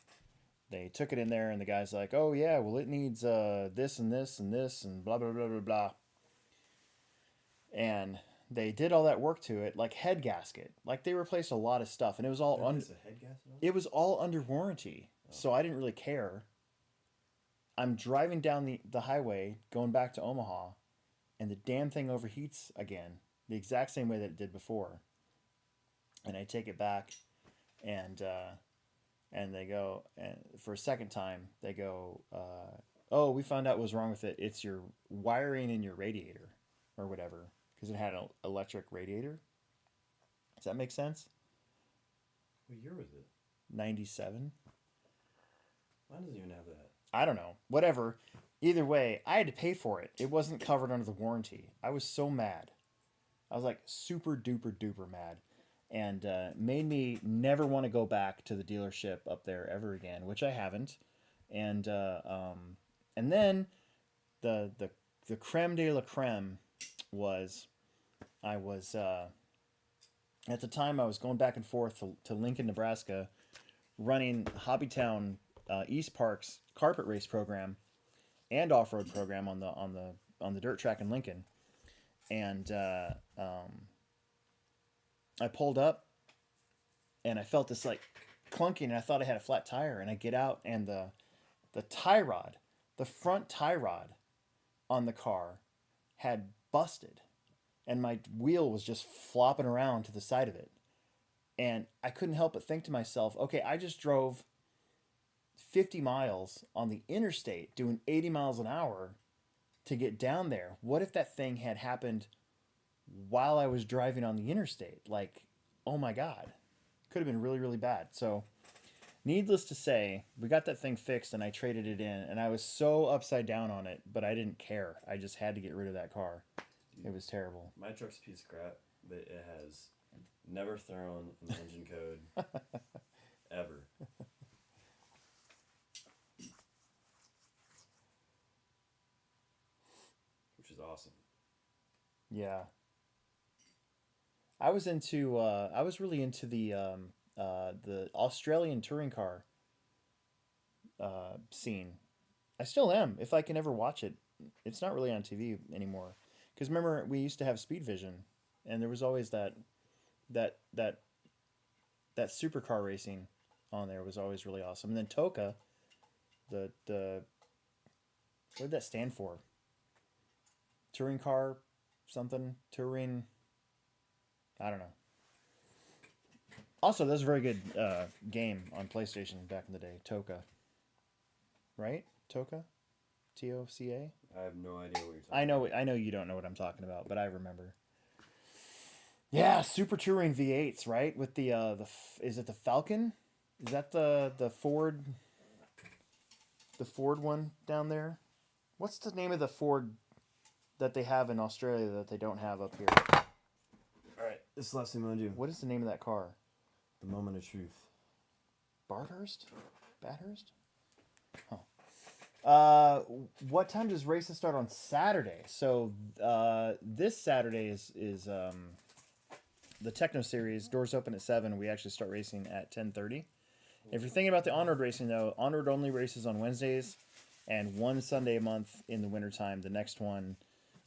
they took it in there, and the guy's like, oh yeah, well it needs this and this and this and blah, blah, blah, blah, blah. And they did all that work to it, like head gasket. Like they replaced a lot of stuff, and it was all it was all under warranty. Oh. So I didn't really care. I'm driving down the highway going back to Omaha, and the damn thing overheats again, the exact same way that it did before. And I take it back, and they go, and for a second time they go, oh, we found out what was wrong with it. It's your wiring in your radiator, or whatever. Because it had an electric radiator. Does that make sense? What year was it? 97. Mine doesn't even have that. I don't know. Whatever. Either way, I had to pay for it. It wasn't covered under the warranty. I was so mad. I was like super duper duper mad. And made me never want to go back to the dealership up there ever again, which I haven't. And then the creme de la creme was, I was at the time I was going back and forth to Lincoln, Nebraska, running Hobbytown East Park's carpet race program and off-road program on the dirt track in Lincoln. And I pulled up, and I felt this like clunking, and I thought I had a flat tire, and I get out, and the tie rod, the front tie rod on the car had busted, and my wheel was just flopping around to the side of it. And I couldn't help but think to myself, okay, I just drove 50 miles on the interstate doing 80 miles an hour to get down there. What if that thing had happened while I was driving on the interstate? Like, oh my God, could have been really, really bad. So needless to say, we got that thing fixed, and I traded it in, and I was so upside down on it, but I didn't care. I just had to get rid of that car. Dude, it was terrible. My truck's a piece of crap, but it has never thrown an engine code ever. Which is awesome. Yeah. I was really into the Australian touring car scene. I still am, if I can ever watch it. It's not really on TV anymore. Because remember, we used to have Speed Vision, and there was always that supercar racing on there was always really awesome. And then Toka, the what did that stand for? Touring car, something touring. I don't know. Also, that was a very good game on PlayStation back in the day. Toka, right? Toka, Toca. I have no idea what you're talking about. I know you don't know what I'm talking about, but I remember. Yeah, Super Touring V8s, right? With the is it the Falcon? Is that the Ford one down there? What's the name of the Ford that they have in Australia that they don't have up here? All right, this is the last thing I'm gonna do. What is the name of that car? The moment of truth. Bathurst? Huh. What time does racing start on Saturday? So this Saturday is the Techno Series. Doors open at 7. We actually start racing at 10:30. If you're thinking about the Onward racing, though, Onward only races on Wednesdays and one Sunday a month in the wintertime. The next one,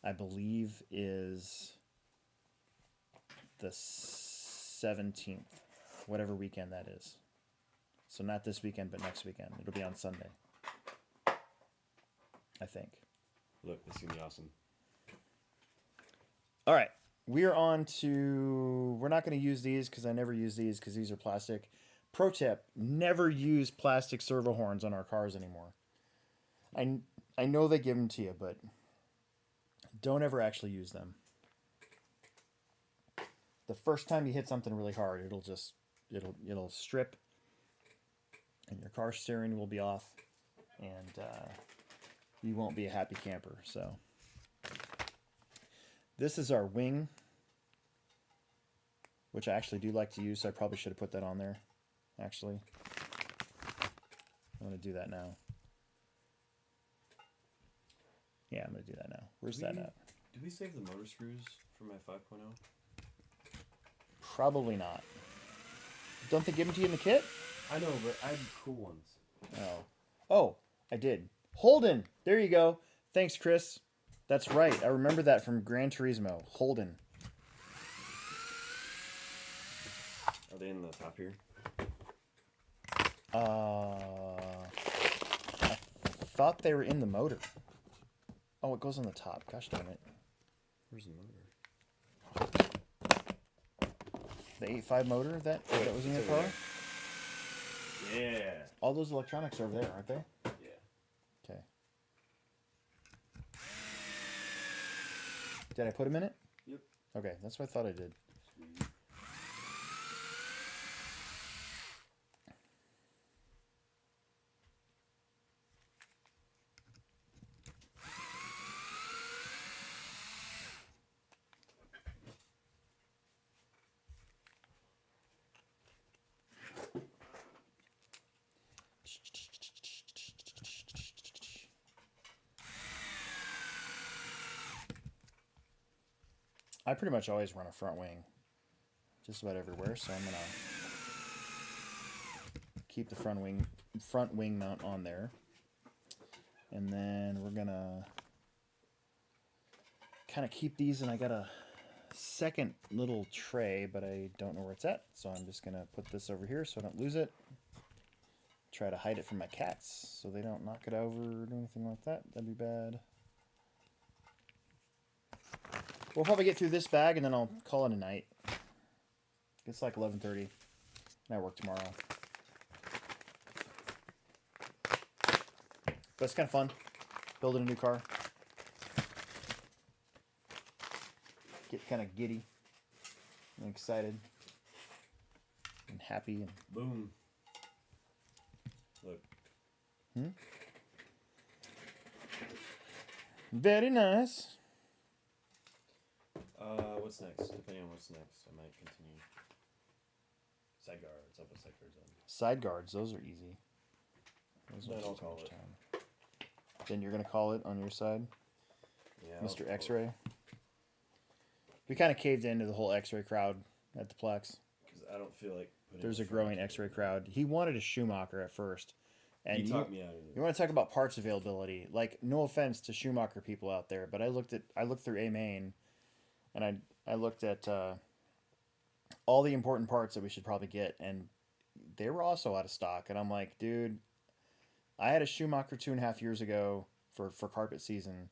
I believe, is the 17th, whatever weekend that is. So not this weekend, but next weekend. It'll be on Sunday, I think. Look, this is gonna be awesome. All right, we are on to. We're not going to use these because I never use these because these are plastic. Pro tip: never use plastic servo horns on our cars anymore. I know they give them to you, but don't ever actually use them. The first time you hit something really hard, it'll strip, and your car steering will be off, and you won't be a happy camper. So this is our wing, which I actually do like to use, so I probably should have put that on there. Actually, I'm going to do that now. Yeah, I'm going to do that now. Where's that at? Did we save the motor screws for my 5.0? Probably not. Don't they give them to you in the kit? I know, but I had cool ones. Oh, I did. Holden! There you go. Thanks, Chris. That's right. I remember that from Gran Turismo. Holden. Are they in the top here? I thought they were in the motor. Oh, it goes on the top. Gosh darn it. Where's the motor? The 8.5 motor that was in your car? Yeah. All those electronics are over there, aren't they? Yeah. Okay. Did I put them in it? Yep. Okay, that's what I thought I did. Sweet. I pretty much always run a front wing just about everywhere, so I'm gonna keep the front wing mount on there, and then we're gonna kind of keep these. And I got a second little tray, but I don't know where it's at, so I'm just gonna put this over here so I don't lose it. Try to hide it from my cats so they don't knock it over or do anything like that. That'd be bad. We'll probably get through this bag and then I'll call it a night. It's like 11:30 and I work tomorrow. But it's kind of fun, building a new car. Get kind of giddy and excited and happy. And boom. Look. Very nice. What's next? Depending on what's next, I might continue. Side guards. I'll put side guards on. Side guards, those are easy. Those Then don't I'll take call much it. time. Then you're gonna call it on your side, Yeah, Mr. Xray. We kind of caved into the whole Xray crowd at the Plex. Because I don't feel like putting. There's a growing Xray crowd. He wanted a Schumacher at first, and He talked me out of it. You want to talk about parts availability? Like, no offense to Schumacher people out there, but I looked through A Main, and I looked at all the important parts that we should probably get, and they were also out of stock. And I'm like, dude, I had a Schumacher 2.5 years ago for carpet season,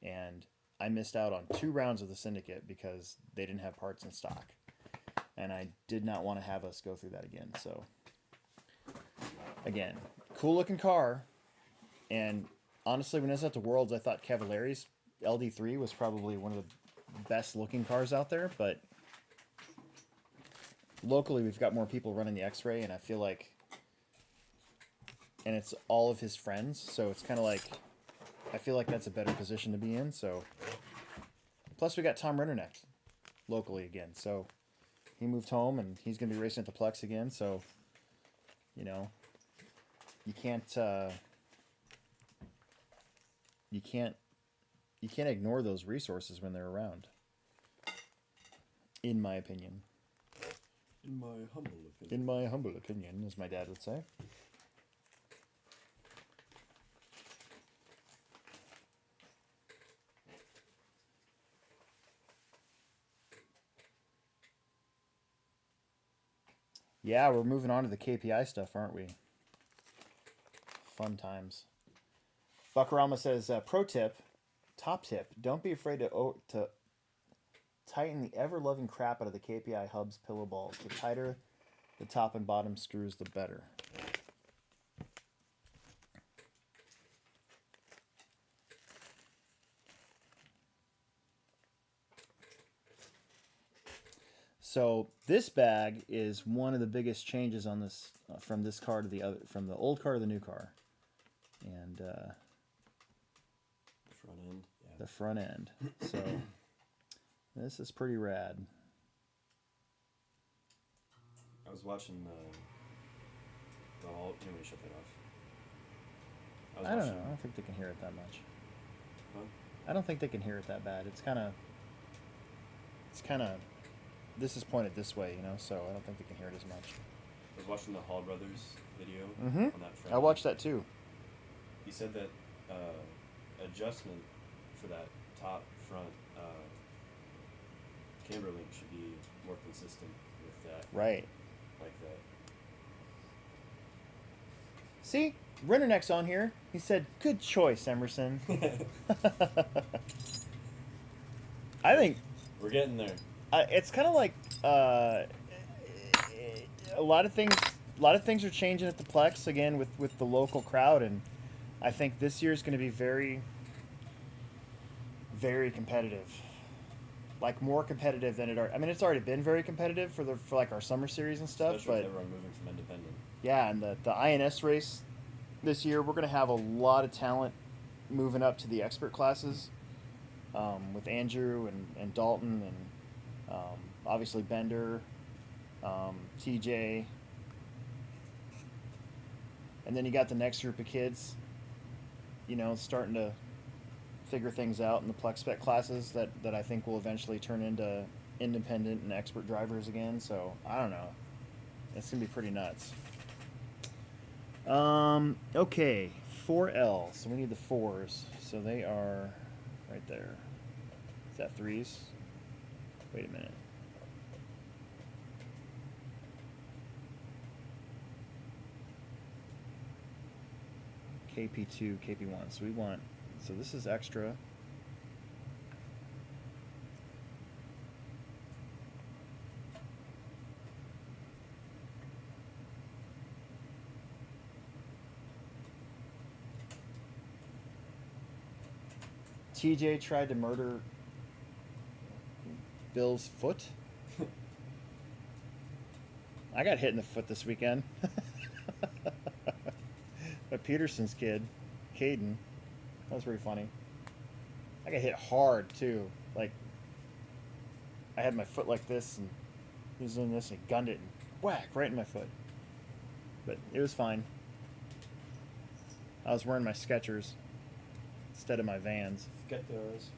and I missed out on 2 rounds of the Syndicate because they didn't have parts in stock. And I did not want to have us go through that again. So, again, cool looking car. And honestly, when I was at the Worlds, I thought Cavalari's LD3 was probably one of the best looking cars out there. But locally, we've got more people running the Xray, and I feel like, and it's all of his friends. So it's kind of like, I feel like that's a better position to be in. So, plus we got Tom Rennerneck locally again. So he moved home, and he's going to be racing at the Plex again. So, you know, you can't ignore those resources when they're around, in my opinion. In my humble opinion. In my humble opinion, as my dad would say. Yeah, we're moving on to the KPI stuff, aren't we? Fun times. Buckarama says, pro tip, top tip, don't be afraid to tighten the ever-loving crap out of the KPI hubs pillow balls. The tighter the top and bottom screws, the better. So this bag is one of the biggest changes on this from this car to the other, from the old car to the new car, and The front end. Yeah. the front end. So this is pretty rad. I was watching the whole. Can we shut that off? I don't know. I don't think they can hear it that much. Huh? I don't think they can hear it that bad. It's kind of. This is pointed this way, you know, so I don't think they can hear it as much. I was watching the Hall Brothers video Mm-hmm. on that front. I watched that too. He said that adjustment for that top front camber link should be more consistent with that. Right. Like that. See, Rennerneck's on here. He said, "Good choice, Emerson." I think We're getting there. it's kind of like a lot of things. A lot of things are changing at the Plex again with the local crowd, and I think this year is going to be very, very competitive. Like more competitive than it. I mean, it's already been very competitive for like our summer series and stuff. Especially with But everyone moving from independent. yeah, and the INS race this year, we're going to have a lot of talent moving up to the expert classes, with Andrew and Dalton and obviously Bender, TJ, and then you got the next group of kids, you know, starting to figure things out in the Plex Spec classes that I think will eventually turn into independent and expert drivers again. So I don't know, it's gonna be pretty nuts. Okay, 4L. So we need the 4s. So they are right there. Is that 3s? Wait a minute. KP2, KP1. So we want, so this is extra. TJ tried to murder Bill's foot. I got hit in the foot this weekend. By Peterson's kid, Caden. That was pretty funny. I got hit hard too. Like, I had my foot like this, and he was doing this, and he gunned it, and whack, right in my foot. But it was fine. I was wearing my Skechers instead of my Vans.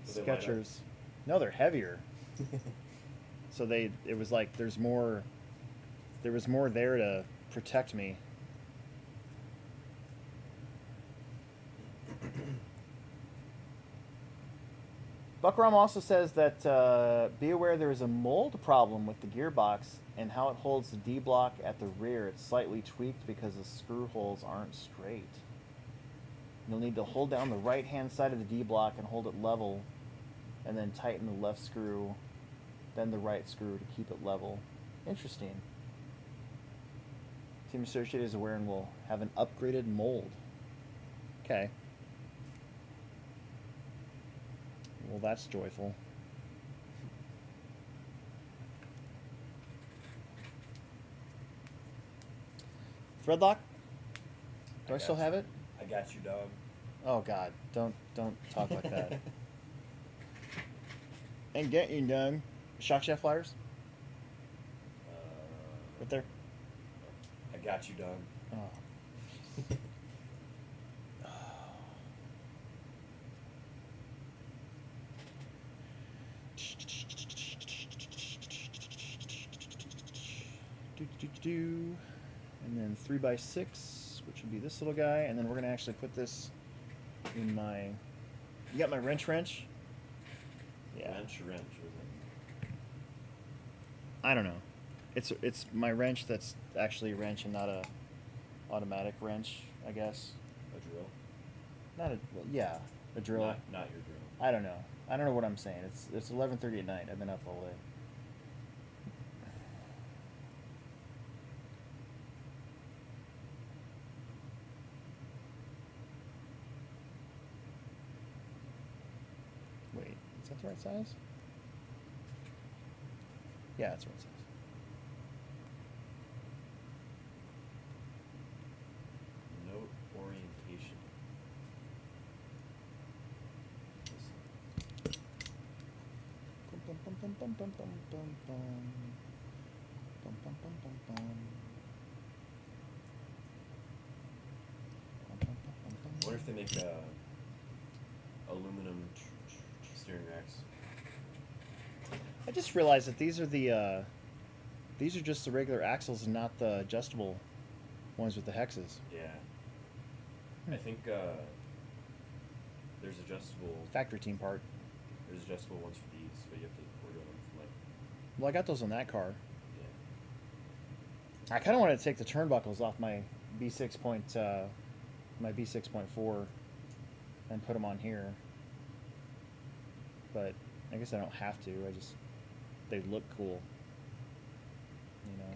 Skechers. No, they're heavier. So it was like there was more there to protect me. Buckram also says that be aware there is a mold problem with the gearbox and how it holds the D block at the rear. It's slightly tweaked because the screw holes aren't straight. You'll need to hold down the right-hand side of the D block and hold it level, and then tighten the left screw, then the right screw to keep it level. Interesting. Team Associated is aware and will have an upgraded mold. Okay. Well, that's joyful. Threadlock? Do I still have it? I got you, dog. Oh God! Don't talk like that. And get you done. Shock shaft pliers? Right there. I got you, dog. Oh. And then 3x6, which would be this little guy, and then we're gonna actually put this in my. You got my wrench? Yeah. Wrench, was it? I don't know. It's my wrench that's actually a wrench and not a automatic wrench, I guess. A drill? Not a yeah, a drill. Not your drill. I don't know. I don't know what I'm saying. It's 11:30 at night. I've been up all day. Wait, is that the right size? Yeah, it's the right size. Note orientation. Bum, bum, bum, bum, bum, bum, bum, bum. Bum, bum, bum, bum, bum. Bum, bum, bum, bum, bum. I wonder if they make aluminum steering racks. I just realized that these are just the regular axles and not the adjustable ones with the hexes. Yeah. I think there's adjustable. Factory team part. There's adjustable ones for these, but you have to order them from like. Well, I got those on that car. Yeah. I kind of wanted to take the turnbuckles off my my B6.4 and put them on here. But I guess I don't have to. They look cool. You know.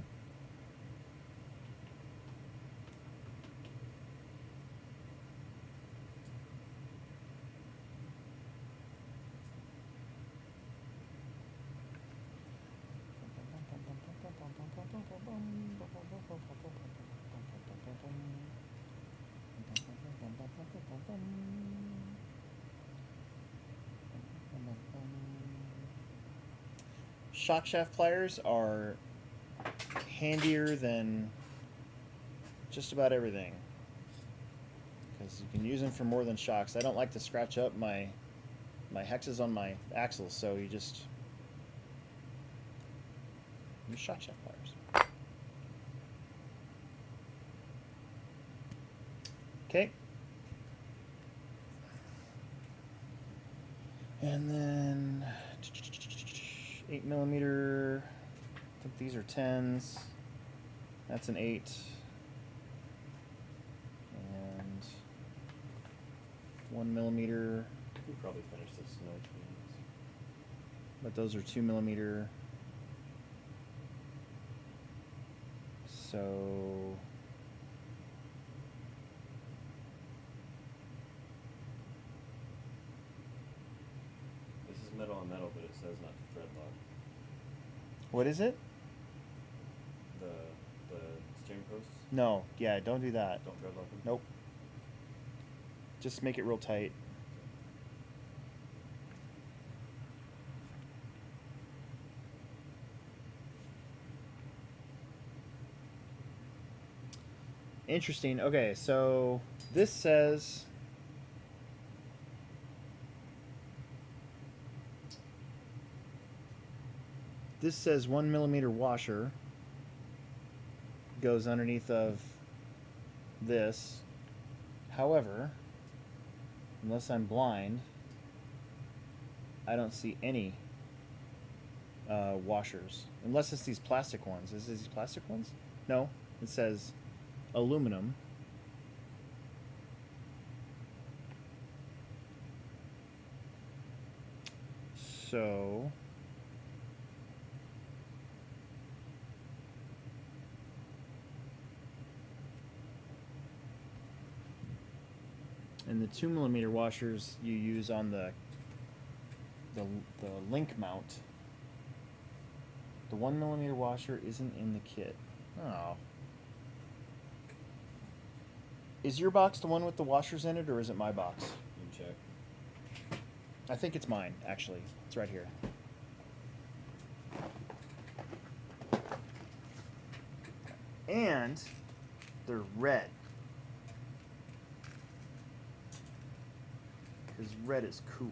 Shock shaft pliers are handier than just about everything because you can use them for more than shocks. I don't like to scratch up my hexes on my axles, so you just use shock shaft pliers. Okay. And then 8mm. I think these are 10s. That's an 8. And 1mm. We'll probably finish this in 9 minutes. But those are 2mm. So This is metal on metal, but it says not to thread lock. what is it? The steering posts. No, yeah, don't do that. Don't thread lock them. Nope. Just make it real tight. Interesting. Okay, so this says this says 1mm washer goes underneath of this. However, unless I'm blind, I don't see any washers. Unless it's these plastic ones. Is it these plastic ones? No. It says aluminum. So... and the 2mm washers you use on the link mount. The 1mm washer isn't in the kit. Oh. Is your box the one with the washers in it, or is it my box? You can check. I think it's mine, actually. It's right here. And they're red. Because red is cool.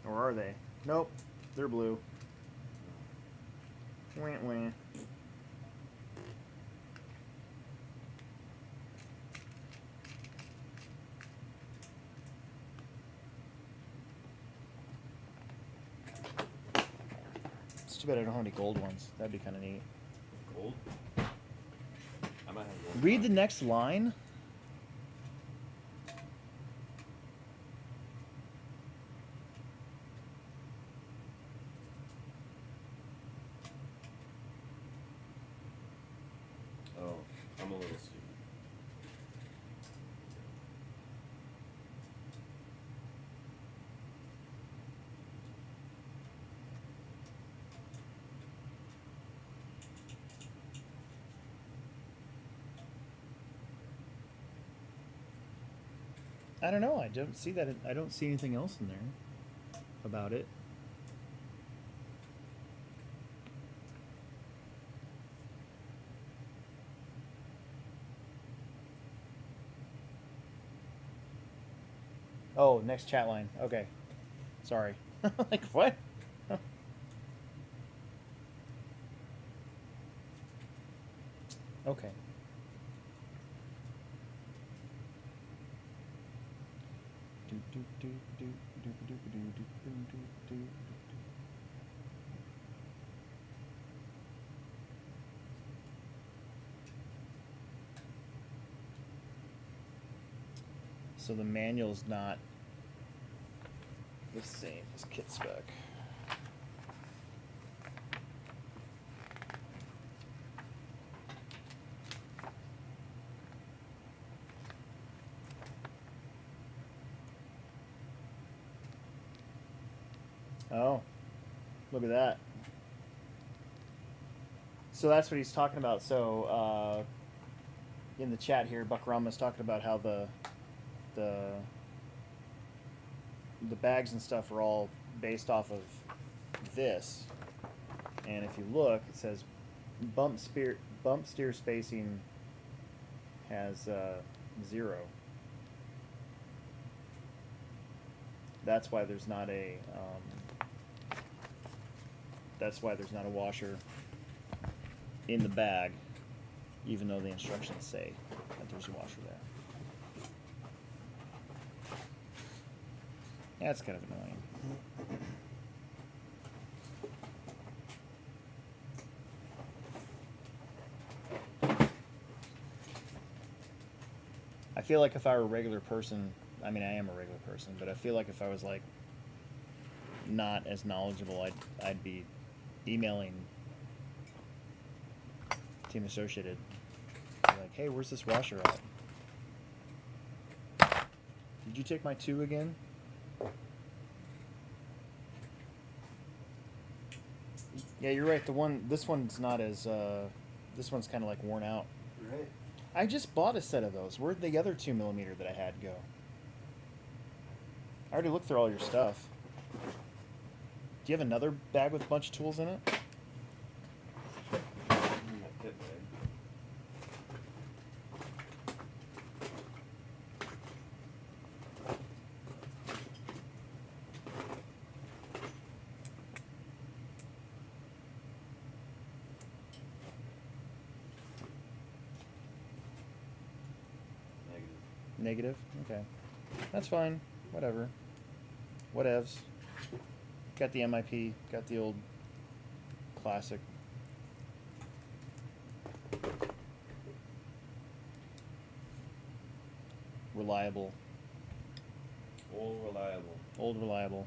Or are they? Nope. They're blue. Wah, wah. It's too bad I don't have any gold ones. That'd be kind of neat. Gold? I might have gold. Read the next line. Oh, I'm a little stupid. I don't know. I don't see that. I don't see anything else in there about it. Oh, next chat line. Okay. Sorry. Like, what? Okay. So the manual's not the same as kit spec. Oh, look at that. So that's what he's talking about. So in the chat here, Buck Rama's talking about how the bags and stuff are all based off of this. And if you look, it says bump steer spacing has 0. That's why there's not a washer in the bag, even though the instructions say that there's a washer there. That's kind of annoying. I feel like if I were a regular person, I mean I am a regular person, but I feel like if I was like not as knowledgeable, I'd be emailing Team Associated like, hey, where's this washer at? Did you take my 2 again? Yeah, you're right. This one's not as, this one's kind of like worn out. Right. I just bought a set of those. Where'd the other 2mm that I had go? I already looked through all your stuff. Do you have another bag with a bunch of tools in it? Negative? Okay. That's fine. Whatever. whatevs. Got the MIP, got the old classic. Reliable. All reliable. Old reliable.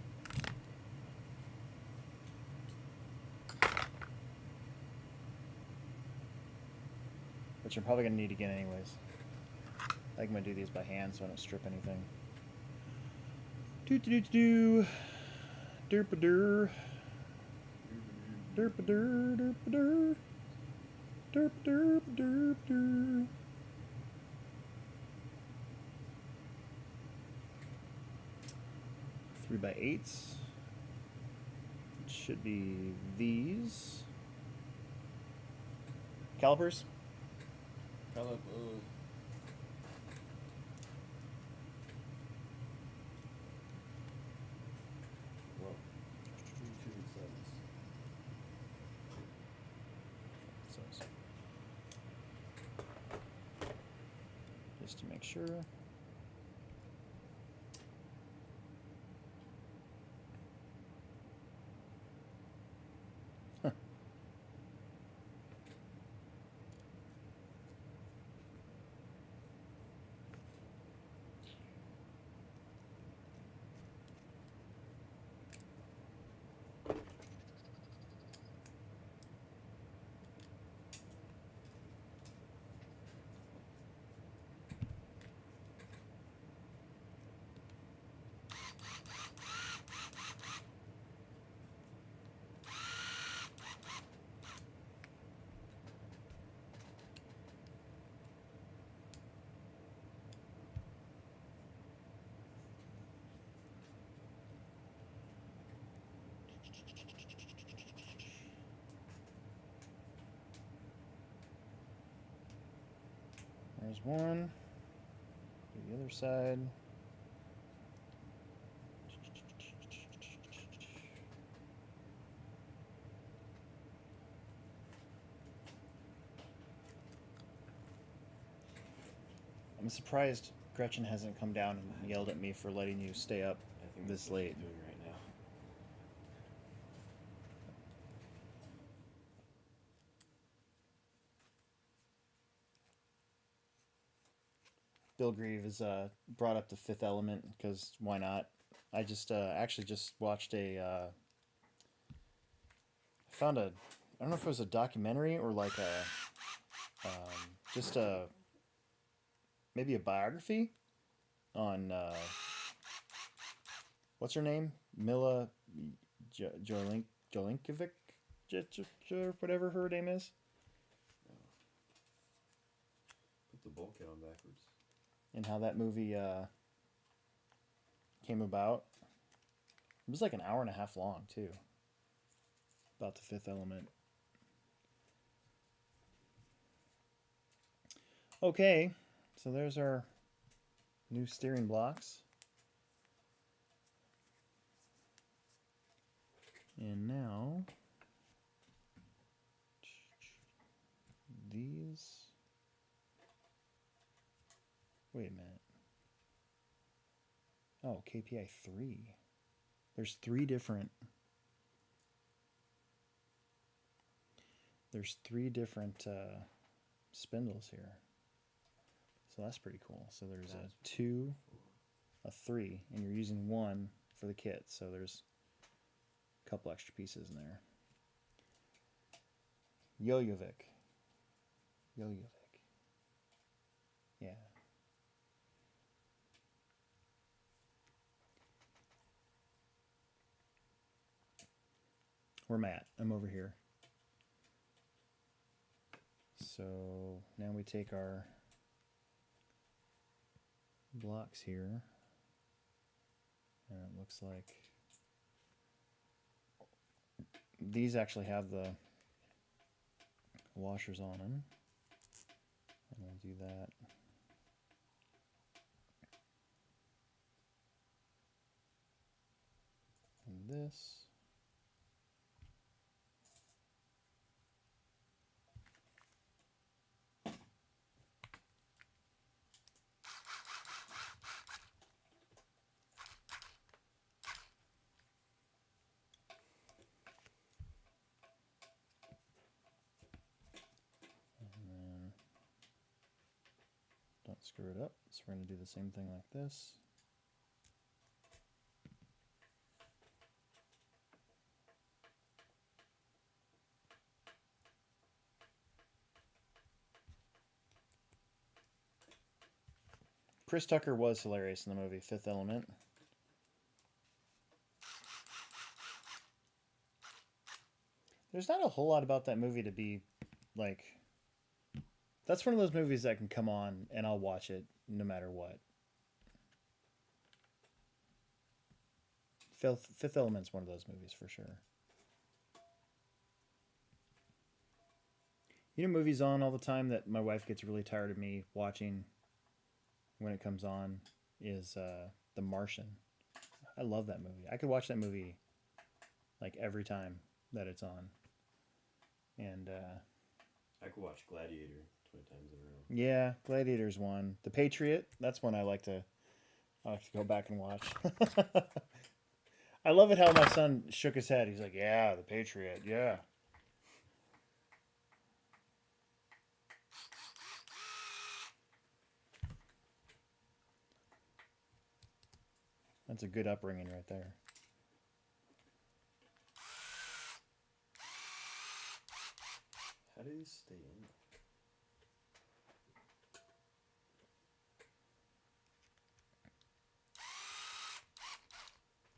Which I'm probably going to need again anyways. I think I'm going to do these by hand so I don't strip anything. Doo-doo-doo-doo. Derp-a-dur. Derp-a-dur, derp-a-dur. Derp-a-derp-a-derp-dur. Three by eights. It should be these. Calipers. Well, 2 So, just to make sure. Huh. There's one. Do the other side. I'm surprised Gretchen hasn't come down and yelled at me for letting you stay up I think this that's what late. she's doing right now. Bill Grieve has brought up the Fifth Element because why not? I just actually just watched I found I don't know if it was a documentary or like just maybe a biography on what's her name? Mila Jolinkovic, whatever her name is. Put the bulkhead on backwards. And how that movie came about. It was like an hour and a half long too. About the Fifth Element. Okay, so there's our new steering blocks. And now these. Wait a minute. Oh, KPI 3. There's three different spindles here. So that's pretty cool. So there's a 2, a 3, and you're using 1 for the kit. So there's a couple extra pieces in there. Yoyovic. Yeah. Where I'm at. I'm over here. So now we take our blocks here, and it looks like these actually have the washers on them, and we'll do that. And this. screw it up. So we're going to do the same thing like this. Chris Tucker was hilarious in the movie Fifth Element. There's not a whole lot about that movie to be like... That's one of those movies that can come on and I'll watch it no matter what. Fifth Element's one of those movies for sure. You know, movies on all the time that my wife gets really tired of me watching when it comes on is The Martian. I love that movie. I could watch that movie like every time that it's on. And I could watch Gladiator 20 times in a row. Yeah, Gladiator's one. The Patriot, that's one I like to go back and watch. I love it how my son shook his head. He's like, yeah, The Patriot, yeah. That's a good upbringing right there. How do these stay in?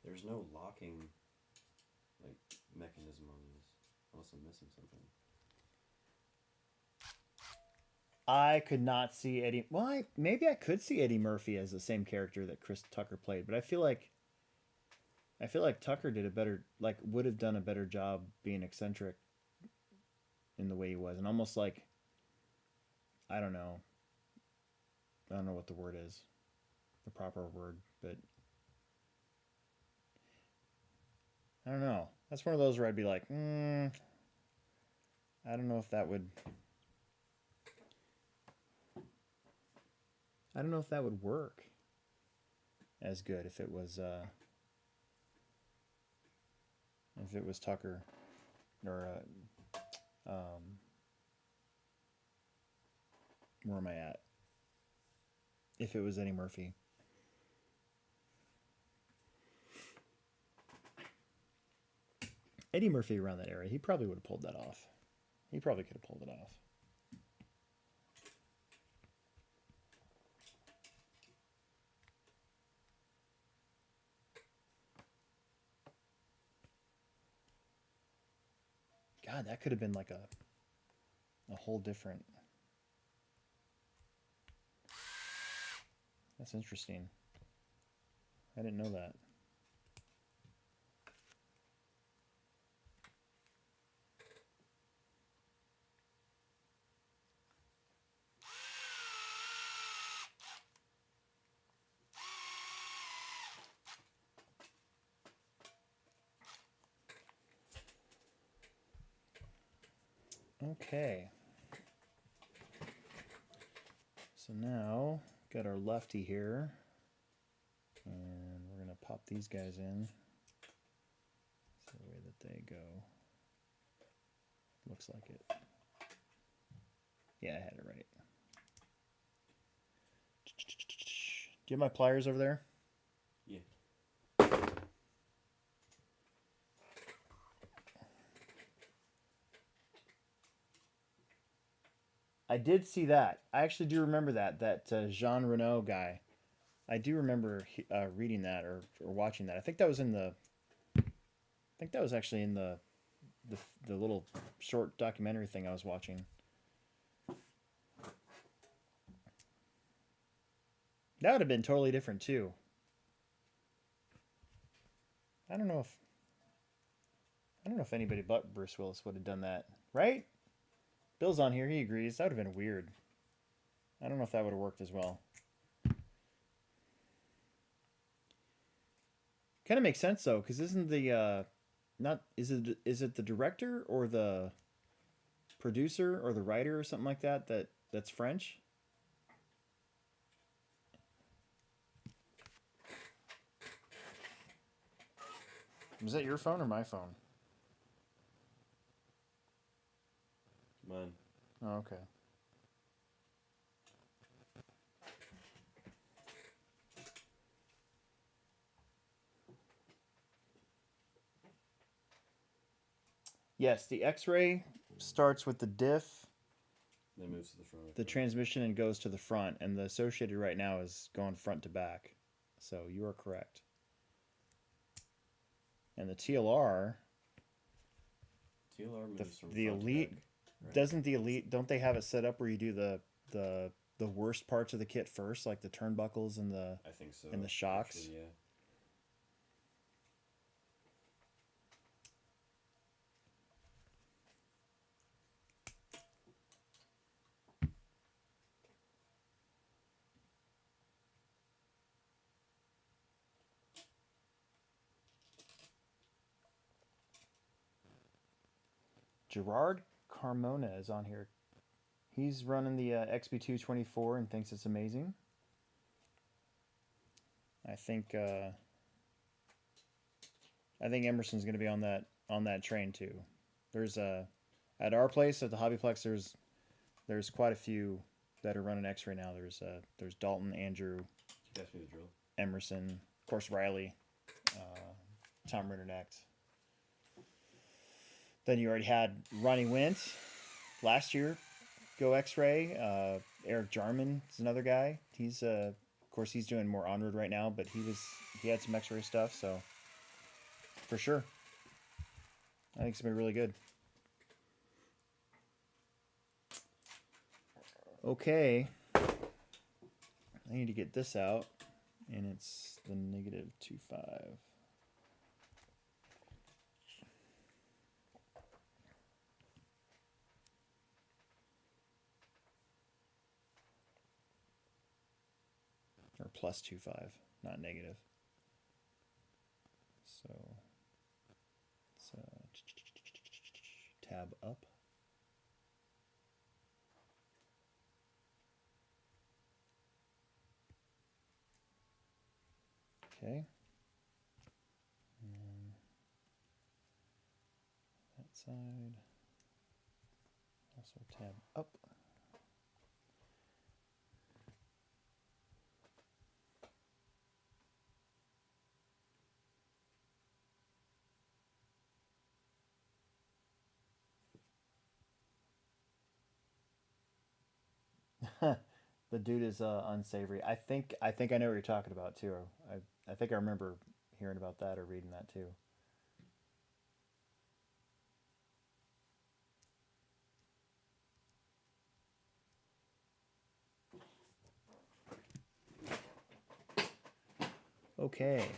There's no locking like mechanism on these, unless I'm missing something. I could not see Eddie. Well, maybe I could see Eddie Murphy as the same character that Chris Tucker played, but I feel like Tucker did a better, like, would have done a better job being eccentric in the way he was, and almost like, I don't know what the word is, the proper word, but I don't know. That's one of those where I'd be like, I don't know if that would. I don't know if that would work as good if it was Tucker or where am I at? If it was Eddie Murphy. Eddie Murphy around that area, he probably would have pulled that off. He probably could have pulled it off. God, that could have been like a whole different... That's interesting. I didn't know that. Okay. So now, got our lefty here. And we're going to pop these guys in. That's the way that they go. Looks like it. Yeah, I had it right. Do you have my pliers over there? Yeah. I did see that. I actually do remember that Jean Reno guy. I do remember reading that or watching that. I think that was in the. I think that was actually in the little short documentary thing I was watching. That would have been totally different too. I don't know if anybody but Bruce Willis would have done that, right? Bill's on here, he agrees. That would have been weird. I don't know if that would have worked as well. Kind of makes sense though, because isn't the is it the director or the producer or the writer or something like that's French? Was that your phone or my phone? Mine. Oh, okay. Yes, the X-ray starts with the diff, Then moves to the front. the transmission, and goes to the front, and the associated right now is going front to back. So you are correct. And the TLR, TLR moves from the front Elite, to back. Right. doesn't the Elite, don't they have it set up where you do the worst parts of the kit first, like the turnbuckles and the I think so. and the shocks? Actually, yeah. Gerard Carmona is on here. He's running the XB224 and thinks it's amazing. I think Emerson's going to be on that train too. There's at our place at the HobbyPlex there's quite a few that are running X-ray now. There's Dalton, Andrew, Pass me the drill. Emerson, of course Riley, Tom Rindernecht. Then you already had Ronnie Wint last year go X-ray. Eric Jarman is another guy. He's of course he's doing more onward right now, but he had some X-ray stuff, so for sure. I think it's gonna be really good. Okay. I need to get this out, and it's the -25. Or +25, not negative. So let's tab up. Okay. And that side. Also tab up. The dude is unsavory. I think I know what you're talking about too. I think I remember hearing about that or reading that too. Okay.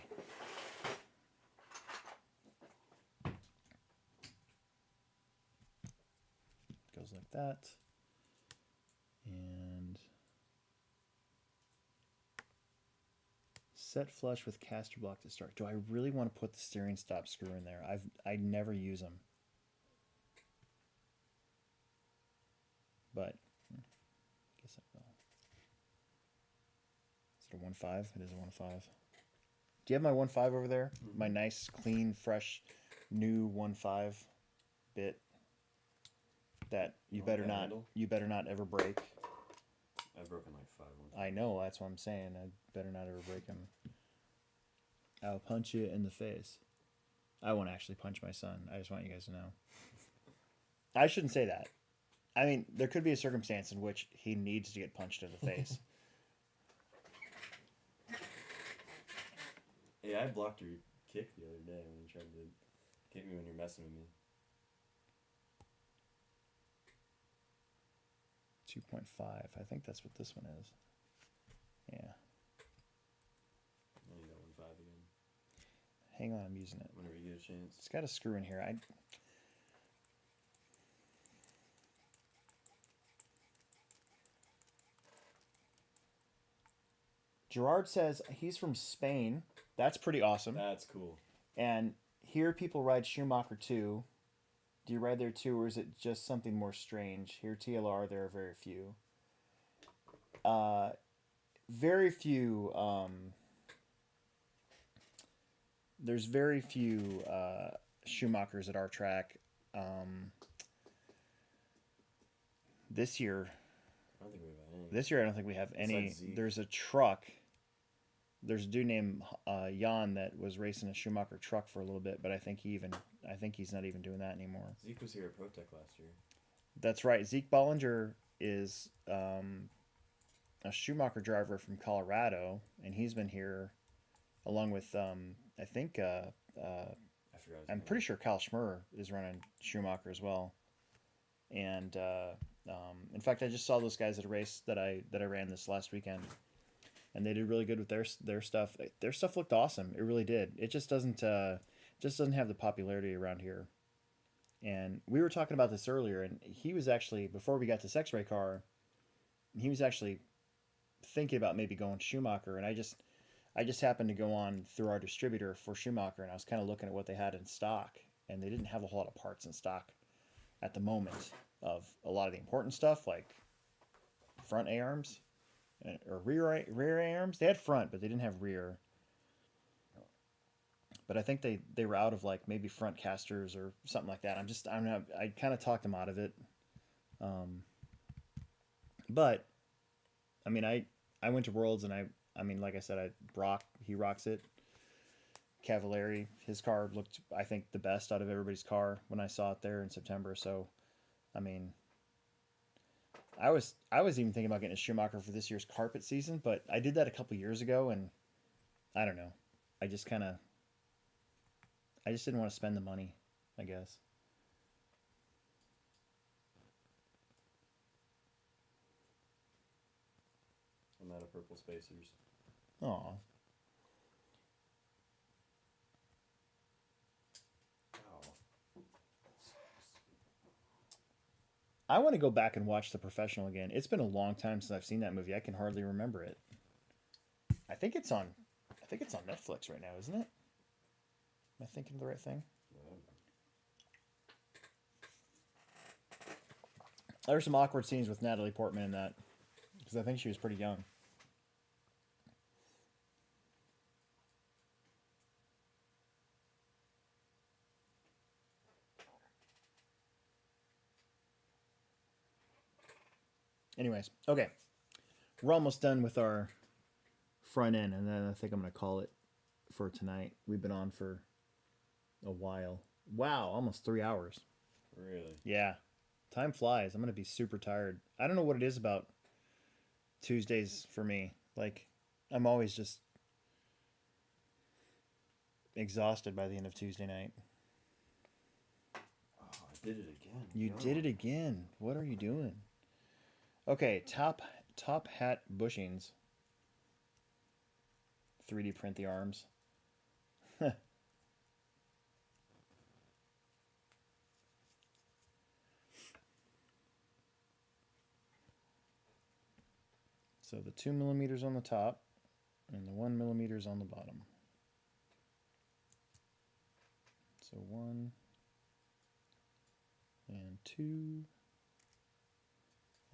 Goes like that. And set flush with caster block to start. Do I really want to put the steering stop screw in there? I never use them. But I guess I will. Is it a 1.5? It is a 1.5. Do you have my 1.5 over there? Mm-hmm. My nice, clean, fresh, new 1.5 bit that you better not ever break. I've broken like 5 once. I know, that's what I'm saying. I better not ever break them. I'll punch you in the face. I won't actually punch my son. I just want you guys to know. I shouldn't say that. I mean, there could be a circumstance in which he needs to get punched in the face. Hey, I blocked your kick the other day when you tried to kick me when you're messing with me. 2.5. I think that's what this one is. Yeah. I need that 1.5 again. Hang on, I'm using it. Whenever you get a chance. It's got a screw in here. Gerard says he's from Spain. That's pretty awesome. That's cool. And here people ride Schumacher too. Do you ride there too, or is it just something more strange? Here, TLR, there are very few. Very few. There's very few Schumachers at our track. This year, I don't think we have any. This year, I don't think we have any. There's a truck there's a dude named Jan that was racing a Schumacher truck for a little bit, but I think he's not even doing that anymore. Zeke was here at ProTech last year. That's right. Zeke Bollinger is a Schumacher driver from Colorado, and he's been here along with I think I forgot. I'm pretty sure Kyle Schmurr is running Schumacher as well. And in fact, I just saw those guys at a race that I ran this last weekend, and they did really good with their stuff. Their stuff looked awesome. It really did. It just doesn't have the popularity around here. And we were talking about this earlier, and he was actually, before we got this Xray car, he was actually thinking about maybe going Schumacher, and I just happened to go on through our distributor for Schumacher, and I was kind of looking at what they had in stock, and they didn't have a whole lot of parts in stock at the moment of a lot of the important stuff, like front A-arms or rear A-arms. They had front, but they didn't have rear. But I think they were out of like maybe front casters or something like that. I kind of talked them out of it. But I mean, I went to Worlds, and I mean, like I said, Brock, he rocks it. Cavalieri, his car looked, I think, the best out of everybody's car when I saw it there in September. So, I mean, I was even thinking about getting a Schumacher for this year's carpet season, but I did that a couple years ago, and I don't know. I just didn't want to spend the money, I guess. I'm out of purple spacers. Aw. I want to go back and watch The Professional again. It's been a long time since I've seen that movie. I can hardly remember it. I think it's on Netflix right now, isn't it? Am I thinking of the right thing? There were some awkward scenes with Natalie Portman in that, because I think she was pretty young. Anyways, okay. We're almost done with our front end, and then I think I'm going to call it for tonight. We've been on for a while. Wow, almost 3 hours. Really? Yeah. Time flies. I'm going to be super tired. I don't know what it is about Tuesdays for me. Like, I'm always just exhausted by the end of Tuesday night. Oh, I did it again. You did it again. What are you doing? Okay, top hat bushings. 3D print the arms. So the 2 millimeters on the top and the 1 millimeters on the bottom. So 1 and 2.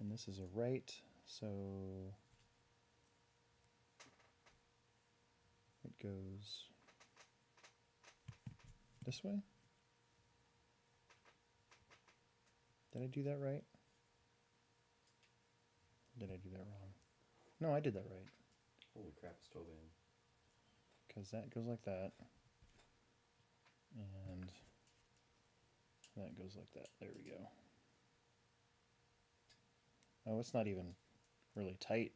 And this is a right, so it goes this way. Did I do that right? Or did I do that wrong? No, I did that right. Holy crap, it's totally in. Because that goes like that. And that goes like that. There we go. Oh, it's not even really tight.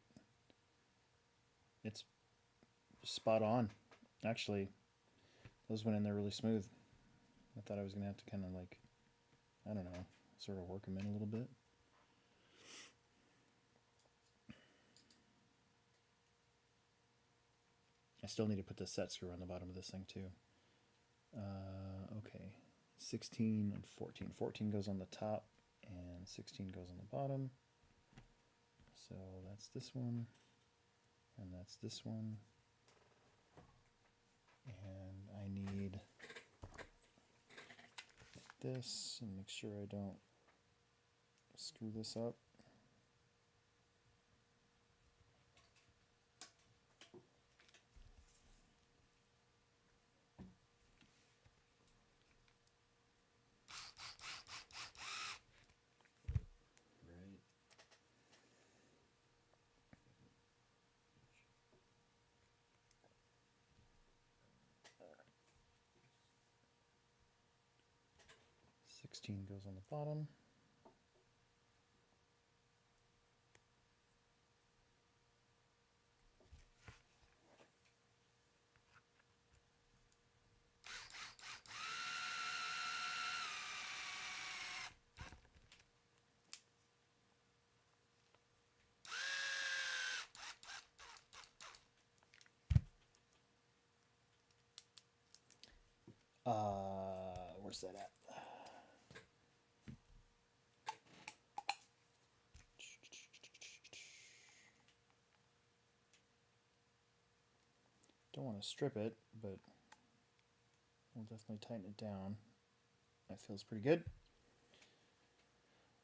It's spot on. Actually, those went in there really smooth. I thought I was going to have to kind of like, I don't know, sort of work them in a little bit. I still need to put the set screw on the bottom of this thing too. Okay, 16 and 14. 14 goes on the top and 16 goes on the bottom. So that's this one, and that's this one. And I need this, and make sure I don't screw this up. 16 goes on the bottom. Where's that at? Don't want to strip it, but we'll definitely tighten it down. That feels pretty good.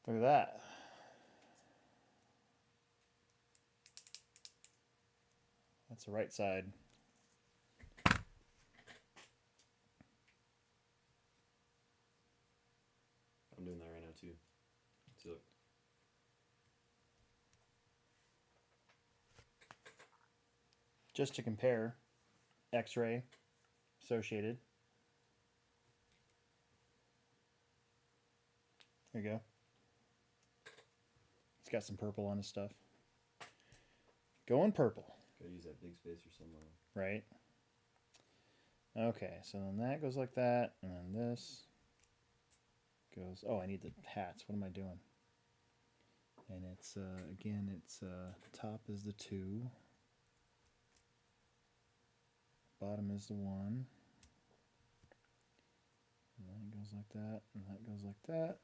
Look at that. That's the right side. I'm doing that right now too. So look. Just to compare, Xray associated. There you go. It's got some purple on his stuff. Going purple. Gotta use that big spacer somewhere. Right. Okay, so then that goes like that, and then this goes. Oh, I need the hats. What am I doing? And it's again, it's top is the 2, bottom is the 1, and that goes like that, and that goes like that.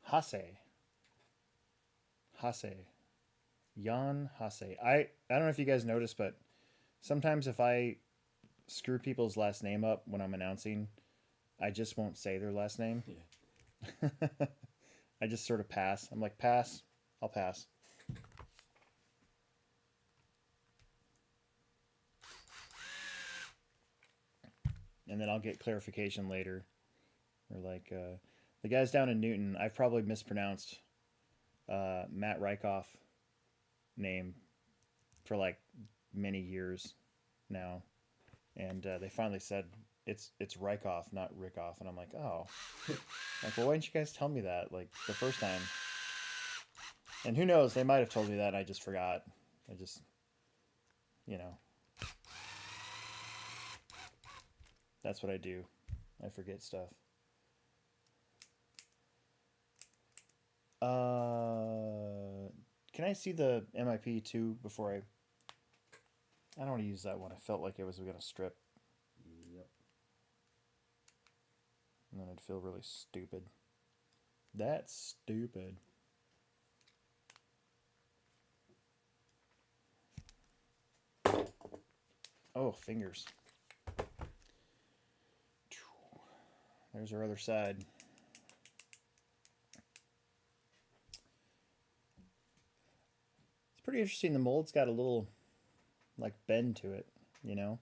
Hase. Jan Hase. I don't know if you guys noticed, but sometimes if I screw people's last name up when I'm announcing, I just won't say their last name. Yeah. I just sort of pass. I'm like, pass. I'll pass. And then I'll get clarification later. Or like the guys down in Newton, I've probably mispronounced Matt Rykoff name for like many years now, and they finally said it's Rykoff, not Rickoff, and I'm like, oh, like, well, why didn't you guys tell me that like the first time? And who knows, they might have told me that, and I just forgot. I just, you know, that's what I do. I forget stuff. Can I see the MIP too before I don't want to use that one. I felt like it was going to strip. Yep. And then I'd feel really stupid. That's stupid. Oh, fingers. There's our other side. It's pretty interesting. The mold's got a little like bend to it, you know?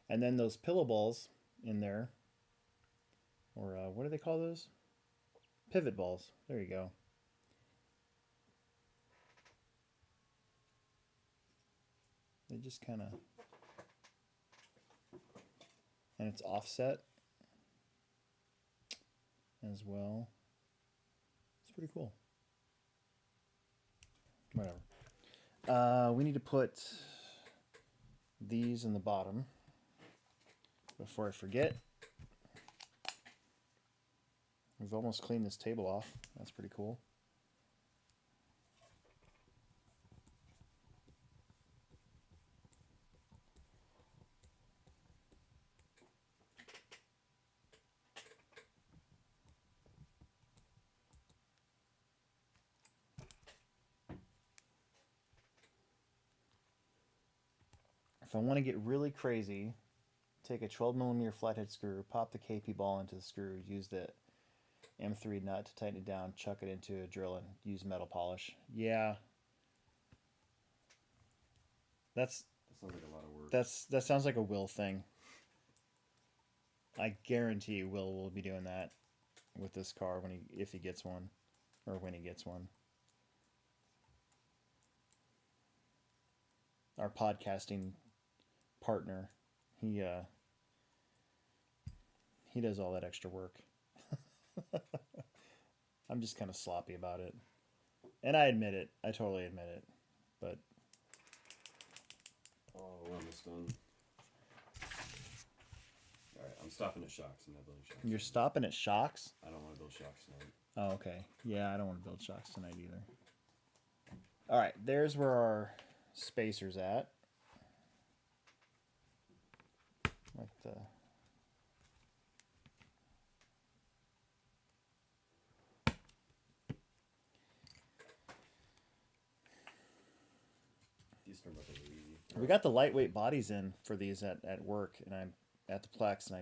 And then those pillow balls in there, or what do they call those? Pivot balls. There you go. They just kind of, and it's offset as well. It's pretty cool. Whatever. We need to put these in the bottom before I forget. We've almost cleaned this table off. That's pretty cool. If I want to get really crazy, take a 12mm flathead screw, pop the KP ball into the screw, use the M3 nut to tighten it down, chuck it into a drill, and use metal polish. Yeah. That sounds like a lot of work. That sounds like a Will thing. I guarantee you Will will be doing that with this car if he gets one, or when he gets one. our podcasting partner. He does all that extra work. I'm just kind of sloppy about it. And I admit it. I totally admit it. But we're almost done. Alright, I'm stopping at shocks. I'm not building shocks. You're stopping at shocks? I don't want to build shocks tonight. Oh, okay. Yeah, I don't want to build shocks tonight either. Alright, there's where our spacer's at. Like the... These turnbuckles are easy. We got the lightweight bodies in for these at work, and I'm at the Plex, and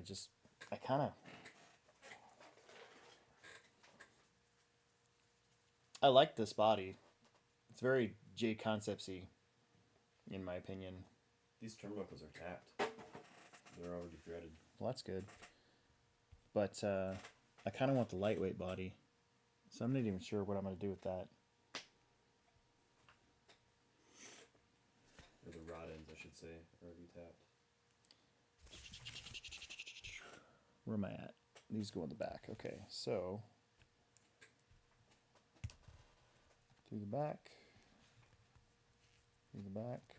I kind of... I like this body. It's very J-Concepts-y, in my opinion. These turnbuckles are tapped. They're already threaded. Well, that's good. But I kind of want the lightweight body, so I'm not even sure what I'm going to do with that. Or the rod ends, I should say, are already tapped. Where am I at? These go in the back. Okay, so through the back,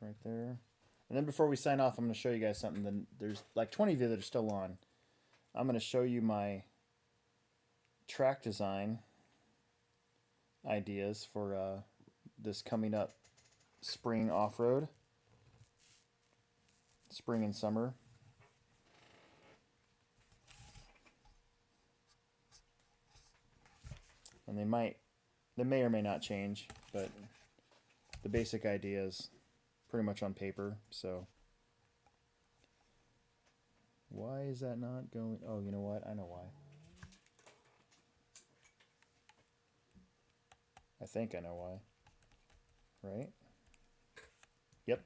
right there. And then before we sign off, I'm going to show you guys something. Then there's like 20 of you that are still on. I'm going to show you my track design ideas for this coming up spring off-road, spring and summer. And they may or may not change, but the basic idea is pretty much on paper. So why is that not going? Oh, you know what? I know why. I think I know why. Right? Yep.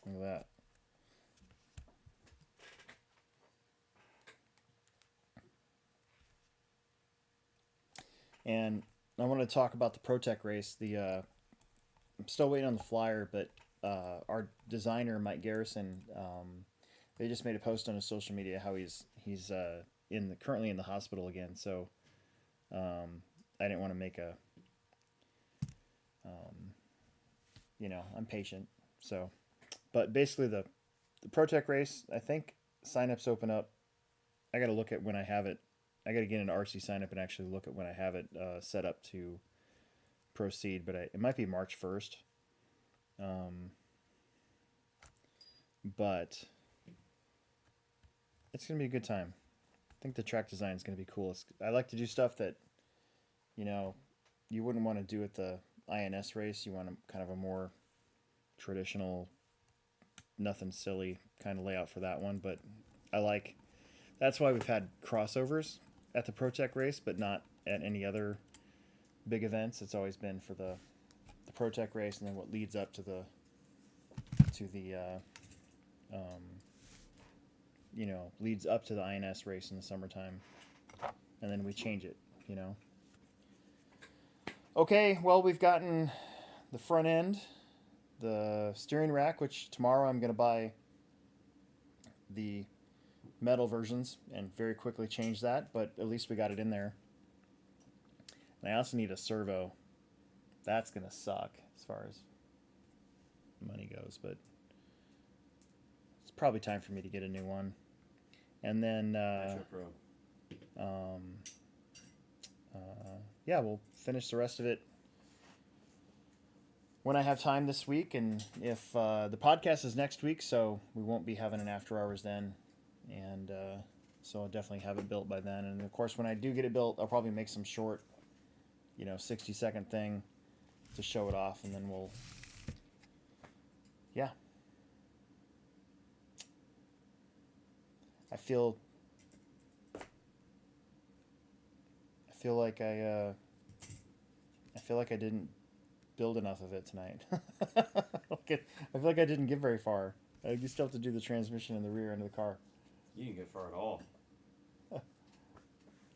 Look at that. And I want to talk about the ProTech race. I'm still waiting on the flyer, but our designer Mike Garrison, they just made a post on his social media how he's currently in the hospital again. So I didn't want to make a I'm patient. So, but basically the ProTech race, I think signups open up. I got to look at when I have it. I got to get into RC sign up and actually look at when I have it set up to proceed, but it might be March 1st. But it's going to be a good time. I think the track design is going to be cool. I like to do stuff that, you wouldn't want to do at the INS race. You want kind of a more traditional, nothing silly kind of layout for that one, but that's why we've had crossovers at the ProTech race, but not at any other big events. It's always been for the ProTech race, and then what leads up to the leads up to the INS race in the summertime, and then we change it. Okay, well, we've gotten the front end, the steering rack, which tomorrow I'm going to buy the metal versions and very quickly change that, but at least we got it in there. And I also need a servo. That's gonna suck as far as money goes, but it's probably time for me to get a new one. And then we'll finish the rest of it when I have time this week. And if the podcast is next week, so we won't be having an after hours then. And so I'll definitely have it built by then. And of course, when I do get it built, I'll probably make some short, 60-second thing to show it off, and then we'll, I feel like I didn't build enough of it tonight. I feel like I didn't get very far. You still have to do the transmission in the rear end of the car. You didn't get far at all.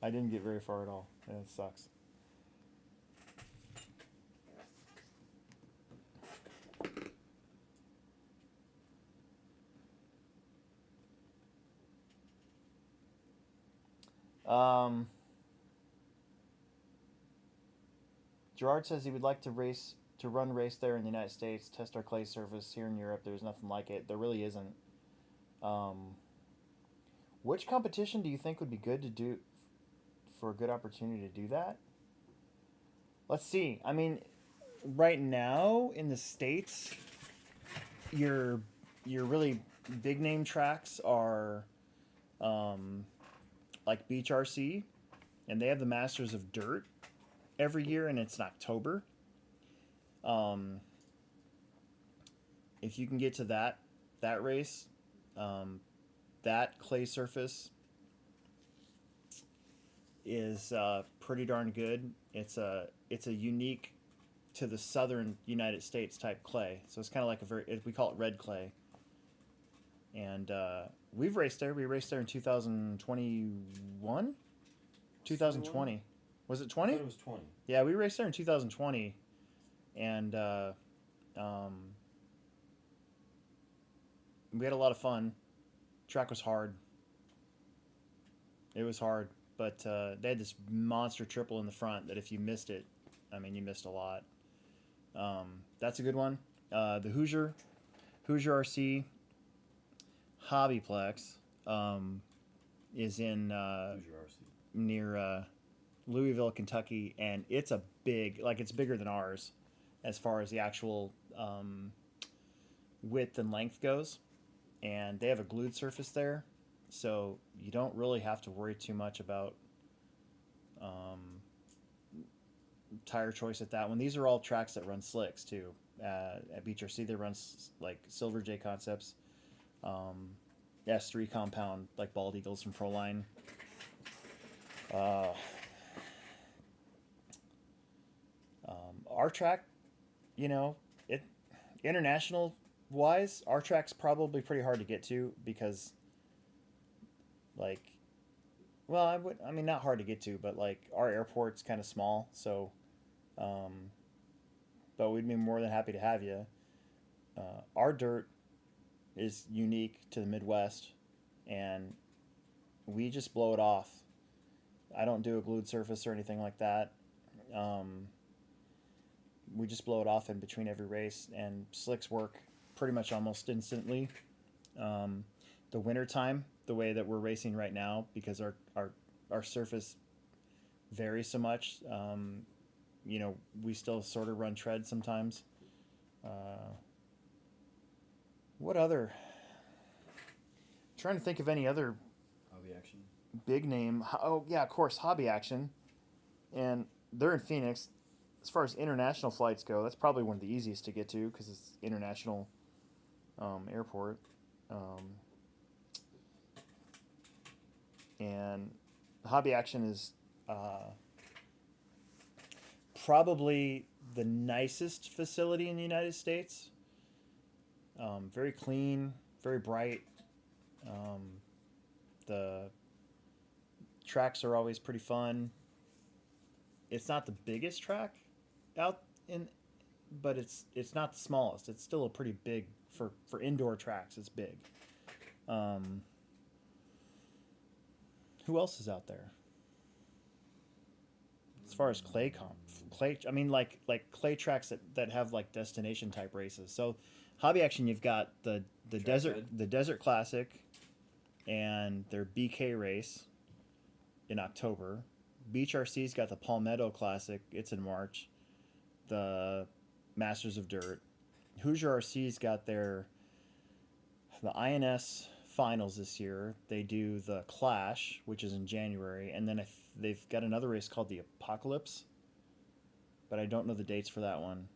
I didn't get very far at all. And it sucks. Gerard says he would like to run race there in the United States, test our clay surface. Here in Europe, there's nothing like it. There really isn't. Which competition do you think would be good to do for a good opportunity to do that? Let's see. I mean, right now in the States, your really big name tracks are like Beach RC, and they have the Masters of Dirt every year, and it's in October. If you can get to that race, that clay surface is pretty darn good. It's a unique to the southern United States type clay, so it's kind of like we call it red clay. And we've raced there. We raced there in 2021, 2020. Was it 20? I thought it was 20. Yeah, we raced there in 2020, and we had a lot of fun. Track was hard. It was hard, but they had this monster triple in the front that if you missed it, I mean, you missed a lot. That's a good one. The Hoosier RC HobbyPlex is in Hoosier RC. near Louisville, Kentucky, and it's it's bigger than ours as far as the actual width and length goes. And they have a glued surface there, so you don't really have to worry too much about tire choice at that one. These are all tracks that run slicks too. At Beach RC, they run like Silver J Concepts, S3 compound like Bald Eagles from Proline. Our track, international wise, our track's probably pretty hard to get to because, not hard to get to, but our airport's kind of small, so, but we'd be more than happy to have you. Our dirt is unique to the Midwest, and we just blow it off. I don't do a glued surface or anything like that. We just blow it off in between every race, and slicks work pretty much almost instantly. The winter time, the way that we're racing right now, because our surface varies so much, we still sort of run tread sometimes. What other? Trying to think of any other Hobby Action. big name. Oh yeah, of course, Hobby Action, and they're in Phoenix. As far as international flights go, that's probably one of the easiest to get to because it's international airport. And Hobby Action is probably the nicest facility in the United States. Very clean, very bright. The tracks are always pretty fun. It's not the biggest track but it's not the smallest. It's still a pretty big for indoor tracks. It's big. Who else is out there? As far as clay, I mean, like clay tracks that have like destination type races. So, Hobby Action, you've got the Desert Classic, and their BK race in October. Beach RC's got the Palmetto Classic. It's in March. The Masters of Dirt. Hoosier RC's got the INS finals this year. They do the Clash, which is in January, and then they've got another race called the Apocalypse, but I don't know the dates for that one.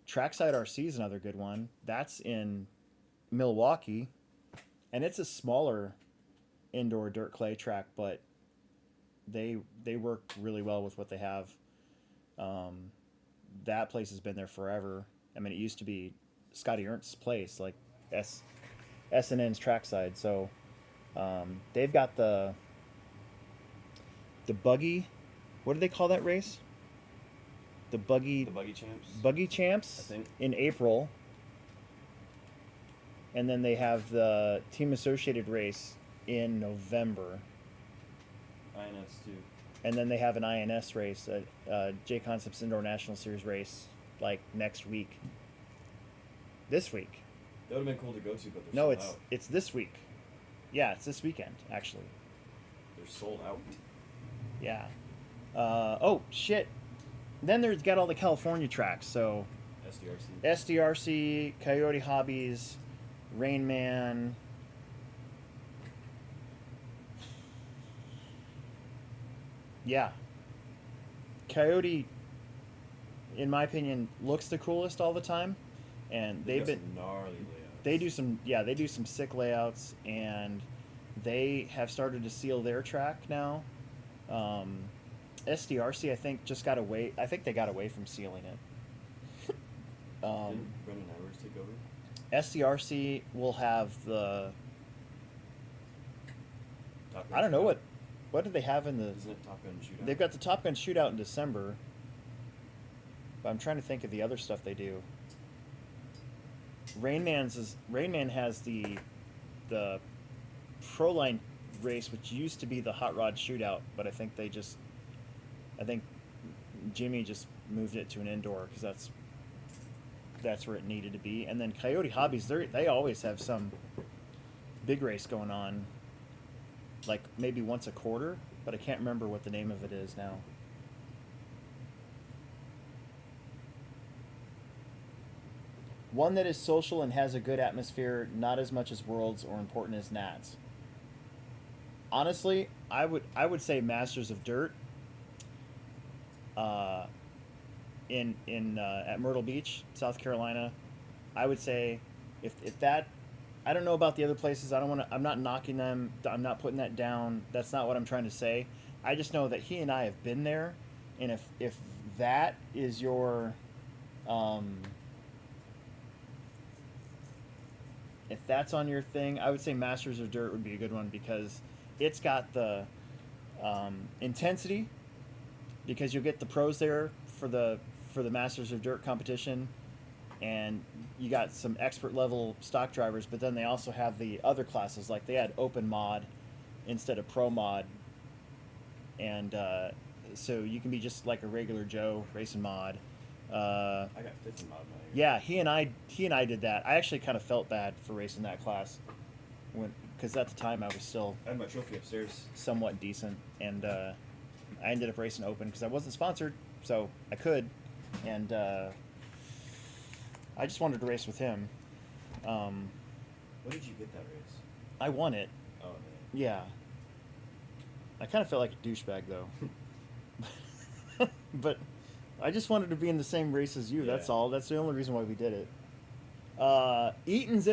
Trackside RC is another good one. That's in Milwaukee, and it's a smaller indoor dirt clay track, but they work really well with what they have. That place has been there forever. I mean, it used to be Scotty Ernst's place, like S&N's trackside. So they've got the buggy. What do they call that race? The buggy champs. Buggy champs, I think, in April. And then they have the team associated race in November. INS too. And then they have an INS race, J Concepts Indoor National Series race, like next week. This week. That would have been cool to go to, but they're No, sold out. it's this week. Yeah, it's this weekend actually. They're sold out. Yeah. Oh shit. Then there's got all the California tracks. So SDRC, Coyote Hobbies, Rain Man. Yeah. Coyote, in my opinion, looks the coolest all the time, and They've got some gnarly layouts. they do some sick layouts, and they have started to seal their track now. SDRC, I think, just got away. I think they got away from sealing it. Didn't Brendan Edwards take over? SDRC will have the. Top Gun I don't know Shootout? what do they have in the. Isn't it Top Gun Shootout? They've got the Top Gun Shootout in December. But I'm trying to think of the other stuff they do. Rain Man has the Pro Line race, which used to be the Hot Rod Shootout, but I think Jimmy just moved it to an indoor because that's where it needed to be. And then Coyote Hobbies, they always have some big race going on, like maybe once a quarter, but I can't remember what the name of it is now. One that is social and has a good atmosphere, not as much as Worlds or important as Nats. Honestly, I would say Masters of Dirt. At Myrtle Beach, South Carolina, I would say if that, I don't know about the other places. I'm not knocking them. I'm not putting that down. That's not what I'm trying to say. I just know that he and I have been there, and if that is your, if that's on your thing, I would say Masters of Dirt would be a good one because it's got the intensity, because you'll get the pros there for the Masters of Dirt competition, and you got some expert level stock drivers, but then they also have the other classes, like they had open mod instead of pro mod, and so you can be just like a regular Joe racing mod. I got 50 mod now. Yeah, he and I did that. I actually kind of felt bad for racing that class, because at the time I was still I had my trophy upstairs. somewhat decent, and I ended up racing open because I wasn't sponsored, so I could, and I just wanted to race with him. What did you get that race? I won it. Oh, man. Yeah. I kind of felt like a douchebag though, but I just wanted to be in the same race as you. That's Yeah. all. That's the only reason why we did it. Eaton's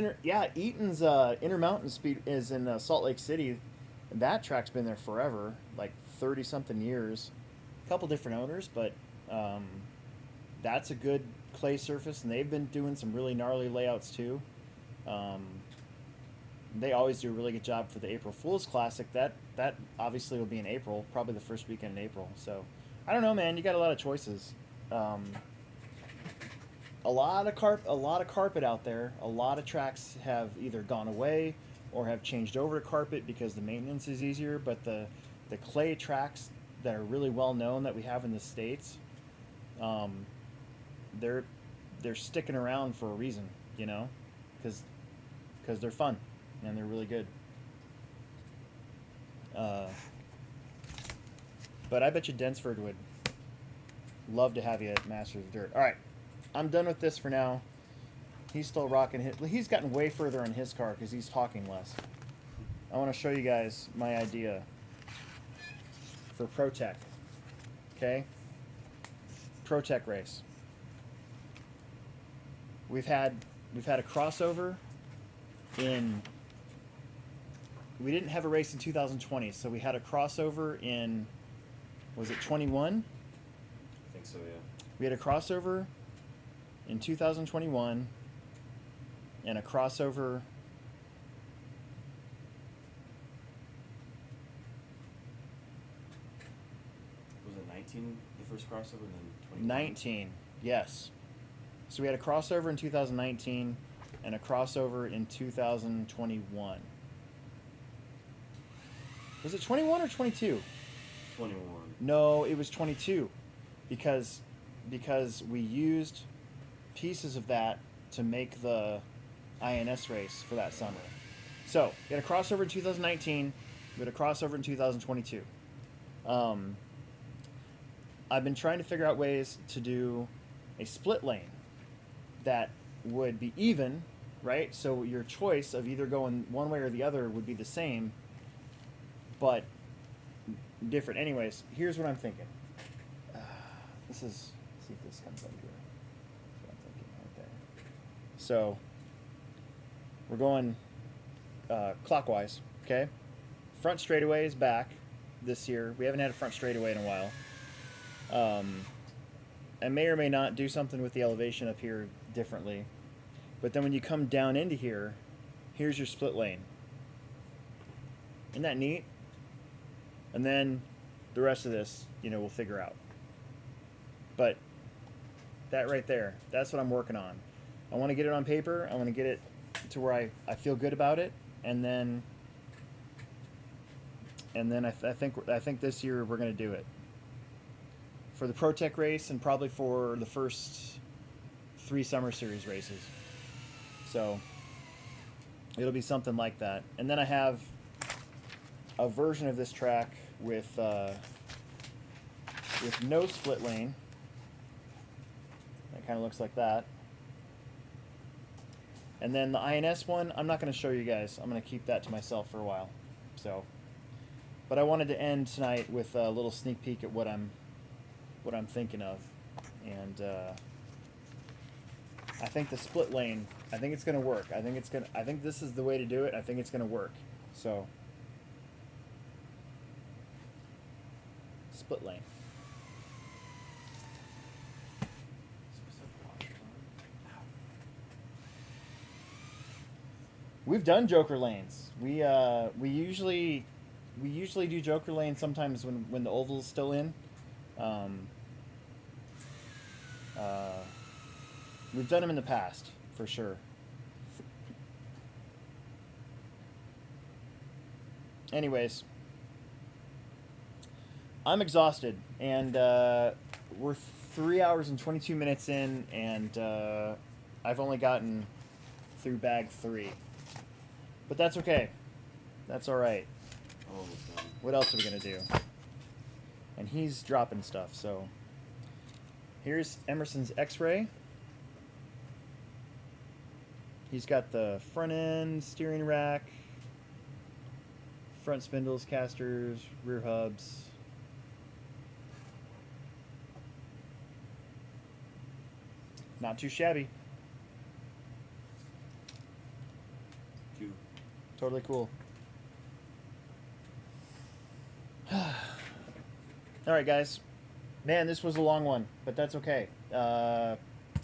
Intermountain Speed is in Salt Lake City. That track's been there forever, like 30-something years. A couple different owners, but that's a good clay surface, and they've been doing some really gnarly layouts too. They always do a really good job for the April Fool's Classic. That obviously will be in April, probably the first weekend in April. So I don't know, man. You got a lot of choices. A lot of carpet out there. A lot of tracks have either gone away or have changed over to carpet because the maintenance is easier. But the clay tracks that are really well known that we have in the States, they're sticking around for a reason, you know, because they're fun and they're really good. But I bet you Densford would love to have you at Masters of Dirt. All right, I'm done with this for now. He's still rocking it. He's gotten way further on his car because he's talking less. I want to show you guys my idea for ProTech. Okay? ProTech race. We've had a crossover in. We didn't have a race in 2020, so we had a crossover in. Was it 21? I think so, yeah. We had a crossover in 2021 and a crossover Was it 19, the first crossover, and then 21? 19. Yes. So we had a crossover in 2019 and a crossover in 2021. Was it 21 or 22? 21. No, it was 22, because we used pieces of that to make the INS race for that summer. So we had a crossover in 2019. We had a crossover in 2022. I've been trying to figure out ways to do a split lane that would be even, right? So your choice of either going one way or the other would be the same, but different. Anyways, here's what I'm thinking. This is, let's see if this comes up here. That's what I'm thinking right there. So we're going clockwise, okay? Front straightaway is back this year. We haven't had a front straightaway in a while. I may or may not do something with the elevation up here differently. But then when you come down into here, here's your split lane. Isn't that neat? And then the rest of this, you know, we'll figure out. But that right there, that's what I'm working on. I want to get it on paper. I want to get it to where I feel good about it. And then I think this year we're going to do it. For the Pro Tech race and probably for the first 3 Summer Series races. So it'll be something like that. And then I have a version of this track with no split lane. That kind of looks like that. And then the INS one, I'm not going to show you guys. I'm going to keep that to myself for a while. So, but I wanted to end tonight with a little sneak peek at what I'm thinking of. And I think the split lane, I think it's going to work. I think this is the way to do it. I think it's going to work. So, split lane. We've done Joker lanes. We usually do Joker lanes sometimes when the oval's still in. We've done them in the past, for sure. Anyways, I'm exhausted, and we're 3 hours and 22 minutes in, and I've only gotten through bag 3. But that's okay. That's all right. Almost done. What else are we going to do? And he's dropping stuff, so... Here's Emerson's Xray. He's got the front end, steering rack, front spindles, casters, rear hubs. Not too shabby. Cute. Totally cool. All right, guys. Man, this was a long one, but that's okay.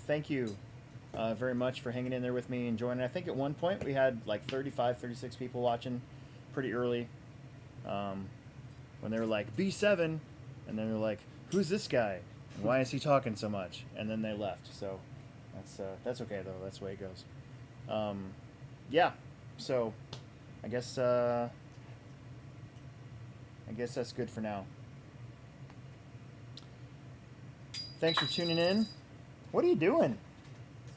Thank you very much for hanging in there with me and joining. I think at one point we had like 35, 36 people watching pretty early. When they were like, B7, and then they're like, who's this guy? And why is he talking so much? And then they left. So that's okay, though. That's the way it goes. Yeah, so I guess that's good for now. Thanks for tuning in. What are you doing?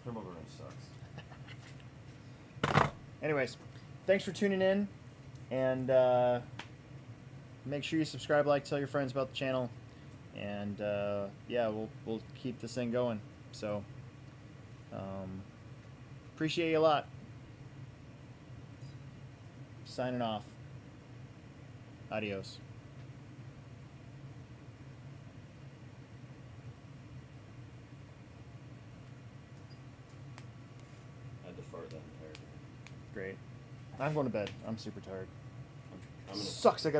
Thermal burn sucks. Anyways, thanks for tuning in, and make sure you subscribe, like, tell your friends about the channel, and yeah, we'll keep this thing going. So appreciate you a lot. Signing off. Adios. Fart that entire time. Great. I'm going to bed. I'm super tired. I'm gonna Sucks. I got